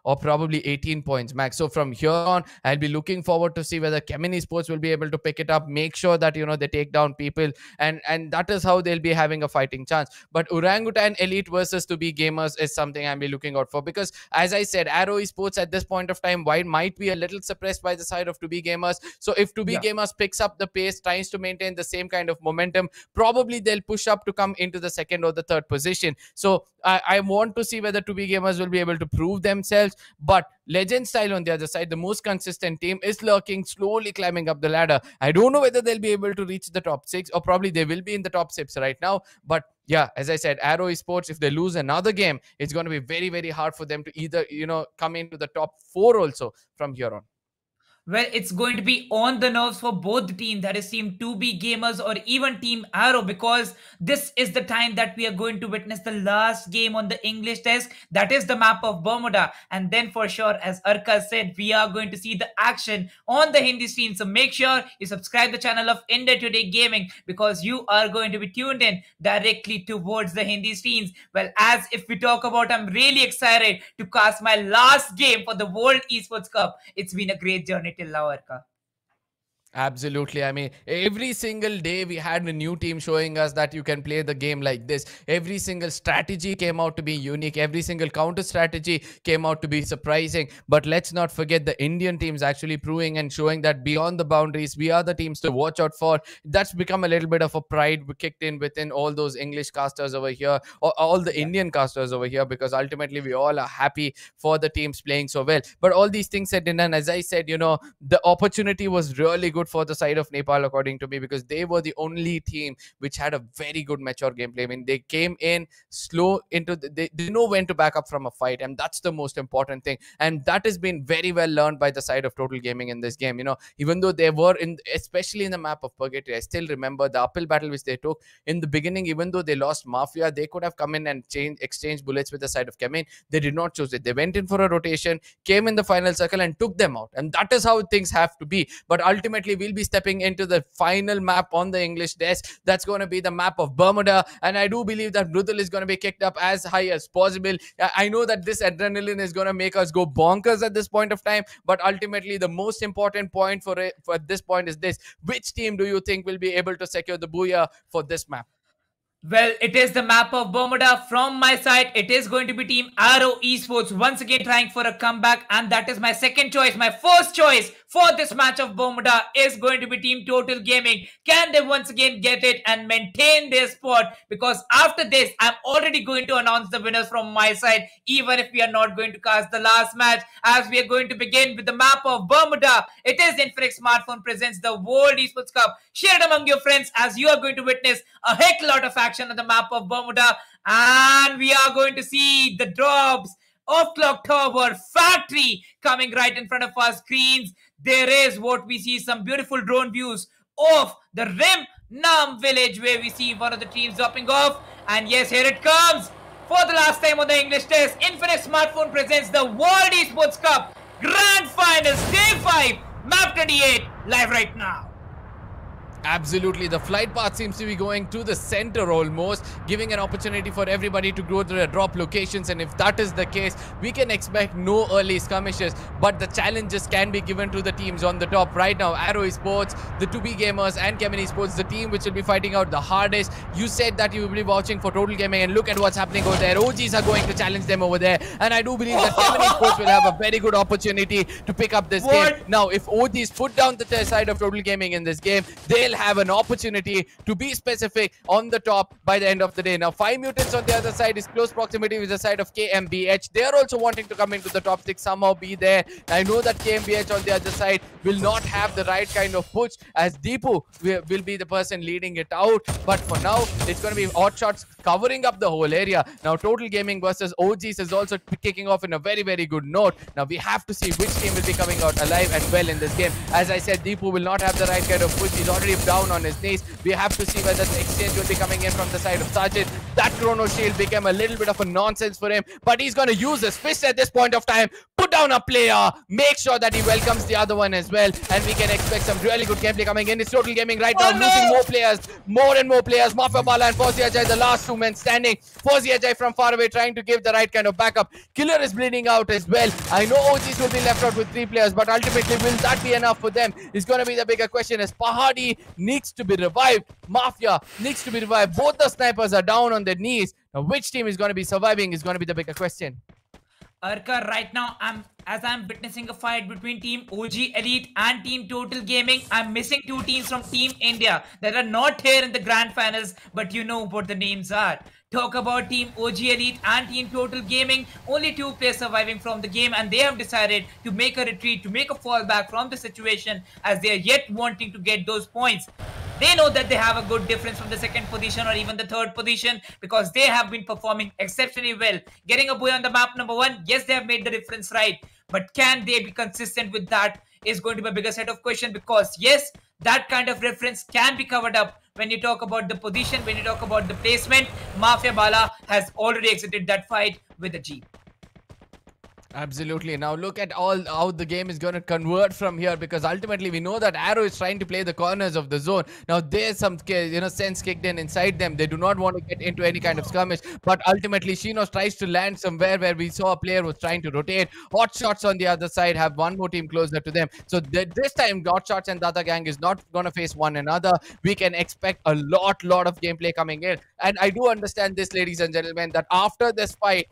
or probably 18 points max. So from here on, I'll be looking forward to see whether CHEMIN Esports will be able to pick it up, make sure that they take down people, and that is how they'll be having a fighting chance. But Orangutan Elite versus 2B Gamers is something I'll be looking out for, because as I said, Arrow Esports at this point of time might be a little suppressed by the side of 2B Gamers. So if 2B Gamers picks up the pace, tries to maintain the same kind of momentum, probably they'll push up to come into the second or the third position. So I want to see whether 2B Gamers will be able to prove themselves. But Legend Style on the other side, the most consistent team, is lurking, slowly climbing up the ladder. I don't know whether they'll be able to reach the top 6, or probably they will be in the top 6 right now. But yeah, as I said, Arrow Esports, if they lose another game, it's going to be very, very hard for them to either, come into the top 4 also from here on. Well, it's going to be on the nerves for both the team, that is Team 2B Gamers or even Team Arrow, because this is the time that we are going to witness the last game on the English test. That is the map of Bermuda. And then for sure, as Arka said, we are going to see the action on the Hindi stream. So make sure you subscribe the channel of India Today Gaming, because you are going to be tuned in directly towards the Hindi streams. Well, as if we talk about, I'm really excited to cast my last game for the World Esports Cup. It's been a great journey till now, Arka. Absolutely. I mean, every single day we had a new team showing us that you can play the game like this. Every single strategy came out to be unique. Every single counter strategy came out to be surprising. But let's not forget the Indian teams actually proving and showing that beyond the boundaries, we are the teams to watch out for. That's become a little bit of a pride kicked in within all those English casters over here, or all the Indian casters over here, because ultimately we all are happy for the teams playing so well. But all these things said and done, as I said, the opportunity was really good for the side of Nepal, according to me, because they were the only team which had a very good mature gameplay. I mean, they came in slow into they know when to back up from a fight, and that's the most important thing. And that has been very well learned by the side of Total Gaming in this game. Even though they were especially in the map of Purgatory, I still remember the uphill battle which they took in the beginning. Even though they lost Mafia, they could have come in and exchange bullets with the side of CHEMIN. They did not choose it. They went in for a rotation, came in the final circle and took them out, and that is how things have to be. But ultimately we'll be stepping into the final map on the English desk. That's going to be the map of Bermuda, and I do believe that Brutal is going to be kicked up as high as possible. I know that this adrenaline is going to make us go bonkers at this point of time, but ultimately the most important point for this point is this: which team do you think will be able to secure the booyah for this map? Well, it is the map of Bermuda. From my side, it is going to be Team Arrow Esports once again trying for a comeback, and that is my second choice. My first choice for this match of Bermuda is going to be Team Total Gaming. Can they once again get it and maintain their spot? Because after this, I'm already going to announce the winners from my side, even if we are not going to cast the last match, as we are going to begin with the map of Bermuda. It is Infinix Smartphone presents the World Esports Cup. Share it among your friends, as you are going to witness a heck lot of action on the map of Bermuda, and we are going to see the drops of Clock Tower Factory coming right in front of our screens. There is what we see, some beautiful drone views of the Rim Nam village, where we see one of the teams dropping off. And yes, here it comes for the last time on the English test. Infinite Smartphone presents the World Esports Cup Grand Finals Day 5 Map 28 live right now. Absolutely. The flight path seems to be going to the center almost, giving an opportunity for everybody to go to their drop locations. And if that is the case, we can expect no early skirmishes, but the challenges can be given to the teams on the top right now. Arrow Esports, the 2B Gamers and CHEMIN Esports, the team which will be fighting out the hardest. You said that you will be watching for Total Gaming, and look at what's happening over there. OGs are going to challenge them over there, and I do believe that CHEMIN Esports will have a very good opportunity to pick up this game. Now, if OGs put down the side of Total Gaming in this game, they'll have an opportunity to be specific on the top by the end of the day. Now, 5 Mutants on the other side is close proximity with the side of KMBH. They are also wanting to come into the top 6, somehow be there. I know that KMBH on the other side will not have the right kind of push, as Deepu will be the person leading it out. But for now, it's going to be HOTSHOTs covering up the whole area. Now, Total Gaming versus OGs is also kicking off in a very, very good note. Now, we have to see which team will be coming out alive and well in this game. As I said, Deepu will not have the right kind of push. He's already down on his knees. We have to see whether the exchange will be coming in from the side of Sajid. That chrono shield became a little bit of a nonsense for him, but he's going to use his fist at this point of time, put down a player, make sure that he welcomes the other one as well, and we can expect some really good gameplay coming in. It's Total Gaming right now, losing more and more players. Mafia Bala and Fauzi Ajay, the last 2 men standing. Fauzi Ajay from far away trying to give the right kind of backup. Killer is bleeding out as well. I know OGs will be left out with 3 players, but ultimately will that be enough for them is going to be the bigger question, as Pahadi needs to be revived. Mafia needs to be revived. Both the snipers are down on their knees. Now, which team is going to be surviving is going to be the bigger question. Arka, right now, I'm witnessing a fight between Team OG Elite and Team Total Gaming. I'm missing 2 teams from Team India that are not here in the Grand Finals, but you know what the names are. Talk about Team OG Elite and Team Total Gaming. Only 2 players surviving from the game, and they have decided to make a retreat, to make a fallback from the situation, as they are yet wanting to get those points. They know that they have a good difference from the 2nd position or even the 3rd position, because they have been performing exceptionally well. Getting a boy on the map number 1, yes, they have made the difference right. But can they be consistent with that is going to be a bigger set of question, because yes, that kind of reference can be covered up when you talk about the position, when you talk about the placement. Mafia Bala has already exited that fight with a Jeep. Absolutely. Now look at all how the game is going to convert from here, because ultimately we know that Arrow is trying to play the corners of the zone. Now there's some sense kicked in inside them. They do not want to get into any kind of skirmish, but ultimately Shinos tries to land somewhere where we saw a player was trying to rotate. HOTSHOTs on the other side have one more team closer to them. So this time HOTSHOTs and DADA gang is not going to face one another. We can expect a lot of gameplay coming in. And I do understand this, ladies and gentlemen, that after this fight,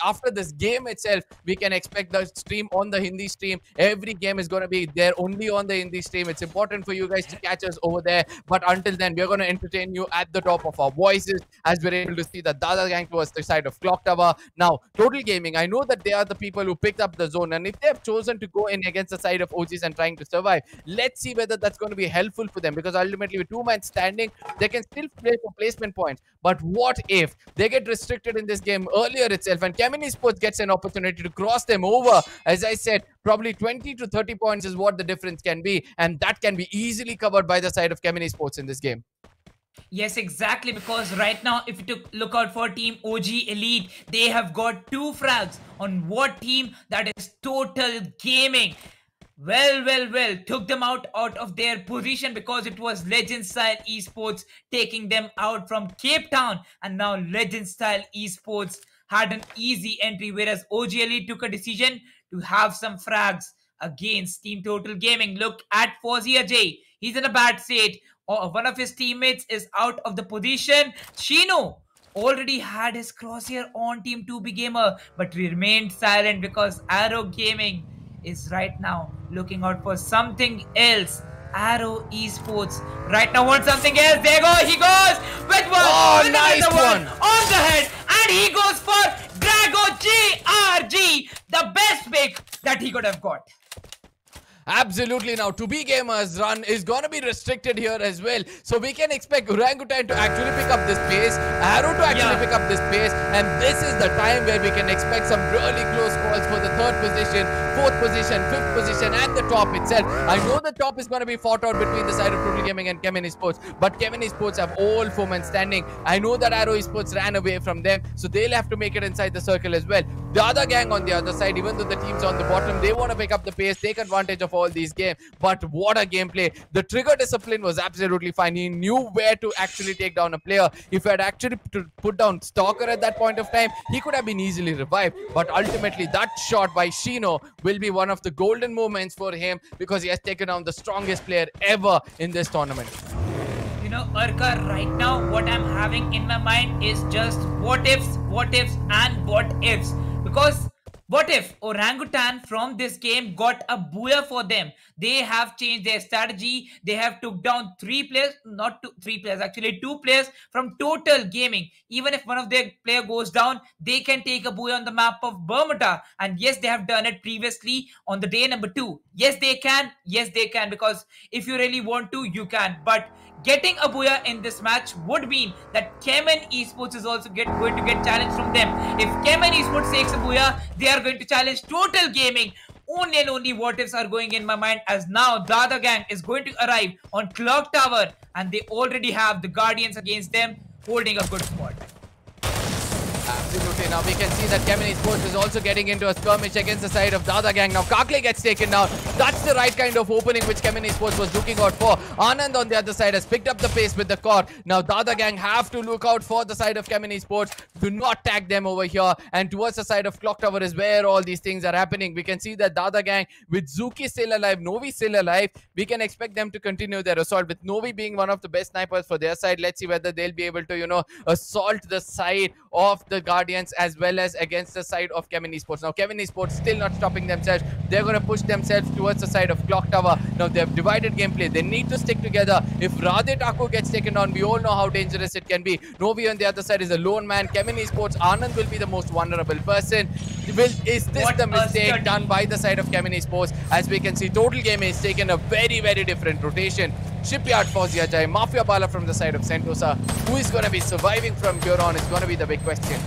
after this game itself, we can expect the stream on the Hindi stream. Every game is going to be there only on the Hindi stream. It's important for you guys to catch us over there. But until then, we're going to entertain you at the top of our voices as we're able to see the DADA gang towards the side of Clock Tower. Now, Total Gaming, I know that they are the people who picked up the zone. And if they have chosen to go in against the side of OGs and trying to survive, let's see whether that's going to be helpful for them. Because ultimately, with 2 men standing, they can still play for placement points. But what if they get restricted in this game earlier itself and CHEMIN Esports gets an opportunity to cross them over? As I said, probably 20 to 30 points is what the difference can be, and that can be easily covered by the side of CHEMIN Esports in this game. Yes, exactly, because right now, if you look out for Team OG Elite, they have got 2 frags on what team? That is Total Gaming. Well, took them out of their position, because it was Legend Style Esports taking them out from Cape Town, and now Legend Style Esports had an easy entry, whereas OG Elite took a decision to have some frags against Team Total Gaming. Look at Fozia J. He's in a bad state. One of his teammates is out of the position. Shino already had his crosshair on Team 2B Gamer, but remained silent because Arrow Gaming is right now looking out for something else. Arrow Esports right now wants something else. There he goes with one. Oh, nice one on the head, and he goes for Drago GRG, the best pick that he could have got. Absolutely. Now, 2B Gamer's run is going to be restricted here as well. So we can expect Orangutan to actually pick up this pace, Arrow to actually pick up this pace, and this is the time where we can expect some really close calls for the 3rd position, 4th position, 5th position, and the top itself. I know the top is going to be fought out between the side of Total Gaming and CHEMIN Esports, but CHEMIN Esports have all 4 men standing. I know that Arrow Esports ran away from them, so they'll have to make it inside the circle as well. The other gang on the other side, even though the team's on the bottom, they want to pick up the pace, take advantage of all these games. But what a gameplay. The trigger discipline was absolutely fine. He knew where to actually take down a player. If he had actually put down Stalker at that point of time, he could have been easily revived. But ultimately, that shot by Shino will be one of the golden moments for him, because he has taken down the strongest player ever in this tournament. You know, Arka, right now, what I'm having in my mind is just what ifs, and what ifs. Because what if Orangutan from this game got a booyah for them? They have changed their strategy. They have took down 3 players, not 3 players, actually 2 players from Total Gaming. Even if one of their player goes down, they can take a booyah on the map of Bermuda. And yes, they have done it previously on the day number 2. Yes, they can. Yes, they can. Because if you really want to, you can. But getting a booyah in this match would mean that CHEMIN Esports is also going to get challenged from them. If CHEMIN Esports takes a booyah, they are going to challenge Total Gaming. Only and only what ifs are going in my mind, as now DADA gang is going to arrive on Clock Tower, and they already have the Guardians against them holding a good spot. Absolutely. Now we can see that CHEMIN Esports is also getting into a skirmish against the side of DADA gang. Now Kakle gets taken down. That's the right kind of opening which CHEMIN Esports was looking out for. Anand on the other side has picked up the pace with the core. Now DADA gang have to look out for the side of CHEMIN Esports. Do not tag them over here. And towards the side of Clock Tower is where all these things are happening. We can see that DADA gang, with Zuki still alive, Novi still alive, we can expect them to continue their assault. With Novi being one of the best snipers for their side, let's see whether they'll be able to, assault the side of the Guardians as well as against the side of CHEMIN Esports. Now CHEMIN Esports still not stopping themselves. They're going to push themselves towards the side of Clock Tower. Now they have divided gameplay. They need to stick together. If Radhe Taku gets taken down, we all know how dangerous it can be. Novi on the other side is a lone man. CHEMIN Esports, Anand will be the most vulnerable person. Is this the mistake done by the side of CHEMIN Esports? As we can see, Total Gaming has taken a very, very different rotation. Shipyard Fozia Jai, Mafia Bala from the side of Sentosa. Who is going to be surviving from here on is going to be the big question.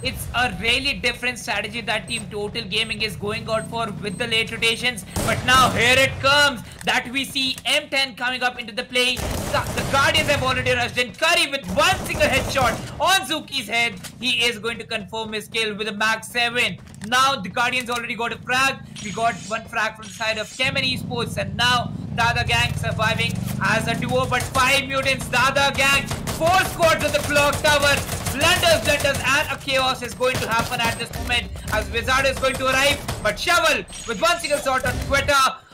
it's a really different strategy that Team Total Gaming is going out for with the late rotations. But now here it comes that we see M10 coming up into the play. The Guardians have already rushed in. Curry with one single headshot on Zuki's head. He is going to confirm his kill with a Mag 7. Now the Guardians already got a frag. We got one frag from the side of CHEMIN Esports, and now DADA gang surviving as a duo, but 5 mutants. DADA gang, 4 squads on the clock tower. Blunders, and a chaos is going to happen at this moment as Wizard is going to arrive. But Shovel with one single shot on Twitter,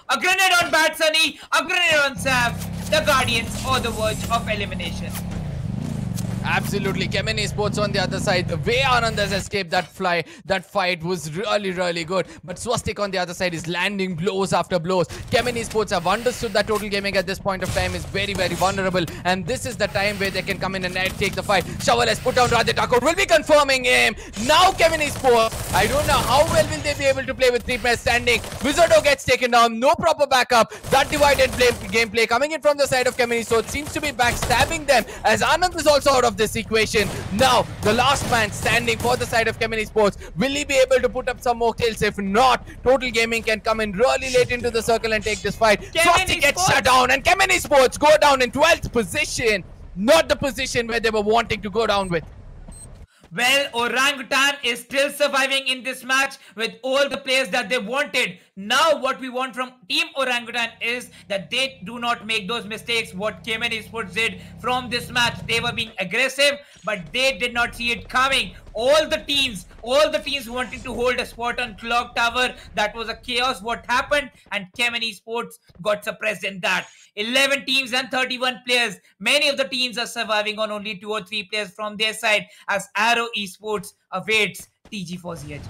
a grenade on Bad Sunny, a grenade on Sav. The Guardians on the verge of elimination. Absolutely. CHEMIN Esports on the other side. The way Anand has escaped that fight was really good. But Swastik on the other side is landing blows after blows. CHEMIN Esports have understood that Total Gaming at this point of time is very vulnerable. And this is the time where they can come in and take the fight. Shovel has put down Radhe Thakur. Will be confirming him. Now CHEMIN Esports. I don't know how well will they be able to play with 3 players standing. Wizardo gets taken down. No proper backup. That divided gameplay coming in from the side of CHEMIN Esports seems to be backstabbing them as Anand is also out of this equation. Now the last man standing for the side of CHEMIN Esports, will he be able to put up some more kills? If not, Total Gaming can come in really late into the circle and take this fight. Swastik gets shut down and CHEMIN Esports go down in 12th position, not the position where they were wanting to go down with. Well, Orangutan is still surviving in this match with all the players that they wanted. Now what we want from Team Orangutan is that they do not make those mistakes what CHEMIN Esports did from this match. They were being aggressive, but they did not see it coming. All the teams wanting to hold a spot on Clock Tower. That was a chaos what happened, and CHEMIN Esports got suppressed in that. 11 teams and 31 players. Many of the teams are surviving on only 2 or 3 players from their side as Arrow Esports awaits TG for ZJ.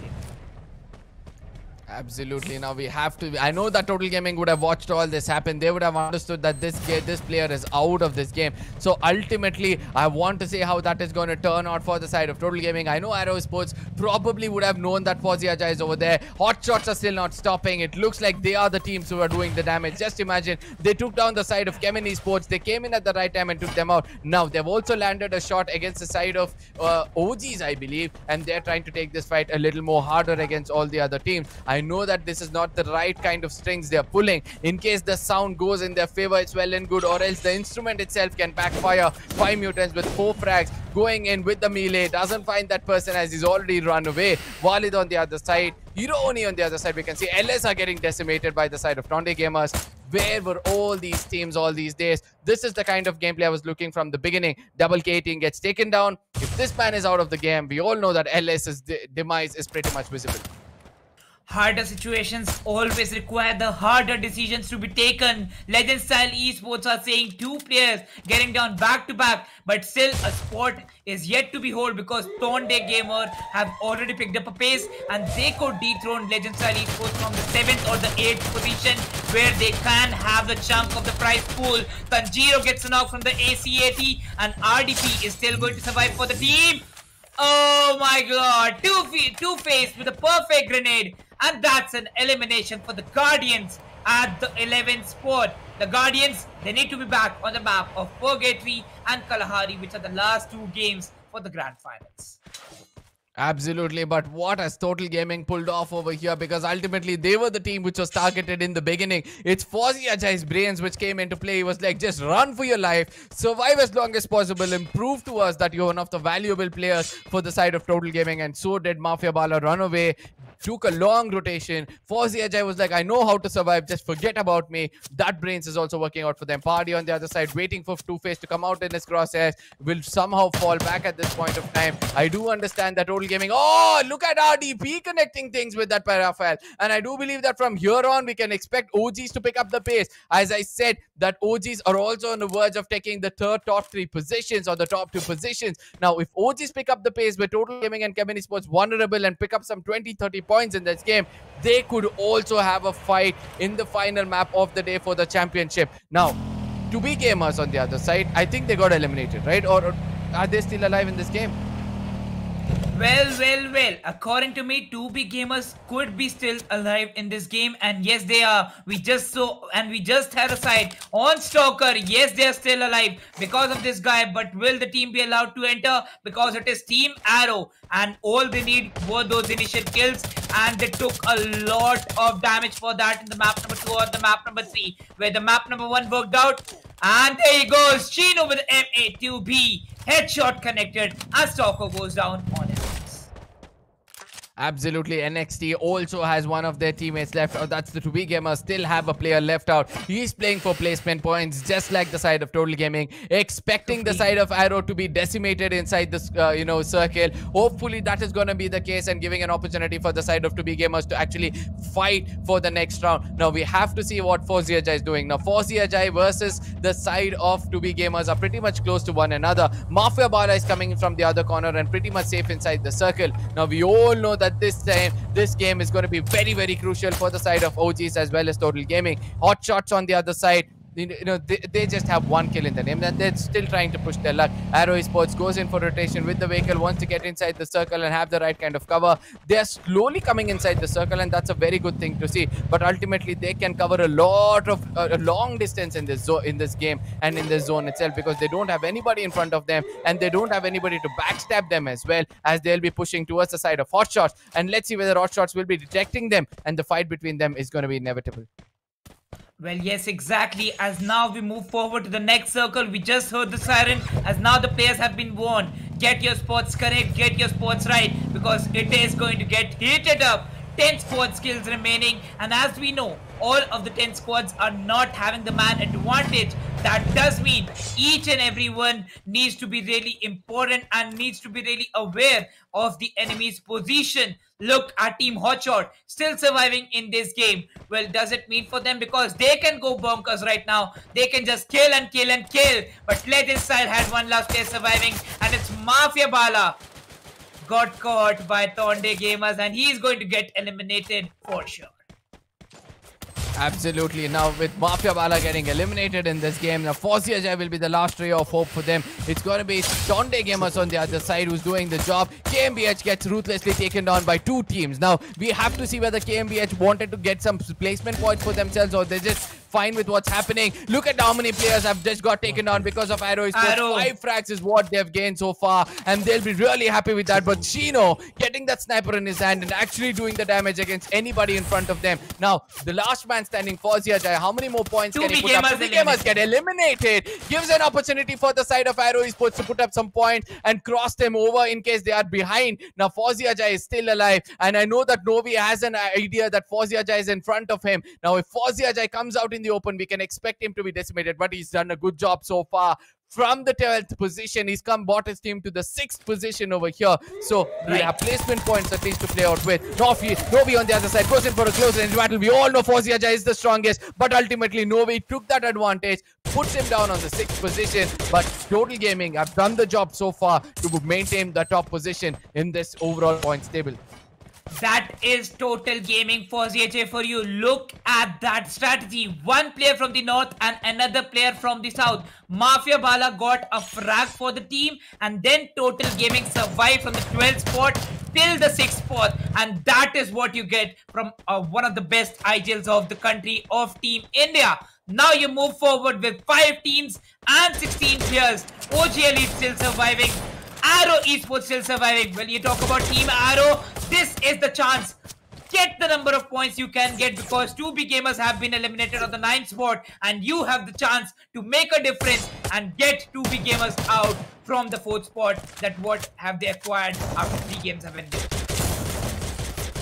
Absolutely. Now we have to. I know that Total Gaming would have watched all this happen. They would have understood that this player is out of this game. So ultimately, I want to see how that is going to turn out for the side of Total Gaming. I know Arrow Sports probably would have known that Fozzy Aja is over there. HOTSHOTs are still not stopping. It looks like they are the teams who are doing the damage. Just imagine, they took down the side of CHEMIN Esports. They came in at the right time and took them out. Now they've also landed a shot against the side of OGs, I believe, and they're trying to take this fight a little more harder against all the other teams. I know that this is not the right kind of strings they're pulling. In case the sound goes in their favor, it's well and good, or else the instrument itself can backfire. 5 mutants with 4 frags going in with the melee. Doesn't find that person as he's already run away. Walid on the other side. Hironi on the other side. We can see LS are getting decimated by the side of TONDE gamers. Where were all these teams all these days? This is the kind of gameplay I was looking from the beginning. Double K18 gets taken down. If this man is out of the game, we all know that LS's demise is pretty much visible. Harder situations always require the harder decisions to be taken. Legend Style Esports are saying 2 players getting down back to back, but still a spot is yet to be held because Tonde Gamer have already picked up a pace and they could dethrone Legend Style Esports from the 7th or the 8th position where they can have the chunk of the prize pool. Tanjiro gets a knock from the ACAT and RDP is still going to survive for the team. Oh my god, two-faced with a perfect grenade, and that's an elimination for the Guardians at the 11th spot. The Guardians, they need to be back on the map of Purgatory and Kalahari, which are the last 2 games for the Grand Finals. Absolutely, but what has Total Gaming pulled off over here? Because ultimately they were the team which was targeted in the beginning. It's Fozzy Ajay's brains which came into play. He was like, just run for your life, survive as long as possible, and prove to us that you're one of the valuable players for the side of Total Gaming. And so did Mafia Bala run away. Took a long rotation. Fozzy Ajay was like, I know how to survive, just forget about me. That brains is also working out for them. Party on the other side, waiting for Two-Face to come out in his crosshairs, will somehow fall back at this point of time. I do understand that Total Gaming, oh, look at RDP connecting things with that Parafile. And I do believe that from here on, we can expect OGs to pick up the pace. As I said, that OGs are also on the verge of taking the top 3 positions or the top 2 positions. Now, if OGs pick up the pace with Total Gaming and CHEMIN Esports vulnerable and pick up some 20-30 points in this game, they could also have a fight in the final map of the day for the championship. Now, to be gamers on the other side, I think they got eliminated, right? Or are they still alive in this game? Well. According to me, 2B gamers could be still alive in this game, and yes, they are. We just saw and we just had a sight on Stalker. Yes, they are still alive because of this guy. But will the team be allowed to enter? Because it is Team Arrow, and all they need were those initial kills, and they took a lot of damage for that in the map number 2 or the map number 3, where the map number 1 worked out. And there he goes, Chino with MA2B. Headshot connected as Stalker goes down on his face. Absolutely. NXT also has one of their teammates left out. That's the 2B Gamers. Still have a player left out. He's playing for placement points, just like the side of Total Gaming, expecting the side of Arrow to be decimated inside this circle. Hopefully that is going to be the case, and giving an opportunity for the side of 2B Gamers to actually fight for the next round. Now we have to see what Fawzi Ajay is doing. Now Fawzi Ajay versus the side of 2B Gamers are pretty much close to one another. Mafia Bala is coming in from the other corner and pretty much safe inside the circle. Now we all know that this game is going to be very, very crucial for the side of OGs as well as Total Gaming. HOTSHOTs on the other side. They just have one kill in the name, and they're still trying to push their luck. Arrow Esports goes in for rotation with the vehicle, wants to get inside the circle and have the right kind of cover. They're slowly coming inside the circle, and that's a very good thing to see. But ultimately, they can cover a lot of a long distance in this game and in this zone itself, because they don't have anybody in front of them, and they don't have anybody to backstab them as well, as they'll be pushing towards the side of HOTSHOTs. And let's see whether HOTSHOTs will be detecting them, and the fight between them is going to be inevitable. Well, yes, exactly. As now we move forward to the next circle, we just heard the siren, as now the players have been warned. Get your spots correct, get your spots right, because it is going to get heated up. 10 squad skills remaining, and as we know, all of the 10 squads are not having the man advantage. That does mean each and every one needs to be really important and needs to be really aware of the enemy's position. Look at Team HOTSHOT still surviving in this game. Well, does it mean for them? Because they can go bonkers right now. They can just kill and kill and kill. But Legend side had one last player surviving, and it's Mafia Bala. Got caught by TONDE gamers, and he's going to get eliminated for sure. Absolutely. Now with Mafia Bala getting eliminated in this game, now Fawzi Ajay will be the last ray of hope for them. It's going to be TONDE gamers on the other side who's doing the job. KMBH gets ruthlessly taken down by 2 teams. Now we have to see whether KMBH wanted to get some placement points for themselves, or they just fine with what's happening. Look at how many players have just got taken down because of Arrow. 5 frags is what they've gained so far, and they'll be really happy with that. But Chino getting that sniper in his hand and actually doing the damage against anybody in front of them. Now the last man standing, Fawzi Ajay, how many more points can he put up? 2 gamers get eliminated. Gives an opportunity for the side of Arrow Esports to put up some points and cross them over in case they are behind. Now Fawzi Ajay is still alive, and I know that Novi has an idea that Fawzi Ajay is in front of him. Now if Fawzi Ajay comes out in the open, we can expect him to be decimated, but he's done a good job so far. From the 12th position, he's brought his team to the 6th position over here. So we have placement points at least to play out with. Novi on the other side goes in for a close range battle. We all know Fawzi Ajay is the strongest, but ultimately Novi took that advantage, puts him down on the 6th position. But Total Gaming have done the job so far to maintain the top position in this overall points table. That is Total Gaming for ZHA for you. Look at that strategy. One player from the north and another player from the south. Mafia Bala got a frag for the team, and then Total Gaming survived from the 12th spot till the 6th spot. And that is what you get from one of the best IGLs of the country, of Team India. Now you move forward with 5 teams and 16 players. OG Elite still surviving. Arrow Esports still surviving. When you talk about Team Arrow, this is the chance. Get the number of points you can get, because 2B gamers have been eliminated on the 9th spot, and you have the chance to make a difference and get 2B gamers out from the 4th spot. That what have they acquired after 3 games have ended.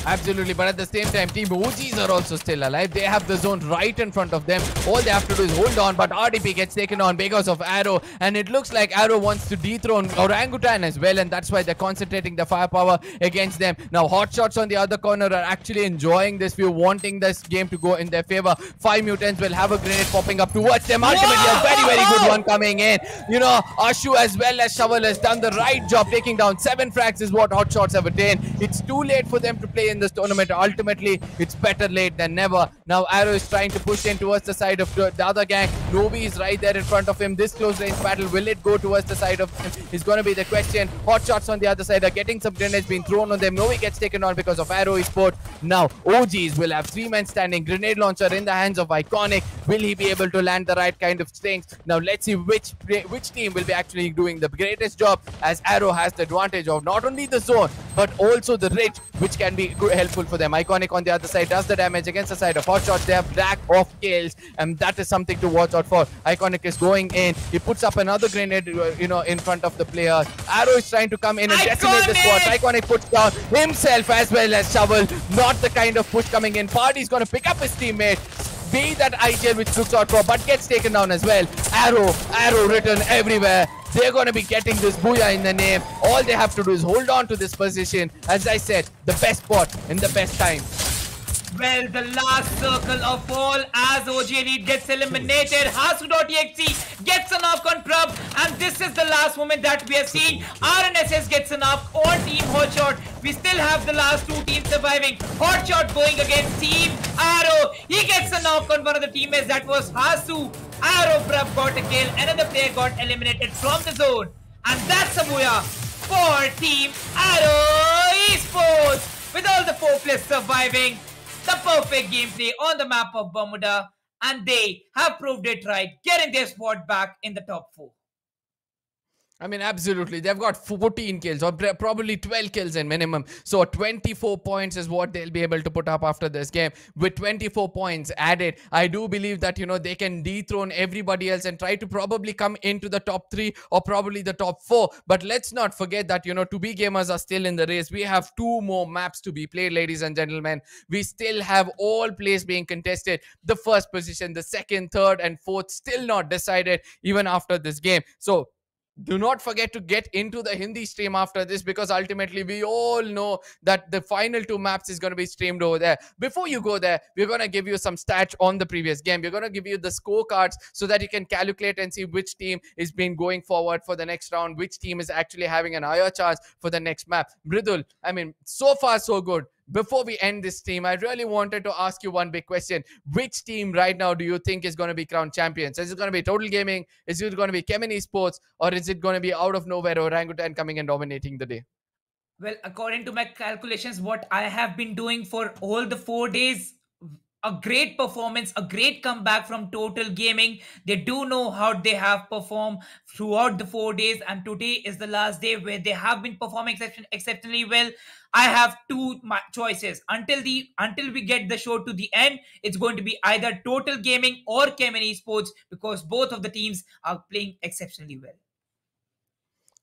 Absolutely, but at the same time, Team OGs are also still alive. They have the zone right in front of them. All they have to do is hold on, but RDP gets taken on because of Arrow, and it looks like Arrow wants to dethrone Orangutan as well, and that's why they're concentrating the firepower against them. Now, HOTSHOTs on the other corner are actually enjoying this view, wanting this game to go in their favor. 5 mutants will have a grenade popping up towards them. Ultimately, a very, very good one coming in. You know, Ashu as well as Shovel has done the right job, taking down 7 frags is what HOTSHOTs have attained. It's too late for them to play in this tournament. Ultimately, it's better late than never. Now Arrow is trying to push in towards the side of the other gang. Novi is right there in front of him. This close range battle, will it go towards the side of him, is going to be the question. Hot shots on the other side are getting some grenades being thrown on them. Novi gets taken on because of Arrow Esports. Now OGs will have 3 men standing. Grenade launcher in the hands of Iconic. Will he be able to land the right kind of strings? Now let's see which team will be actually doing the greatest job, as Arrow has the advantage of not only the zone but also the ridge, which can be helpful for them. Iconic on the other side does the damage against the side of HOTSHOT. They have lack of kills, and that is something to watch out for. Iconic is going in. He puts up another grenade, in front of the player. Arrow is trying to come in and decimate the squad. Iconic puts down himself as well as Shovel. Not the kind of push coming in. Party's going to pick up his teammate. Be that IGL which looks out for, but gets taken down as well. Arrow written everywhere. They're going to be getting this booyah in the name. All they have to do is hold on to this position. As I said, the best spot in the best time. Well, the last circle of all as OG Elite gets eliminated. Hasu.exe gets a knock on Prab, and this is the last moment that we have seen. RNSS gets a knock on Team HOTSHOT. We still have the last 2 teams surviving. HOTSHOT going against Team Arrow. He gets a knock on one of the teammates, that was Hasu. Arrow Prab got a kill. Another player got eliminated from the zone. And that's a booyah for Team Arrow Esports. With all the 4 players surviving, the perfect gameplay on the map of Bermuda, and they have proved it right, getting their spot back in the top 4. I mean, absolutely. They've got 14 kills or probably 12 kills in minimum. So 24 points is what they'll be able to put up after this game. With 24 points added, I do believe that, they can dethrone everybody else and try to probably come into the top 3 or probably the top 4. But let's not forget that, 2B gamers are still in the race. We have 2 more maps to be played, ladies and gentlemen. We still have all plays being contested. The first position, the second, third, and fourth still not decided even after this game. So do not forget to get into the Hindi stream after this, because ultimately we all know that the final 2 maps is going to be streamed over there. Before you go there, we're going to give you some stats on the previous game. We're going to give you the scorecards so that you can calculate and see which team is been going forward for the next round, which team is actually having an higher chance for the next map. Mridul, I mean, so far so good. Before we end this stream, I really wanted to ask you one big question. Which team right now do you think is going to be crowned champions? Is it going to be Total Gaming? Is it going to be CHEMIN Esports? Or is it going to be out of nowhere Orangutan coming and dominating the day? Well, according to my calculations, what I have been doing for all the 4 days, a great performance, a great comeback from Total Gaming. They do know how they have performed throughout the 4 days, and today is the last day where they have been performing exceptionally well. I have 2 choices. Until we get the show to the end, it's going to be either Total Gaming or CHEMIN Esports, because both of the teams are playing exceptionally well.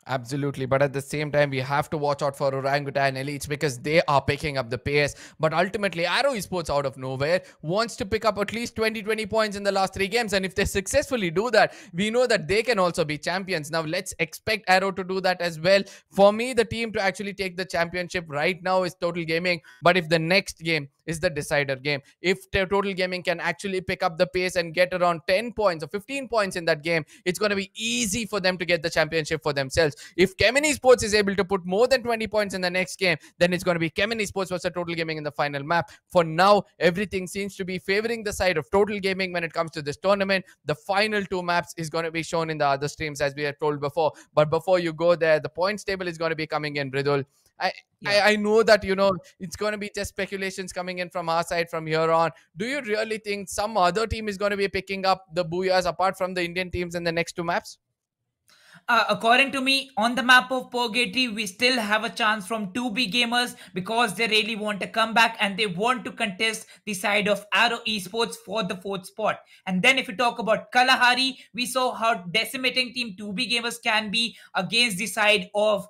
Absolutely, but at the same time, we have to watch out for Orangutan Elites because they are picking up the pace. But ultimately, Arrow Esports out of nowhere wants to pick up at least 20 points in the last 3 games. And if they successfully do that, we know that they can also be champions. Now, let's expect Arrow to do that as well. For me, the team to actually take the championship right now is Total Gaming. But if the next game is the decider game, if Total Gaming can actually pick up the pace and get around 10 points or 15 points in that game, it's going to be easy for them to get the championship for themselves. If CHEMIN Esports is able to put more than 20 points in the next game, then it's going to be CHEMIN Esports versus Total Gaming in the final map. For now, everything seems to be favoring the side of Total Gaming when it comes to this tournament. The final 2 maps is going to be shown in the other streams, as we had told before. But before you go there, the points table is going to be coming in, Bridul. I know that, it's going to be just speculations coming in from our side from here on. Do you really think some other team is going to be picking up the booyahs apart from the Indian teams in the next 2 maps? According to me, on the map of Purgatory, we still have a chance from 2B gamers, because they really want to come back and they want to contest the side of Arrow Esports for the 4th spot. And then if you talk about Kalahari, we saw how decimating team 2B gamers can be against the side of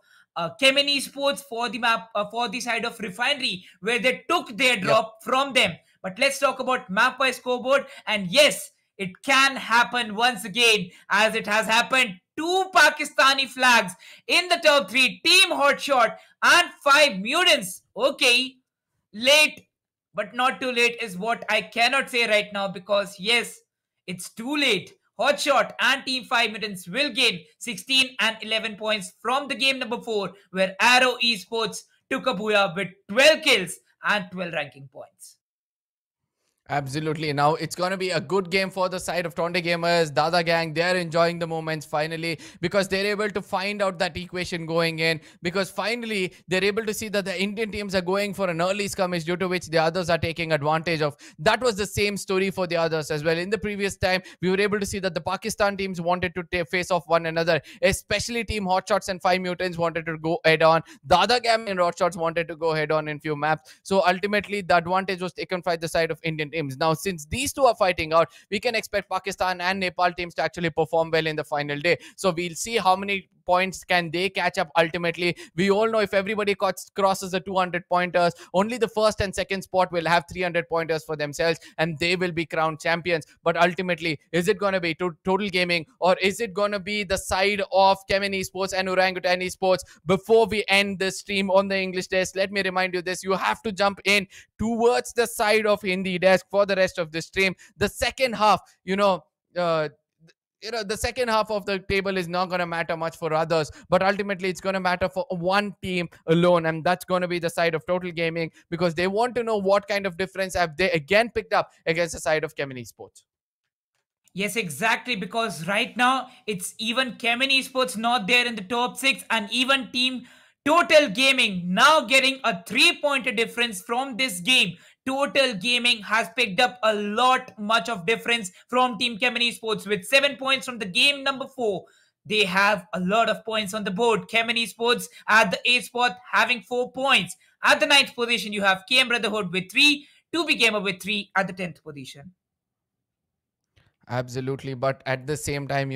CHEMIN Esports for the map, for the side of Refinery, where they took their drop from them. But let's talk about map by scoreboard. And yes, it can happen once again, as it has happened. 2 Pakistani flags in the top 3, Team HOTSHOT and 5 Mutants. Okay, late, but not too late is what I cannot say right now, because yes, it's too late. HOTSHOT and Team 5 Mutants will gain 16 and 11 points from the game number 4, where Arrow Esports took a booyah with 12 kills. and 12 ranking points. Absolutely. Now it's going to be a good game for the side of Tonde Gamers. Dada Gang, they're enjoying the moments finally because they're able to find out that equation going in. Because finally, they're able to see that the Indian teams are going for an early skirmish, due to which the others are taking advantage of. That was the same story for the others as well. In the previous time, we were able to see that the Pakistan teams wanted to face off one another, especially Team HOTSHOTs and 5 Mutants wanted to go head on. Dada Gang and HOTSHOTs wanted to go head on in few maps. So ultimately, the advantage was taken by the side of Indian teams. Now, since these two are fighting out, we can expect Pakistan and Nepal teams to actually perform well in the final day. So we'll see how many points can they catch up ultimately. We all know if everybody crosses the 200 pointers, only the first and second spot will have 300 pointers for themselves and they will be crowned champions. But ultimately, is it going to be Total Gaming, or is it going to be the side of CHEMIN Esports and Orangutan Esports? Before we end this stream on the English desk, let me remind you this: you have to jump in towards the side of Hindi desk for the rest of the stream. The second half, the second half of the table is not going to matter much for others, but ultimately it's going to matter for one team alone, and that's going to be the side of Total Gaming, because they want to know what kind of difference have they again picked up against the side of CHEMIN Esports. Yes, exactly, because right now it's even CHEMIN Esports not there in the top 6, and even Team Total Gaming now getting a 3-pointer difference from this game. Total Gaming has picked up a lot much of difference from Team CHEMIN Esports with 7 points from the game number 4. They have a lot of points on the board. CHEMIN Esports at the 8th spot having 4 points. At the 9th position, you have KM Brotherhood with 3, 2B Gamer with 3 at the 10th position. Absolutely, but at the same time,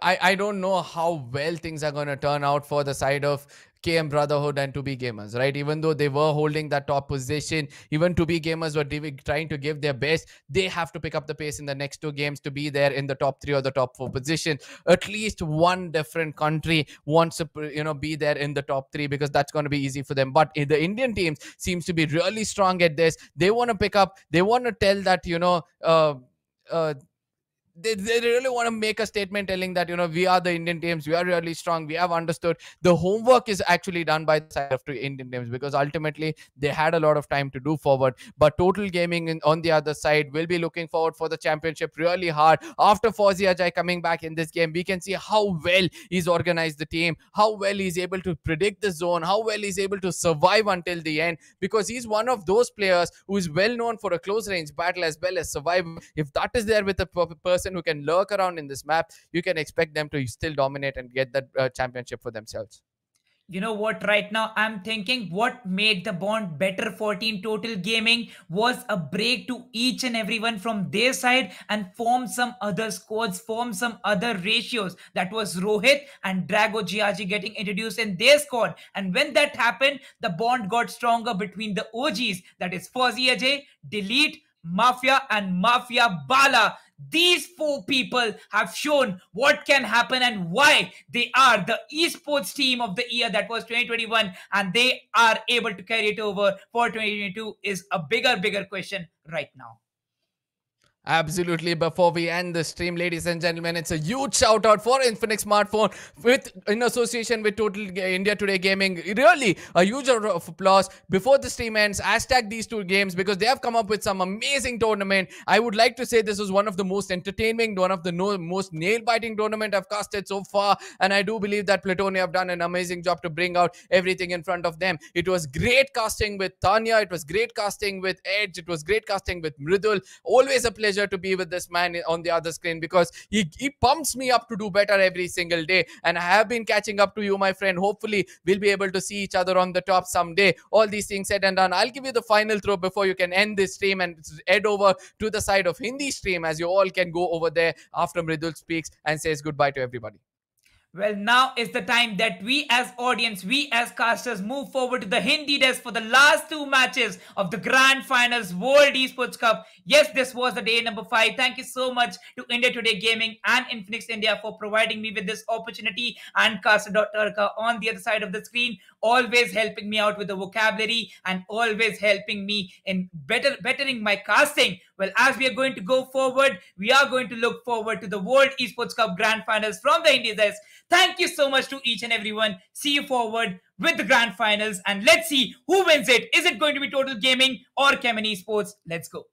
I don't know how well things are going to turn out for the side of KM Brotherhood and 2B Gamers, right? Even though they were holding that top position, even 2B Gamers were trying to give their best. They have to pick up the pace in the next 2 games to be there in the top 3 or the top 4 position. At least one different country wants to, be there in the top 3, because that's going to be easy for them. But the Indian teams seems to be really strong at this. They want to pick up. They want to tell that, they really want to make a statement telling that, we are the Indian teams, we are really strong, we have understood. The homework is actually done by the side of the Indian teams, because ultimately they had a lot of time to do forward. But Total Gaming on the other side will be looking forward for the championship really hard. After Fauzi Ajay coming back in this game, we can see how well he's organized the team, how well he's able to predict the zone, how well he's able to survive until the end, because he's one of those players who is well known for a close range battle as well as survival. If that is there with a person who can lurk around in this map, you can expect them to still dominate and get that championship for themselves. You know what, right now I'm thinking what made the bond better for Team Total Gaming was a break to each and everyone from their side and form some other squads, form some other ratios. That was Rohit and Drago Giaji getting introduced in their squad. And when that happened, the bond got stronger between the OGs. That is Fauzi Ajay, Delete, Mafia and Mafia Bala. These 4 people have shown what can happen and why they are the esports team of the year that was 2021, and they are able to carry it over for 2022 is a bigger question right now. Absolutely. Before we end the stream, ladies and gentlemen, it's a huge shout out for Infinix Smartphone in association with Total India Today Gaming. Really a huge round of applause. Before the stream ends, hashtag these 2 games, because they have come up with some amazing tournament. I would like to say this was one of the most entertaining, one of the most nail-biting tournament I've casted so far, and I do believe that Platonia have done an amazing job to bring out everything in front of them. It was great casting with Tanya, it was great casting with Edge, it was great casting with Mridul. Always a pleasure to be with this man on the other screen, because he pumps me up to do better every single day, and I have been catching up to you, my friend. Hopefully we'll be able to see each other on the top someday. All these things said and done, I'll give you the final throw before you can end this stream and head over to the side of Hindi stream, as you all can go over there after Mridul speaks and says goodbye to everybody. Well, now is the time that we as audience, we as casters move forward to the Hindi desk for the last 2 matches of the Grand Finals World Esports Cup. Yes, this was the day number 5. Thank you so much to India Today Gaming and Infinix India for providing me with this opportunity, and Caster.Turka on the other side of the screen, always helping me out with the vocabulary and always helping me in bettering my casting. Well, as we are going to go forward, we are going to look forward to the World Esports Cup Grand Finals from the India desk. Thank you so much to each and everyone. See you forward with the grand finals, and let's see who wins it. Is it going to be Total Gaming or CHEMIN Esports? Let's go.